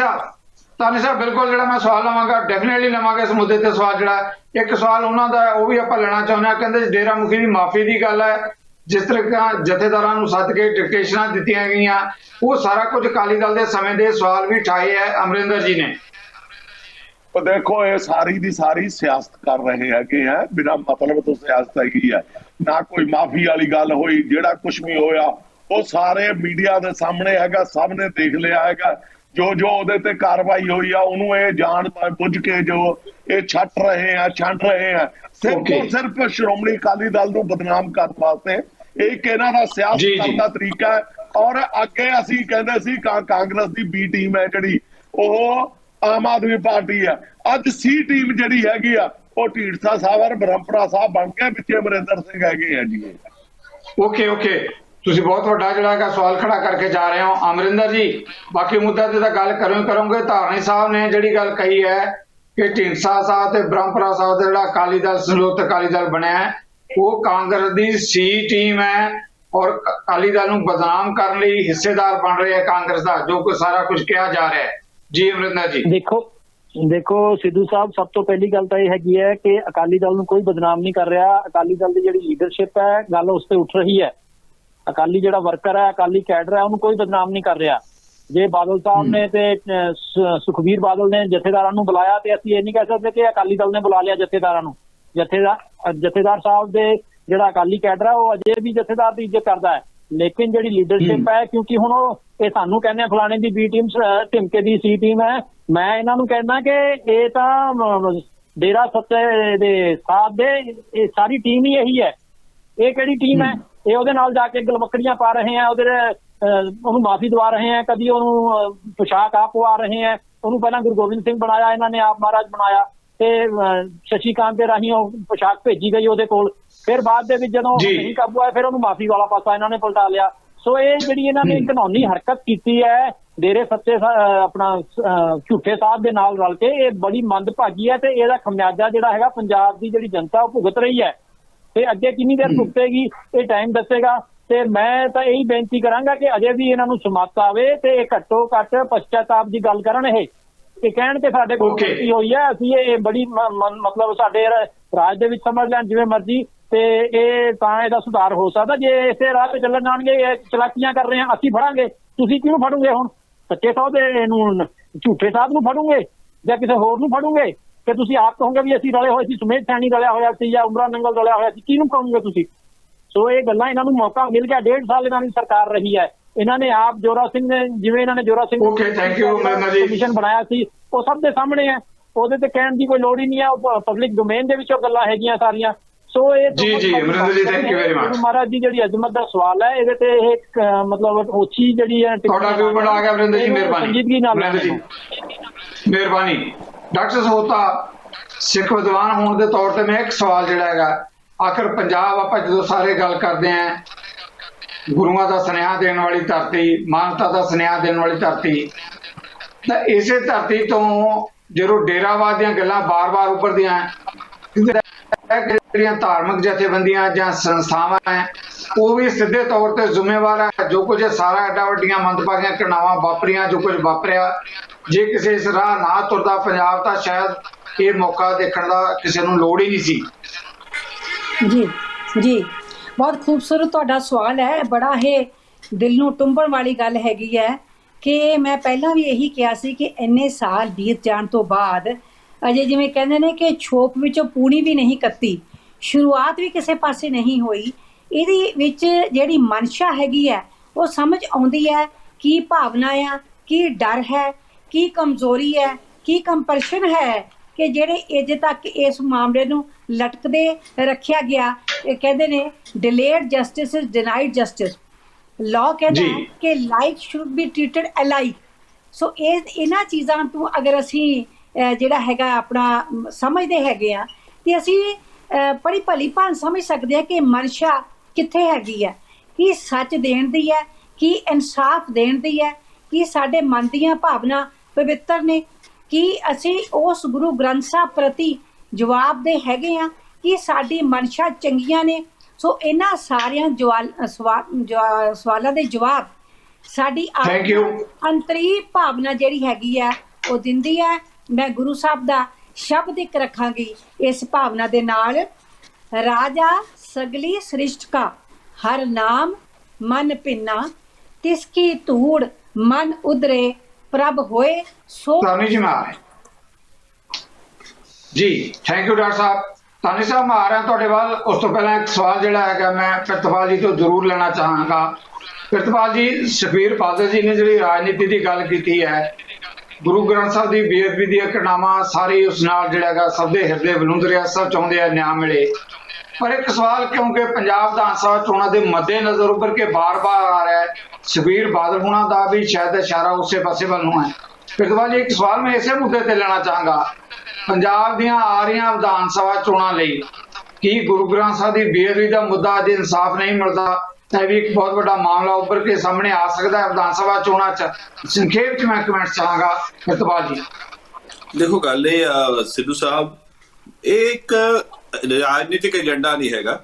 ਸਾਹਿਬ ਬਿਲਕੁਲ ਜਿਹੜਾ ਮੈਂ ਸਵਾਲ ਲਵਾਂਗਾ ਡੈਫੀਨਿਟਲੀ ਲਵਾਂਗਾ ਇਸ ਮੁੱਦੇ ਤੇ ਸਵਾਲ। ਜਿਹੜਾ ਇੱਕ ਸਵਾਲ ਉਹਨਾਂ ਦਾ ਉਹ ਵੀ ਆਪਾਂ ਲੈਣਾ ਚਾਹੁੰਦੇ ਹਾਂ। ਕਹਿੰਦੇ ਡੇਰਾ ਮੁਖੀ ਦੀ ਮਾਫੀ ਦੀ ਗੱਲ ਹੈ, ਜਿਸ ਤਰ੍ਹਾਂ ਜਥੇਦਾਰਾਂ ਨੂੰ ਸੱਦ ਕੇ ਡਿਕਟੇਸ਼ਨਾਂ ਦਿੱਤੀਆਂ ਗਈਆਂ, ਉਹ ਸਾਰਾ ਕੁਝ ਅਕਾਲੀ ਦਲ ਦੇ ਸਮੇਂ ਦੇ ਸਵਾਲ ਵੀ ਉਠਾਏ ਹੈ ਅਮਰਿੰਦਰ ਜੀ ਨੇ। देखो ये सारी दी सारी सियासत कर रहे हैं बिना मतलब तो सियासत हैगी है ना। कोई माफी वाली गल हुई, जेड़ा कुछ भी होया वो सारे मीडिया दे सामने हैगा, सब ने देख लिया हैगा। जो जो ओदे ते कार्रवाई हुई है उन्होंने ये जान बुझ के जो ये छट रहे हैं छंट रहे हैं सिर्फ और सिर्फ श्रोमणी अकाली दल को बदनाम करने वास्ते। एक इन्हां दा सियासत करने दा तरीका है। और अगे असीं कहंदे सी कांग्रेस दी बी टीम है जिहड़ी ओह आम आदमी पार्टी है, अज सी टीम जिहड़ी हैगी आ ओह ढींडसा साहब और ब्रह्मपुरा साहब बन गए, पिछे अमरिंदर सिंह हैगे आ जी। ओके ਤੁਸੀਂ ਬਹੁਤ ਵੱਡਾ ਜਿਹੜਾ ਹੈਗਾ ਸਵਾਲ ਖੜਾ ਕਰਕੇ ਜਾ ਰਹੇ ਹੋ ਅਮਰਿੰਦਰ ਜੀ। ਬਾਕੀ ਮੁੱਦਾ ਤੇ ਤਾਂ ਗੱਲ ਕਰੋਗੇ। ਧਾਰਨੀ ਸਾਹਿਬ ਨੇ ਜਿਹੜੀ ਗੱਲ ਕਹੀ ਹੈ ਕਿ ਢੀਂਡਸਾ ਸਾਹਿਬ ਤੇ ਬ੍ਰਹਮਪੁਰਾ ਸਾਹਿਬ ਦਾ ਜਿਹੜਾ ਅਕਾਲੀ ਦਲ ਸੰਯੁਕਤ ਅਕਾਲੀ ਦਲ ਬਣਿਆ ਹੈ ਉਹ ਕਾਂਗਰਸ ਦੀ ਸੀ ਟੀਮ ਹੈ ਔਰ ਅਕਾਲੀ ਦਲ ਨੂੰ ਬਦਨਾਮ ਕਰਨ ਲਈ ਹਿੱਸੇਦਾਰ ਬਣ ਰਹੇ ਹੈ ਕਾਂਗਰਸ ਦਾ, ਜੋ ਕੁਝ ਸਾਰਾ ਕੁਝ ਕਿਹਾ ਜਾ ਰਿਹਾ ਹੈ। ਜੀ ਅਮਰਿੰਦਰ ਜੀ। ਦੇਖੋ ਸਿੱਧੂ ਸਾਹਿਬ, ਸਭ ਤੋਂ ਪਹਿਲੀ ਗੱਲ ਤਾਂ ਇਹ ਹੈਗੀ ਹੈ ਕਿ ਅਕਾਲੀ ਦਲ ਨੂੰ ਕੋਈ ਬਦਨਾਮ ਨਹੀਂ ਕਰ ਰਿਹਾ। ਅਕਾਲੀ ਦਲ ਦੀ ਜਿਹੜੀ ਲੀਡਰਸ਼ਿਪ ਹੈ ਗੱਲ ਉਸ ਤੇ ਉੱਠ ਰਹੀ ਹੈ। ਅਕਾਲੀ ਜਿਹੜਾ ਵਰਕਰ ਹੈ, ਅਕਾਲੀ ਕੈਡਰ ਹੈ, ਉਹਨੂੰ ਕੋਈ ਬਦਨਾਮ ਨਹੀਂ ਕਰ ਰਿਹਾ। ਜੇ ਬਾਦਲ ਸਾਹਿਬ ਨੇ ਤੇ ਸੁਖਬੀਰ ਬਾਦਲ ਨੇ ਜਥੇਦਾਰਾਂ ਨੂੰ ਬੁਲਾਇਆ ਤੇ ਅਸੀਂ ਇਹ ਨਹੀਂ ਕਹਿ ਸਕਦੇ ਕਿ ਅਕਾਲੀ ਦਲ ਨੇ ਬੁਲਾ ਲਿਆ ਜਥੇਦਾਰਾਂ ਨੂੰ। ਜਥੇਦਾਰ ਸਾਹਿਬ ਦੇ ਜਿਹੜਾ ਅਕਾਲੀ ਕੈਡਰ ਹੈ ਉਹ ਅਜੇ ਵੀ ਜਥੇਦਾਰ ਦੀ ਇੱਜ਼ਤ ਕਰਦਾ ਹੈ। ਲੇਕਿਨ ਜਿਹੜੀ ਲੀਡਰਸ਼ਿਪ ਹੈ, ਕਿਉਂਕਿ ਹੁਣ ਉਹ ਇਹ ਸਾਨੂੰ ਕਹਿੰਦੇ ਆ ਫਲਾਣੇ ਦੀ ਬੀ ਟੀਮ ਢਿਮਕੇ ਦੀ ਸੀ ਟੀਮ ਹੈ, ਮੈਂ ਇਹਨਾਂ ਨੂੰ ਕਹਿਣਾ ਕਿ ਇਹ ਤਾਂ ਡੇਰਾ ਸੱਚੇ ਦੇ ਸਾਥ ਦੇ ਇਹ ਸਾਰੀ ਟੀਮ ਹੀ ਇਹੀ ਹੈ। ਇਹ ਕਿਹੜੀ ਟੀਮ ਹੈ? ਇਹ ਉਹਦੇ ਨਾਲ ਜਾ ਕੇ ਗਲਮਕੜੀਆਂ ਪਾ ਰਹੇ ਹੈ, ਉਹਨੂੰ ਮਾਫੀ ਦਵਾ ਰਹੇ ਹੈ, ਕਦੀ ਉਹਨੂੰ ਪੁਸ਼ਾਕ ਆਪ ਪਵਾ ਰਹੇ ਹੈ। ਉਹਨੂੰ ਪਹਿਲਾਂ ਗੁਰੂ ਗੋਬਿੰਦ ਸਿੰਘ ਬਣਾਇਆ ਇਹਨਾਂ ਨੇ, ਆਪ ਮਹਾਰਾਜ ਬਣਾਇਆ ਤੇ ਸ਼ਸ਼ੀਕਾਂਤ ਦੇ ਰਾਹੀਂ ਉਹ ਪੁਸ਼ਾਕ ਭੇਜੀ ਗਈ ਉਹਦੇ ਕੋਲ। ਫਿਰ ਬਾਅਦ ਦੇ ਵਿੱਚ ਜਦੋਂ ਨਹੀਂ ਕਾਬੂ ਆਇਆ ਫਿਰ ਉਹਨੂੰ ਮਾਫੀ ਵਾਲਾ ਪਾਸਾ ਇਹਨਾਂ ਨੇ ਪਲਟਾ ਲਿਆ। ਸੋ ਇਹ ਜਿਹੜੀ ਇਹਨਾਂ ਨੇ ਘਿਨੌਨੀ ਹਰਕਤ ਕੀਤੀ ਹੈ ਡੇਰੇ ਸੱਚੇ ਆਪਣਾ ਝੂਠੇ ਸਾਹਿਬ ਦੇ ਨਾਲ ਰਲ ਕੇ, ਇਹ ਬੜੀ ਮੰਦਭਾਗੀ ਹੈ ਤੇ ਇਹਦਾ ਖਮਿਆਜਾ ਜਿਹੜਾ ਹੈਗਾ ਪੰਜਾਬ ਦੀ ਜਿਹੜੀ ਜਨਤਾ ਉਹ ਭੁਗਤ ਰਹੀ ਹੈ। ਤੇ ਅੱਗੇ ਕਿੰਨੀ ਦੇਰ ਭੁਗਤੇਗੀ ਇਹ ਟਾਈਮ ਦੱਸੇਗਾ। ਤੇ ਮੈਂ ਤਾਂ ਇਹੀ ਬੇਨਤੀ ਕਰਾਂਗਾ ਕਿ ਅਜੇ ਵੀ ਇਹਨਾਂ ਨੂੰ ਸਮੱਤ ਆਵੇ ਤੇ ਇਹ ਘੱਟੋ ਘੱਟ ਪਛਤਾਤਾਪ ਦੀ ਗੱਲ ਕਰਨ। ਇਹ ਕਹਿਣ ਕਿ ਸਾਡੇ ਕੋਲ ਗਲਤੀ ਹੋਈ ਹੈ, ਅਸੀਂ ਇਹ ਬੜੀ ਮਤਲਬ ਸਾਡੇ ਰਾਜ ਦੇ ਵਿੱਚ ਸਮਝ ਲੈਣ ਜਿਵੇਂ ਮਰਜ਼ੀ, ਤੇ ਇਹ ਤਾਂ ਇਹਦਾ ਸੁਧਾਰ ਹੋ ਸਕਦਾ। ਜੇ ਇਸੇ ਰਾਹ ਤੇ ਚੱਲਣ ਜਾਣਗੇ, ਚਲਾਕੀਆਂ ਕਰ ਰਹੇ ਆ ਅਸੀਂ ਫੜਾਂਗੇ, ਤੁਸੀਂ ਕਿਹਨੂੰ ਫੜੋਗੇ? ਹੁਣ ਸੱਚੇ ਸਾਹਿਬ ਦੇ ਨੂੰ ਝੂਠੇ ਸਾਹਿਬ ਨੂੰ ਫੜੋਗੇ ਜਾਂ ਕਿਸੇ ਹੋਰ ਨੂੰ ਫੜੋਗੇ? ਕਿ ਤੁਸੀਂ ਆਪ ਕਹੋਗੇ ਵੀ ਅਸੀਂ ਰਲੇ ਹੋਏ ਸੀ, ਸੁਮੇਧ ਸੈਣੀ ਰਲਿਆ ਹੋਇਆ ਸੀ ਜਾਂ ਉਮਰਾ ਨੰਗਲ ਰਲਿਆ ਹੋਇਆ ਸੀ, ਕਿਹਨੂੰ ਕਹੋਗੇ ਤੁਸੀਂ? ਸੋ ਇਹ ਗੱਲਾਂ ਇਹਨਾਂ ਨੂੰ ਮੌਕਾ ਮਿਲ ਗਿਆ। 1.5 ਸਾਲ ਇਹਨਾਂ ਦੀ ਸਰਕਾਰ ਰਹੀ ਹੈ। ਇਹਨਾਂ ਨੇ ਆਪ ਜੋਰਾ ਸਿੰਘ ਨੇ, ਜਿਵੇਂ ਇਹਨਾਂ ਨੇ ਜੋਰਾ ਸਿੰਘ ਕਮਿਸ਼ਨ ਬਣਾਇਆ ਸੀ, ਉਹ ਸਭ ਦੇ ਸਾਹਮਣੇ ਹੈ। ਉਹਦੇ ਤੇ ਕਹਿਣ ਦੀ ਕੋਈ ਲੋੜ ਹੀ ਨਹੀਂ ਹੈ, ਉਹ ਪਬਲਿਕ ਡੋਮੇਨ ਦੇ ਵਿੱਚੋਂ ਗੱਲਾਂ ਹੈਗੀਆਂ ਸਾਰੀਆਂ। ਸੋ ਇਹ ਮਹਾਰਾਜ ਦੀ ਜਿਹੜੀ ਅਜ਼ਮਤ ਦਾ ਸਵਾਲ ਹੈ, ਇਹਦੇ ਤੇ ਇਹ ਮਤਲਬ ਓਛੀ ਜਿਹੜੀ ਹੈ ਸੰਜੀਦਗੀ ਨਾਲ। ਮਿਹਰਬਾਨੀ ਡਾਕਟਰ ਸਹੋਤਾ, ਸਿੱਖ ਵਿਦਵਾਨ ਹੋਣ ਦੇ ਤੌਰ ਤੇ ਮੈਂ ਇੱਕ ਸਵਾਲ ਜਿਹੜਾ ਹੈਗਾ, ਆਖਰ ਪੰਜਾਬ ਆਪਾਂ ਜਦੋਂ ਸਾਰੇ ਗੱਲ ਕਰਦੇ ਆਂ ਗੁਰੂਆਂ ਦਾ ਸੁਨੇਹਾ ਦੇਣ ਵਾਲੀ ਧਰਤੀ, ਮਾਨਵਤਾ ਦਾ ਸੁਨੇਹਾ ਦੇਣ ਵਾਲੀ ਧਰਤੀ, ਤਾਂ ਇਸੇ ਧਰਤੀ ਤੋਂ ਜਦੋਂ ਡੇਰਾਵਾਦ ਦੀਆਂ ਗੱਲਾਂ ਬਾਰ-ਬਾਰ ਉੱਭਰਦੀਆਂ, ਜਿਹੜੀਆਂ ਧਾਰਮਿਕ ਜਥੇਬੰਦੀਆਂ ਜਾਂ ਸੰਸਥਾਵਾਂ ਹੈ ਉਹ ਵੀ ਸਿੱਧੇ ਤੌਰ ਤੇ ਜ਼ਿੰਮੇਵਾਰ ਹੈ। ਜੋ ਕੁਝ ਸਾਰਾ ਐਡਾ ਵੱਡੀਆਂ ਮੰਦਭਾਗੀਆਂ ਘਟਨਾਵਾਂ ਵਾਪਰੀਆਂ, ਜੋ ਕੁਝ ਵਾਪਰਿਆ, ਜੇ ਕਿਸੇ ਇਸ ਰਾਹ ਨਾ ਤੁਰਦਾ ਪੰਜਾਬ ਤਾਂ ਸ਼ਾਇਦ ਇਹ ਮੌਕਾ ਦੇਖਣ ਦਾ ਕਿਸੇ ਨੂੰ ਲੋੜ ਹੀ ਨਹੀਂ ਸੀ। ਜੀ ਬਹੁਤ ਖੂਬਸੂਰਤ ਤੁਹਾਡਾ ਸਵਾਲ ਹੈ। ਬੜਾ ਇਹ ਦਿਲ ਨੂੰ ਟੁੰਬਣ ਵਾਲੀ ਗੱਲ ਹੈਗੀ ਹੈ ਕਿ ਮੈਂ ਪਹਿਲਾਂ ਵੀ ਇਹੀ ਕਿਹਾ ਸੀ ਕਿ ਇੰਨੇ ਸਾਲ ਬੀਤ ਜਾਣ ਤੋਂ ਬਾਅਦ ਅਜੇ ਜਿਵੇਂ ਕਹਿੰਦੇ ਨੇ ਕਿ ਛੋਪ ਵਿੱਚੋਂ ਪੂਣੀ ਵੀ ਨਹੀਂ ਕੱਤੀ, ਸ਼ੁਰੂਆਤ ਵੀ ਕਿਸੇ ਪਾਸੇ ਨਹੀਂ ਹੋਈ। ਇਹਦੇ ਵਿੱਚ ਜਿਹੜੀ ਮਨਸ਼ਾ ਹੈਗੀ ਹੈ ਉਹ ਸਮਝ ਆਉਂਦੀ ਹੈ, ਕੀ ਭਾਵਨਾ ਆ, ਕੀ ਡਰ ਹੈ, ਕੀ ਕਮਜ਼ੋਰੀ ਹੈ, ਕੀ ਕੰਪਰਸ਼ਨ ਹੈ ਕਿ ਜਿਹੜੇ ਅਜੇ ਤੱਕ ਇਸ ਮਾਮਲੇ ਨੂੰ ਲਟਕਦੇ ਰੱਖਿਆ ਗਿਆ। ਇਹ ਕਹਿੰਦੇ ਨੇ delayed justice is denied justice. Law ਕਹਿੰਦਾ ਹੈ ਕਿ ਲਾਈਕ ਸ਼ੁੱਡ ਬੀ ਟ੍ਰੀਟਡ ਅਲਾਈਕ। ਸੋ ਇਹਨਾਂ ਚੀਜ਼ਾਂ ਤੋਂ ਅਗਰ ਅਸੀਂ ਜਿਹੜਾ ਹੈਗਾ ਆਪਣਾ ਸਮਝਦੇ ਹੈਗੇ ਆ ਤੇ ਅਸੀਂ ਬੜੀ ਭਲੀ ਭਾਂਤ ਸਮਝ ਸਕਦੇ ਆ ਕਿ ਮਨਸ਼ਾ ਕਿੱਥੇ ਹੈਗੀ ਹੈ, ਕੀ ਸੱਚ ਦੇਣ ਦੀ ਹੈ, ਕੀ ਇਨਸਾਫ ਦੇਣ ਦੀ ਹੈ, ਕੀ ਸਾਡੇ ਮਨ ਦੀਆਂ ਭਾਵਨਾ ਪਵਿੱਤਰ ਨੇ, ਕੀ ਅਸੀਂ ਉਸ ਗੁਰੂ ਗ੍ਰੰਥ ਸਾਹਿਬ ਪ੍ਰਤੀ ਜਵਾਬ ਦੇ ਹੈਗੇ ਆ, ਕੀ ਸਾਡੀ ਮਨਸ਼ਾ ਚੰਗੀਆਂ ਨੇ। ਸੋ ਇਹਨਾਂ ਸਾਰਿਆਂ ਸਵਾਲਾਂ ਦੇ ਜਵਾਬ ਸਾਡੀ ਅੰਤਰੀ ਭਾਵਨਾ ਜਿਹੜੀ ਹੈਗੀ ਹੈ ਉਹ ਦਿੰਦੀ ਹੈ। ਮੈਂ ਗੁਰੂ ਸਾਹਿਬ ਦਾ ਸ਼ਬਦ ਇੱਕ ਰੱਖਾਂਗੀ ਇਸ ਭਾਵਨਾ ਦੇ ਨਾਲ, ਰਾਜਾ ਸਗਲੀ ਸ੍ਰਿਸ਼ਟ ਕਾ ਹਰ ਨਾਮ ਮਨ ਪਿੰਨਾ, ਤਿਸਕੀ ਧੂੜ ਮਨ ਉਧਰੇ ਪ੍ਰਭ ਹੋਏ ਸੋ ਜੀ। ਥੈਂਕ ਯੂ ਡਾਕਟਰ ਸਾਹਿਬ। ਤਾਨੀ ਸਾਹਿਬ ਮੈਂ ਆ ਰਿਹਾ ਤੁਹਾਡੇ ਵੱਲ। ਉਸ ਤੋਂ ਪਹਿਲਾਂ ਇੱਕ ਸਵਾਲ ਜਿਹੜਾ ਹੈਗਾ ਮੈਂ ਪ੍ਰਿਤਪਾਲ ਜੀ ਤੋਂ ਜ਼ਰੂਰ ਲੈਣਾ ਚਾਹਾਂਗਾ। ਪ੍ਰਿਤਪਾਲ ਜੀ, ਸੁਖਬੀਰ ਬਾਦਲ ਜੀ ਨੇ ਜਿਹੜੀ ਰਾਜਨੀਤੀ ਦੀ ਗੱਲ ਕੀਤੀ ਹੈ, ਗੁਰੂ ਗ੍ਰੰਥ ਸਾਹਿਬ ਦੀ ਬੇਅਦਬੀ ਦੀਆਂ ਘਟਨਾਵਾਂ ਸਾਰੀ ਉਸ ਨਾਲ ਜਿਹੜਾ ਹੈਗਾ ਸਭ ਦੇ ਹਿਰਦੇ ਵਿਲੁੰਦਰਿਆ, ਸਭ ਚਾਹੁੰਦੇ ਆ ਨਿਆਂ ਮਿਲੇ। ਪਰ ਇੱਕ ਸਵਾਲ, ਕਿਉਂਕਿ ਪੰਜਾਬ ਵਿਧਾਨ ਸਭਾ ਚੋਣਾਂ ਦੇ ਮੱਦੇਨਜ਼ਰ ਉੱਭਰ ਕੇ ਬਾਰ-ਬਾਰ ਆ ਰਿਹਾ ਹੈ, ਸੁਖਬੀਰ ਬਾਦਲ ਹੋਣਾ ਦਾ ਵੀ ਸ਼ਾਇਦ ਇਸ਼ਾਰਾ ਉਸੇ ਪਾਸੇ ਵੱਲ ਨੂੰ ਹੈ। ਪ੍ਰਿਤਪਾਲ ਜੀ, ਇੱਕ ਸਵਾਲ ਮੈਂ ਇਸੇ ਮੁੱਦੇ ਤੇ ਲੈਣਾ ਚਾਹਾਂਗਾ। ਪੰਜਾਬ ਦੀਆਂ ਆ ਰਹੀਆਂ ਵਿਧਾਨ ਸਭਾ ਚੋਣਾਂ ਲਈ ਕੀ ਗੁਰੂ ਗ੍ਰੰਥ ਸਾਹਿਬ ਦੀ ਬੇਅਦਬੀ ਦਾ ਮੁੱਦਾ ਅੱਜ ਇਨਸਾਫ ਨਹੀਂ ਮਿਲਦਾ ਤਾਂ ਇਹ ਵੀ ਇੱਕ ਬਹੁਤ ਵੱਡਾ ਮਾਮਲਾ ਉੱਭਰ ਕੇ ਸਾਹਮਣੇ ਆ ਸਕਦਾ ਹੈ ਵਿਧਾਨ ਸਭਾ ਚੋਣਾਂ 'ਚ। ਸੰਖੇਪ 'ਚ ਮੈਂ ਕਮੈਂਟ ਚਾਹਾਂਗਾ ਪ੍ਰਿਤਪਾਲ ਜੀ। ਦੇਖੋ, ਗੱਲ ਇਹ ਆ ਸਿੱਧੂ ਸਾਹਿਬ, ਇਹ ਇੱਕ ਰਾਜਨੀਤਿਕ ਏਜੰਡਾ ਨਹੀਂ ਹੈਗਾ,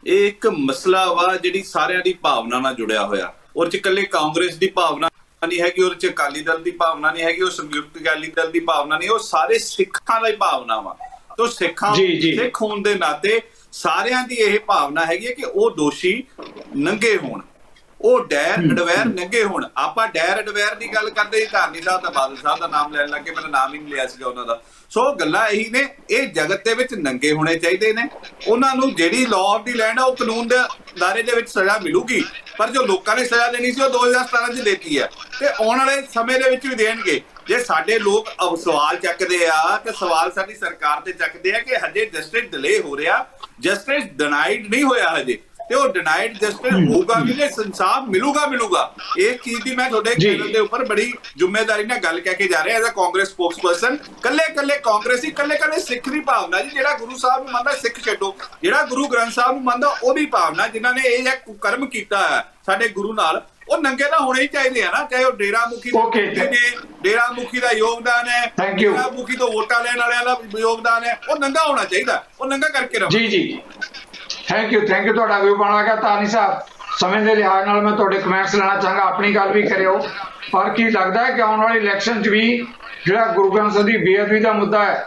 ਇਹ ਇੱਕ ਮਸਲਾ ਵਾ ਜਿਹੜੀ ਸਾਰਿਆਂ ਦੀ ਭਾਵਨਾ ਨਾਲ ਜੁੜਿਆ ਹੋਇਆ। ਔਰ ਚ ਇਕੱਲੇ ਕਾਂਗਰਸ ਦੀ ਭਾਵਨਾ ਨਹੀਂ ਹੈਗੀ, ਉਹਦੇ ਚ ਅਕਾਲੀ ਦਲ ਦੀ ਭਾਵਨਾ ਨਹੀਂ ਹੈਗੀ, ਉਹ ਸੰਯੁਕਤ ਅਕਾਲੀ ਦਲ ਦੀ ਭਾਵਨਾ ਨਹੀਂ, ਉਹ ਸਾਰੇ ਸਿੱਖਾਂ ਦੀ ਭਾਵਨਾ ਵਾ। ਤੋਂ ਸਿੱਖ ਹੋਣ ਦੇ ਨਾਤੇ ਸਾਰਿਆਂ ਦੀ ਇਹ ਭਾਵਨਾ ਹੈਗੀ ਹੈ ਕਿ ਉਹ ਦੋਸ਼ੀ ਨੰਗੇ ਹੋਣ, ਉਹ ਡੈਰ ਅਡਵੈਰ ਨੰਗੇ ਹੋਣ। ਆਪਾਂ ਡੈਰ ਅਡਵੈਰ ਦੀ ਗੱਲ ਕਰਦੇ ਸੀ, ਧਾਰਨੀ ਸਾਹਿਬ ਤਾਂ ਬਾਦਲ ਸਾਹਿਬ ਦਾ ਨਾਮ ਲੈਣ ਲੱਗੇ, ਮੇਰਾ ਨਾਮ ਹੀ ਨਹੀਂ ਲਿਆ ਸੀਗਾ ਉਹਨਾਂ ਦਾ। ਸੋ ਗੱਲਾਂ ਇਹੀ ਨੇ, ਇਹ ਜਗਤ ਦੇ ਵਿੱਚ ਨੰਗੇ ਹੋਣੇ ਚਾਹੀਦੇ ਨੇ। ਉਹਨਾਂ ਨੂੰ ਜਿਹੜੀ ਲਾਅ ਆਫ ਦੀ ਲੈਂਡ ਆ ਉਹ ਕਾਨੂੰਨ ਦੇ ਦਾਇਰੇ ਦੇ ਵਿੱਚ ਸਜ਼ਾ ਮਿਲੂਗੀ, ਪਰ ਜੋ ਲੋਕਾਂ ਨੇ ਸਜ਼ਾ ਦੇਣੀ ਸੀ ਉਹ 2017 ਚ ਦੇਤੀ ਹੈ ਤੇ ਆਉਣ ਵਾਲੇ ਸਮੇਂ ਦੇ ਵਿੱਚ ਵੀ ਦੇਣਗੇ। ਜੇ ਸਾਡੇ ਲੋਕ ਸਵਾਲ ਚੱਕਦੇ ਆ ਤੇ ਸਵਾਲ ਸਾਡੀ ਸਰਕਾਰ ਤੇ ਚੱਕਦੇ ਆ ਕਿ ਹਜੇ ਜਸਟਿਸ ਡਿਲੇ ਹੋ ਰਿਹਾ, ਜਸਟਿਸ ਡਿਨਾਈਡ ਨਹੀਂ ਹੋਇਆ ਹਜੇ, ਤੇ ਉਹ ਡਿਨਾਈਡ ਜਸਟਿਸ ਹੋਊਗਾ ਵੀ ਜੇ ਇਨਸਾਫ ਮਿਲੂਗਾ। ਇਸ ਚੀਜ਼ ਦੀ ਮੈਂ ਤੁਹਾਡੇ ਚੈਨਲ ਦੇ ਉੱਪਰ ਬੜੀ ਜ਼ਿੰਮੇਵਾਰੀ ਨਾਲ ਗੱਲ ਕਹਿ ਕੇ ਜਾ ਰਿਹਾ ਐਜ਼ ਅ ਕਾਂਗਰਸ ਸਪੋਕਸਪਰਸਨ। ਕੱਲੇ ਕਾਂਗਰਸੀ, ਕੱਲੇ ਸਿੱਖ ਦੀ ਭਾਵਨਾ ਜੀ, ਜਿਹੜਾ ਗੁਰੂ ਸਾਹਿਬ ਨੂੰ ਮੰਨਦਾ ਸਿੱਖ ਛੱਡੋ, ਜਿਹੜਾ ਗੁਰੂ ਗ੍ਰੰਥ ਸਾਹਿਬ ਨੂੰ ਮੰਨਦਾ ਉਹਦੀ ਭਾਵਨਾ, ਜਿਨ੍ਹਾਂ ਨੇ ਇਹ ਜਿਹਾ ਕੁਕਰਮ ਕੀਤਾ ਹੈ ਸਾਡੇ ਗੁਰੂ ਨਾਲ, ਉਹ ਨੰਗੇ ਤਾਂ ਹੋਣੇ ਹੀ ਚਾਹੀਦੇ ਆ ਨਾ। ਚਾਹੇ ਉਹ ਡੇਰਾ ਮੁਖੀ ਡੇਰਾ ਮੁਖੀ ਦਾ ਯੋਗਦਾਨ ਹੈ, ਡੇਰਾ ਮੁਖੀ ਤੋਂ ਵੋਟਾਂ ਲੈਣ ਵਾਲਿਆਂ ਦਾ ਯੋਗਦਾਨ ਹੈ, ਉਹ ਨੰਗਾ ਹੋਣਾ ਚਾਹੀਦਾ, ਉਹ ਨੰਗਾ ਕਰਕੇ ਰਹੋ। ਜੀ ਥੈਂਕ ਯੂ ਤੁਹਾਡਾ ਵਿਊ ਬਣ ਗਿਆ। ਤਾਨੀ ਸਾਹਿਬ, ਸਮੇਂ ਦੇ ਲਿਹਾਜ਼ ਨਾਲ ਮੈਂ ਤੁਹਾਡੇ ਕਮੈਂਟਸ ਲੈਣਾ ਚਾਹਾਂਗਾ, ਆਪਣੀ ਗੱਲ ਵੀ ਕਰਿਓ। ਪਰ ਕੀ ਲੱਗਦਾ ਹੈ ਕਿ ਆਉਣ ਵਾਲੀ ਇਲੈਕਸ਼ਨ 'ਚ ਵੀ ਜਿਹੜਾ ਗੁਰੂ ਗ੍ਰੰਥ ਸਾਹਿਬ ਦੀ ਬੇਅਦਬੀ ਦਾ ਮੁੱਦਾ ਹੈ,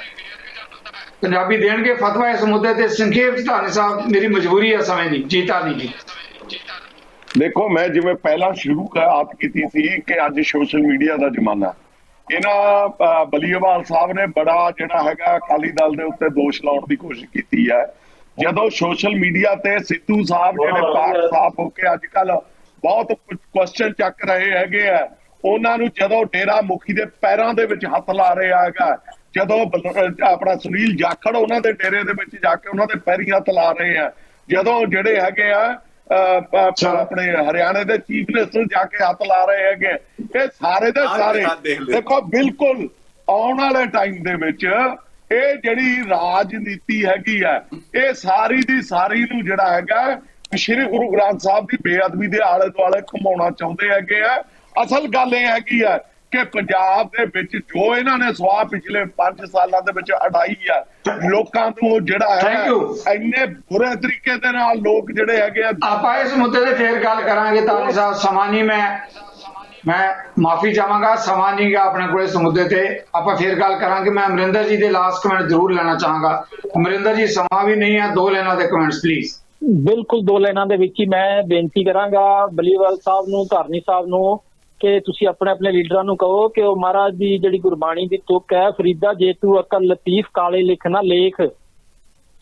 ਪੰਜਾਬੀ ਦੇਣਗੇ ਫਤਵਾ ਇਸ ਮੁੱਦੇ ਤੇ? ਸੰਖੇਪ 'ਚ ਤਾਨੀ ਸਾਹਿਬ, ਮੇਰੀ ਮਜਬੂਰੀ ਹੈ ਸਮੇਂ ਦੀ। ਜੀ ਤਾਨੀ ਜੀ। ਦੇਖੋ, ਮੈਂ ਜਿਵੇਂ ਪਹਿਲਾਂ ਸ਼ੁਰੂਆਤ ਕੀਤੀ ਸੀ ਕਿ ਅੱਜ ਸੋਸ਼ਲ ਮੀਡੀਆ ਦਾ ਜ਼ਮਾਨਾ, ਇਹਨਾਂ ਬਲੀਵਾਲ ਸਾਹਿਬ ਨੇ ਬੜਾ ਜਿਹੜਾ ਹੈਗਾ ਅਕਾਲੀ ਦਲ ਦੇ ਉੱਤੇ ਦੋਸ਼ ਲਾਉਣ ਦੀ ਕੋਸ਼ਿਸ਼ ਕੀਤੀ ਹੈ। ਜਦੋਂ ਸੋਸ਼ਲ ਮੀਡੀਆ ਤੇ ਸਿੱਧੂ ਸਾਹਿਬ ਜਿਹੜੇ ਪਾਕ ਸਾਫ ਹੋ ਕੇ ਅੱਜ ਕੱਲ ਬਹੁਤ ਕੁਐਸਚਨ ਚੱਕ ਰਹੇ ਹੈਗੇ ਆ, ਉਹਨਾਂ ਨੂੰ ਜਦੋਂ ਡੇਰਾ ਮੁਖੀ ਦੇ ਪੈਰਾਂ ਦੇ ਵਿੱਚ ਹੱਥ ਲਾ ਰਿਹਾ ਹੈਗਾ, ਜਦੋਂ ਆਪਣਾ ਸੁਨੀਲ ਜਾਖੜ ਉਹਨਾਂ ਦੇ ਡੇਰੇ ਦੇ ਵਿੱਚ ਜਾ ਕੇ ਉਹਨਾਂ ਦੇ ਪੈਰੀਂ ਹੱਥ ਲਾ ਰਹੇ ਆ, ਜਦੋਂ ਜਿਹੜੇ ਹੈਗੇ ਆ ਆਪਣੇ ਹਰਿਆਣੇ ਦੇ ਚੀਫ ਮਿਨਿਸਟਰ ਜਾ ਕੇ ਹੱਥ ਲਾ ਰਹੇ ਹੈਗੇ, ਇਹ ਸਾਰੇ ਦੇ ਸਾਰੇ ਦੇਖੋ ਬਿਲਕੁਲ ਆਉਣ ਵਾਲੇ ਟਾਈਮ ਦੇ ਵਿੱਚ ਇਹ ਜਿਹੜੀ ਰਾਜਨੀਤੀ ਹੈਗੀ ਆ, ਇਹ ਸਾਰੀ ਦੀ ਸਾਰੀ ਨੂੰ ਜਿਹੜਾ ਹੈਗਾ ਸ਼੍ਰੀ ਗੁਰੂ ਗ੍ਰੰਥ ਸਾਹਿਬ ਦੀ ਬੇਅਦਬੀ ਦੇ ਆਲੇ ਦੁਆਲੇ ਘੁਮਾਉਣਾ ਚਾਹੁੰਦੇ ਹੈਗੇ ਆ। ਅਸਲ ਗੱਲ ਇਹ ਹੈਗੀ ਆ ਕਿ ਪੰਜਾਬ ਦੇ ਵਿੱਚ ਜੋ ਇਹਨਾਂ ਨੇ ਸਵਾਹ ਪਿਛਲੇ 5 ਸਾਲਾਂ ਦੇ ਵਿੱਚ ਅਡਾਈ ਆ, ਲੋਕਾਂ ਨੂੰ ਜਿਹੜਾ ਹੈ ਇੰਨੇ ਬੁਰੇ ਤਰੀਕੇ ਦੇ ਨਾਲ ਲੋਕ ਜਿਹੜੇ ਹੈਗੇ ਆ। ਆਪਾਂ ਇਸ ਮੁੱਦੇ ਤੇ ਫੇਰ ਗੱਲ ਕਰਾਂਗੇ। ਤਾਨੀ ਸਾਹਿਬ, ਸਮਾਂ ਨਹੀਂ, ਮੈਂ ਮਾਫੀ ਚਾਹਾਂਗਾ, ਸਮਾਂ ਨਹੀਂ ਗਾ ਆਪਣੇ ਕੋਲ ਇਸ ਮੁੱਦੇ ਤੇ, ਆਪਾਂ ਫੇਰ ਗੱਲ ਕਰਾਂਗੇ। ਮੈਂ ਅਮਰਿੰਦਰ ਜੀ ਦੇ ਲਾਸਟ ਕਮੈਂਟ ਜ਼ਰੂਰ ਲੈਣਾ ਚਾਹਾਂਗਾ। ਅਮਰਿੰਦਰ ਜੀ, ਸਮਾਂ ਵੀ ਨਹੀਂ ਹੈ, 2 ਲਾਈਨਾਂ ਦੇ ਕਮੈਂਟਸ ਪਲੀਜ਼। ਬਿਲਕੁਲ 2 ਲਾਈਨਾਂ ਦੇ ਵਿੱਚ ਹੀ ਮੈਂ ਬੇਨਤੀ ਕਰਾਂਗਾ ਬਲੀਵਾਲ ਸਾਹਿਬ ਨੂੰ, ਧਾਰਨੀ ਸਾਹਿਬ ਨੂੰ, ਕਿ ਤੁਸੀਂ ਆਪਣੇ ਲੀਡਰਾਂ ਨੂੰ ਕਹੋ ਕਿ ਉਹ ਮਹਾਰਾਜ ਦੀ ਜਿਹੜੀ ਗੁਰਬਾਣੀ ਦੀ ਤੁਕ ਹੈ, ਫਰੀਦਾ ਜੇ ਤੂੰ ਅਕਲ ਲਤੀਫ ਕਾਲੇ ਲਿਖ ਨਾ ਲੇਖ।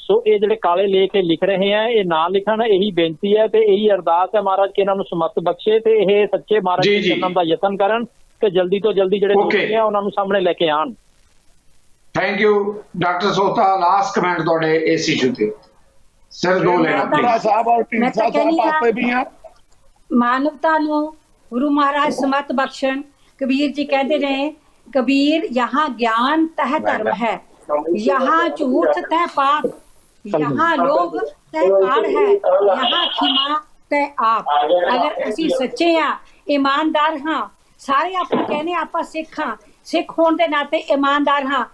ਸੋ ਇਹ ਜਿਹੜੇ ਕਾਲੇ ਲੇਖ ਇਹ ਲਿਖ ਰਹੇ ਆ, ਇਹ ਨਾ ਲਿਖਣ, ਇਹੀ ਬੇਨਤੀ ਹੈ ਤੇ ਇਹੀ ਅਰਦਾਸ ਹੈ ਮਹਾਰਾਜ ਕਿ ਇਹਨਾਂ ਨੂੰ ਸਮਤ ਬਖਸ਼ੇ ਤੇ ਇਹ ਸੱਚੇ ਮਹਾਰਾਜ ਦੇ ਜਨਮ ਦਾ ਯਤਨ ਕਰਨ ਤੇ ਜਲਦੀ ਤੋਂ ਜਲਦੀ ਜਿਹੜੇ ਦੋਸ਼ੀ ਆ ਉਹਨਾਂ ਨੂੰ ਸਾਹਮਣੇ ਲੈ ਕੇ ਆਣ। Thank you doctor Sota, last comment ਤੁਹਾਡੇ ਇਸ ਇਸ਼ੂ ਤੇ ਸਿਰ 2 ਲਾਈਨਾਂ ਸਾਹਿਬ ਔਰ ਢੀਂਡਸਾ ਸਾਹਿਬ ਵਾਸਤੇ ਵੀ ਆ। ਮਾਨਵਤਾ ਨੂੰ ਗੁਰੂ ਮਹਾਰਾਜ ਸਮਤ ਬਖਸ਼ਣ। ਕਬੀਰ ਜੀ ਕਹਿੰਦੇ ਨੇ, ਕਬੀਰ यहाँ ज्ञान तह धर्म है, यहाँ झूठ तह पाप, यहाँ लोग तय काल है, यहाँ खिमा तय आप। अगर ਅਸੀਂ ਸੱਚੇ ਆ, ਇਮਾਨਦਾਰ ਹਾਂ, ਸਾਰੇ ਆਪਾਂ ਕਹਿੰਦੇ ਆਪਾਂ ਸਿੱਖ ਹਾਂ, ਸਿੱਖ ਹੋਣ ਦੇ ਨਾਤੇ ਇਮਾਨਦਾਰ ਹਾਂ,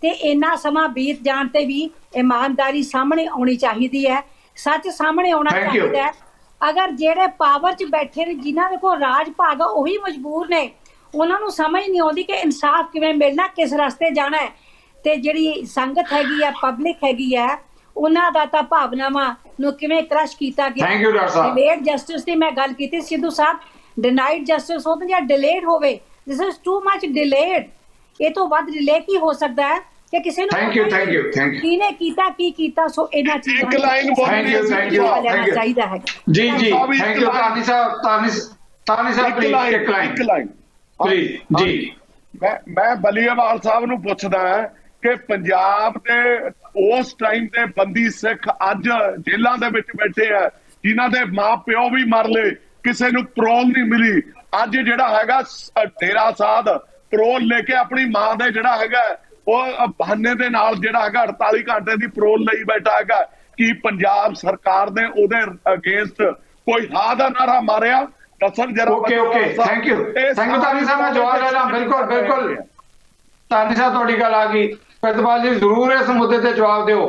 ਤੇ ਇੰਨਾ ਸਮਾਂ ਬੀਤ ਜਾਣ ਤੇ ਵੀ ਇਮਾਨਦਾਰੀ ਸਾਹਮਣੇ ਆਉਣੀ ਚਾਹੀਦੀ ਹੈ, ਸੱਚ ਸਾਹਮਣੇ ਆਉਣਾ ਚਾਹੀਦਾ ਹੈ। ਅਗਰ ਜਿਹੜੇ ਪਾਵਰ 'ਚ ਬੈਠੇ ਨੇ, ਜਿਨ੍ਹਾਂ ਦੇ ਕੋਲ ਰਾਜ ਭਾਗ ਆ, ਉਹੀ ਮਜਬੂਰ ਨੇ, ਉਹਨਾਂ ਨੂੰ ਸਮਝ ਨਹੀਂ ਆਉਂਦੀ ਕਿ ਇਨਸਾਫ ਕਿਵੇਂ ਮਿਲਣਾ, ਕਿਸ ਰਸਤੇ ਜਾਣਾ ਹੈ। ਤੇ ਜਿਹੜੀ ਸੰਗਤ ਹੈਗੀ ਆ, ਪਬਲਿਕ ਹੈਗੀ ਆ, ਉਹਨਾਂ ਦਾ ਤਾਂ ਭਾਵਨਾਵਾਂ ਨੂੰ ਕਿਵੇਂ ਕ੍ਰਸ਼ ਕੀਤਾ ਗਿਆ। Thank you doctor Sahib. Delayed justice ਦੀ ਮੈਂ ਗੱਲ ਕੀਤੀ, ਸਿੱਧੂ ਸਾਹਿਬ, ਡਿਨਾਈਡ ਜਸਟਿਸ ਹੋਵੇ ਜਾਂ ਡਿਲੇਡ ਹੋਵੇ, this is too much delayed. ਇਹ ਤੋਂ ਵੱਧ ਡਿਲੇ ਕੀ ਹੋ ਸਕਦਾ ਹੈ ਕਿ ਕਿਸੇ ਨੂੰ ਥੈਂਕ ਯੂ ਕਿਹਨੇ ਕੀਤਾ, ਕੀ ਕੀਤਾ। ਸੋ ਇਹਨਾਂ ਚੀਜ਼ਾਂ ਇੱਕ ਲਾਈਨ ਬੋਲਣੀ ਚਾਹੀਦਾ ਹੈ। ਜੀ thank you ਤਾਨੀ Sahib, ਤਾਨੀ Sahib please ਇੱਕ ਲਾਈਨ ਪਲੀਜ਼ ਜੀ। ਮੈਂ ਬਲੀਏਵਾਲ ਸਾਹਿਬ ਨੂੰ ਪੁੱਛਦਾ ਕਿ ਪੰਜਾਬ ਦੇ ਉਸ ਟਾਈਮ ਤੇ ਬੰਦੀ ਸਿੱਖ ਅੱਜ ਜੇਲ੍ਹਾਂ ਦੇ ਵਿੱਚ ਬੈਠੇ ਆ, ਜਿਨ੍ਹਾਂ ਦੇ ਮਾਂ ਪਿਓ ਵੀ ਮਰ ਲਏ, ਕਿਸੇ ਨੂੰ ਪਰੋਲ ਨਹੀਂ ਮਿਲੀ। ਅੱਜ ਜਿਹੜਾ ਹੈਗਾ ਡੇਰਾ ਸਾਧ ਪਰੋਲ ਲੈ ਕੇ ਆਪਣੀ ਮਾਂ ਦੇ ਜਿਹੜਾ ਹੈਗਾ ਉਹ ਬਹਾਨੇ ਦੇ ਨਾਲ ਜਿਹੜਾ ਹੈਗਾ 48 ਘੰਟੇ ਦੀ ਪਰੋਲ ਲਈ ਬੈਠਾ ਹੈਗਾ। ਕੀ ਪੰਜਾਬ ਸਰਕਾਰ ਨੇ ਉਹਦੇ ਅਗੇਂਸਟ ਕੋਈ ਹਾਂ ਦਾ ਨਾਰਾ ਮਾਰਿਆ? ਦੱਸਣ ਜਰਾ। ਓਕੇ ਥੈਂਕ ਯੂ ਤਾਨੀ ਸਾਹਿਬ, ਮੈਂ ਜਵਾਬ ਲੈ ਲਾਂ। ਬਿਲਕੁਲ ਤਾਨੀ ਸਾਹਿਬ, ਤੁਹਾਡੀ ਗੱਲ ਆ ਗਈ। ਪ੍ਰਿਤਪਾਲ ਜੀ ਜ਼ਰੂਰ ਇਸ ਮੁੱਦੇ ਤੇ ਜਵਾਬ ਦਿਓ।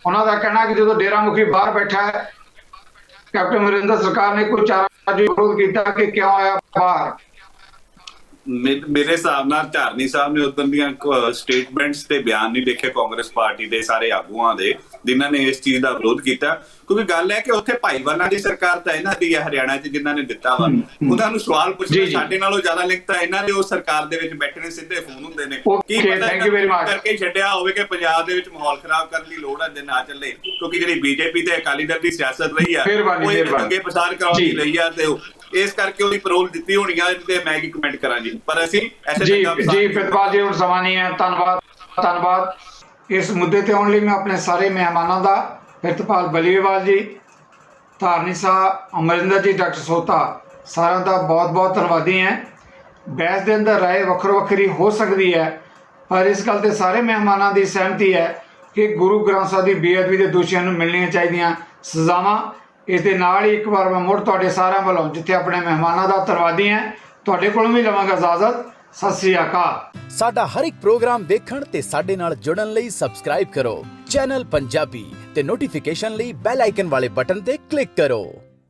ਉਹਨਾਂ ਦਾ ਕਹਿਣਾ ਕਿ ਜਦੋਂ ਡੇਰਾ ਮੁਖੀ ਬਾਹਰ ਬੈਠਾ ਹੈ, ਕੈਪਟਨ ਅਮਰਿੰਦਰ ਸਰਕਾਰ ਨੇ ਕੋਈ ਚਾਰਾ ਵਿਰੋਧ ਕੀਤਾ ਕਿ ਕਿਉਂ ਆਇਆ ਬਾਹਰ? ਮੇਰੇ ਹਿਸਾਬ ਨਾਲ ਧਾਰਨੀ ਸਾਹਿਬ ਨੇ ਉਦੋਂ ਦੀਆਂ ਸਟੇਟਮੈਂਟਸ ਤੇ ਬਿਆਨ ਨਹੀਂ ਦੇਖੇ ਕਾਂਗਰਸ ਪਾਰਟੀ ਦੇ ਸਾਰੇ ਆਗੂਆਂ ਦੇ, ਜਿਨ੍ਹਾਂ ਨੇ ਇਸ ਚੀਜ਼ ਦਾ ਵਿਰੋਧ ਕੀਤਾ। ਕਿਉਂਕਿ ਗੱਲ ਹੈ ਕਿ ਉੱਥੇ ਭਾਈਵਾਲਾਂ ਦੀ ਸਰਕਾਰ ਤਾਂ ਇਹਨਾਂ ਦੀ ਹੈ, ਹਰਿਆਣਾ 'ਚ ਜਿਨ੍ਹਾਂ ਨੇ ਦਿੱਤਾ ਵਾ, ਉਹਨਾਂ ਨੂੰ ਸਵਾਲ ਪੁੱਛਣਾ ਸਾਡੇ ਨਾਲੋਂ ਜ਼ਿਆਦਾ ਲਿੰਕ ਤਾਂ ਇਹਨਾਂ ਦੇ ਉਸ ਸਰਕਾਰ ਦੇ ਵਿੱਚ ਬੈਠੇ ਨੇ, ਸਿੱਧੇ ਫੋਨ ਹੁੰਦੇ ਨੇ। ਕੀ ਪਤਾ ਕਰਕੇ ਛੱਡਿਆ ਹੋਵੇ ਕਿ ਪੰਜਾਬ ਦੇ ਵਿੱਚ ਮਾਹੌਲ ਖਰਾਬ ਕਰਨ ਦੀ ਲੋੜ ਹੈ ਜੇ ਨਾ ਚੱਲੇ, ਕਿਉਂਕਿ ਜਿਹੜੀ ਬੀਜੇਪੀ ਤੇ ਅਕਾਲੀ ਦਲ ਦੀ ਸਿਆਸਤ ਰਹੀ ਆ ਉਹ ਅੱਗੇ ਪ੍ਰਸਾਰ ਕਰਾਉਣ ਦੀ ਲਈ ਆ, ਤੇ ਇਸ ਕਰਕੇ ਉਹਦੀ ਪਰੋਲ ਦਿੱਤੀ ਹੋਣੀ ਆ। ਤੇ ਮੈਂ ਕੀ ਕਮੈਂਟ ਕਰਾਂ ਜੀ, ਪਰ ਅਸੀਂ ਜੀ ਪ੍ਰਿਤਪਾਲ ਜੀ ਹੁਣ ਸਮਾਂ ਨਹੀਂ ਹੈ। ਧੰਨਵਾਦ। ਇਸ ਮੁੱਦੇ ਤੇ ਆਉਣ ਲਈ ਮੈਂ ਆਪਣੇ ਸਾਰੇ ਮਹਿਮਾਨਾਂ ਦਾ, ਪ੍ਰਿਤਪਾਲ ਬਲੀਏਵਾਲ ਜੀ, ਧਾਰਨੀ ਸਾਹਿਬ, ਅਮਰਿੰਦਰ ਜੀ, ਡਾਕਟਰ ਸੋਤਾ, ਸਾਰਿਆਂ ਦਾ ਬਹੁਤ ਧੰਨਵਾਦੀ ਹੈ। ਬਹਿਸ ਦੇ ਅੰਦਰ ਰਾਏ ਵੱਖਰੀ ਹੋ ਸਕਦੀ ਹੈ, ਪਰ ਇਸ ਗੱਲ ਤੇ ਸਾਰੇ ਮਹਿਮਾਨਾਂ ਦੀ ਸਹਿਮਤੀ ਹੈ ਕਿ ਗੁਰੂ ਗ੍ਰੰਥ ਸਾਹਿਬ ਦੀ ਬੇਅਦਬੀ ਦੇ ਦੋਸ਼ੀਆਂ ਨੂੰ ਮਿਲਣੀਆਂ ਚਾਹੀਦੀਆਂ ਸਜ਼ਾਵਾਂ। ਇਸ ਦੇ ਨਾਲ ਹੀ ਇੱਕ ਵਾਰ ਮੈਂ ਮੁੜ ਤੁਹਾਡੇ ਸਾਰਿਆਂ ਵੱਲੋਂ, ਜਿੱਥੇ ਆਪਣੇ ਮਹਿਮਾਨਾਂ ਦਾ ਧੰਨਵਾਦੀ ਹੈ, ਤੁਹਾਡੇ ਕੋਲੋਂ ਵੀ ਲਵਾਂਗਾ ਇਜਾਜ਼ਤ। ਸਤਿ ਸ੍ਰੀ ਅਕਾਲ। ਸਾਡਾ ਹਰ ਇੱਕ ਪ੍ਰੋਗਰਾਮ ਦੇਖਣ ਤੇ ਸਾਡੇ ਨਾਲ ਜੁੜਨ ਲਈ ਸਬਸਕ੍ਰਾਈਬ ਕਰੋ ਚੈਨਲ ਪੰਜਾਬੀ ਤੇ ਨੋਟੀਫਿਕੇਸ਼ਨ ਲਈ ਬੈਲ ਆਈਕਨ ਵਾਲੇ ਬਟਨ ਤੇ ਕਲਿੱਕ ਕਰੋ।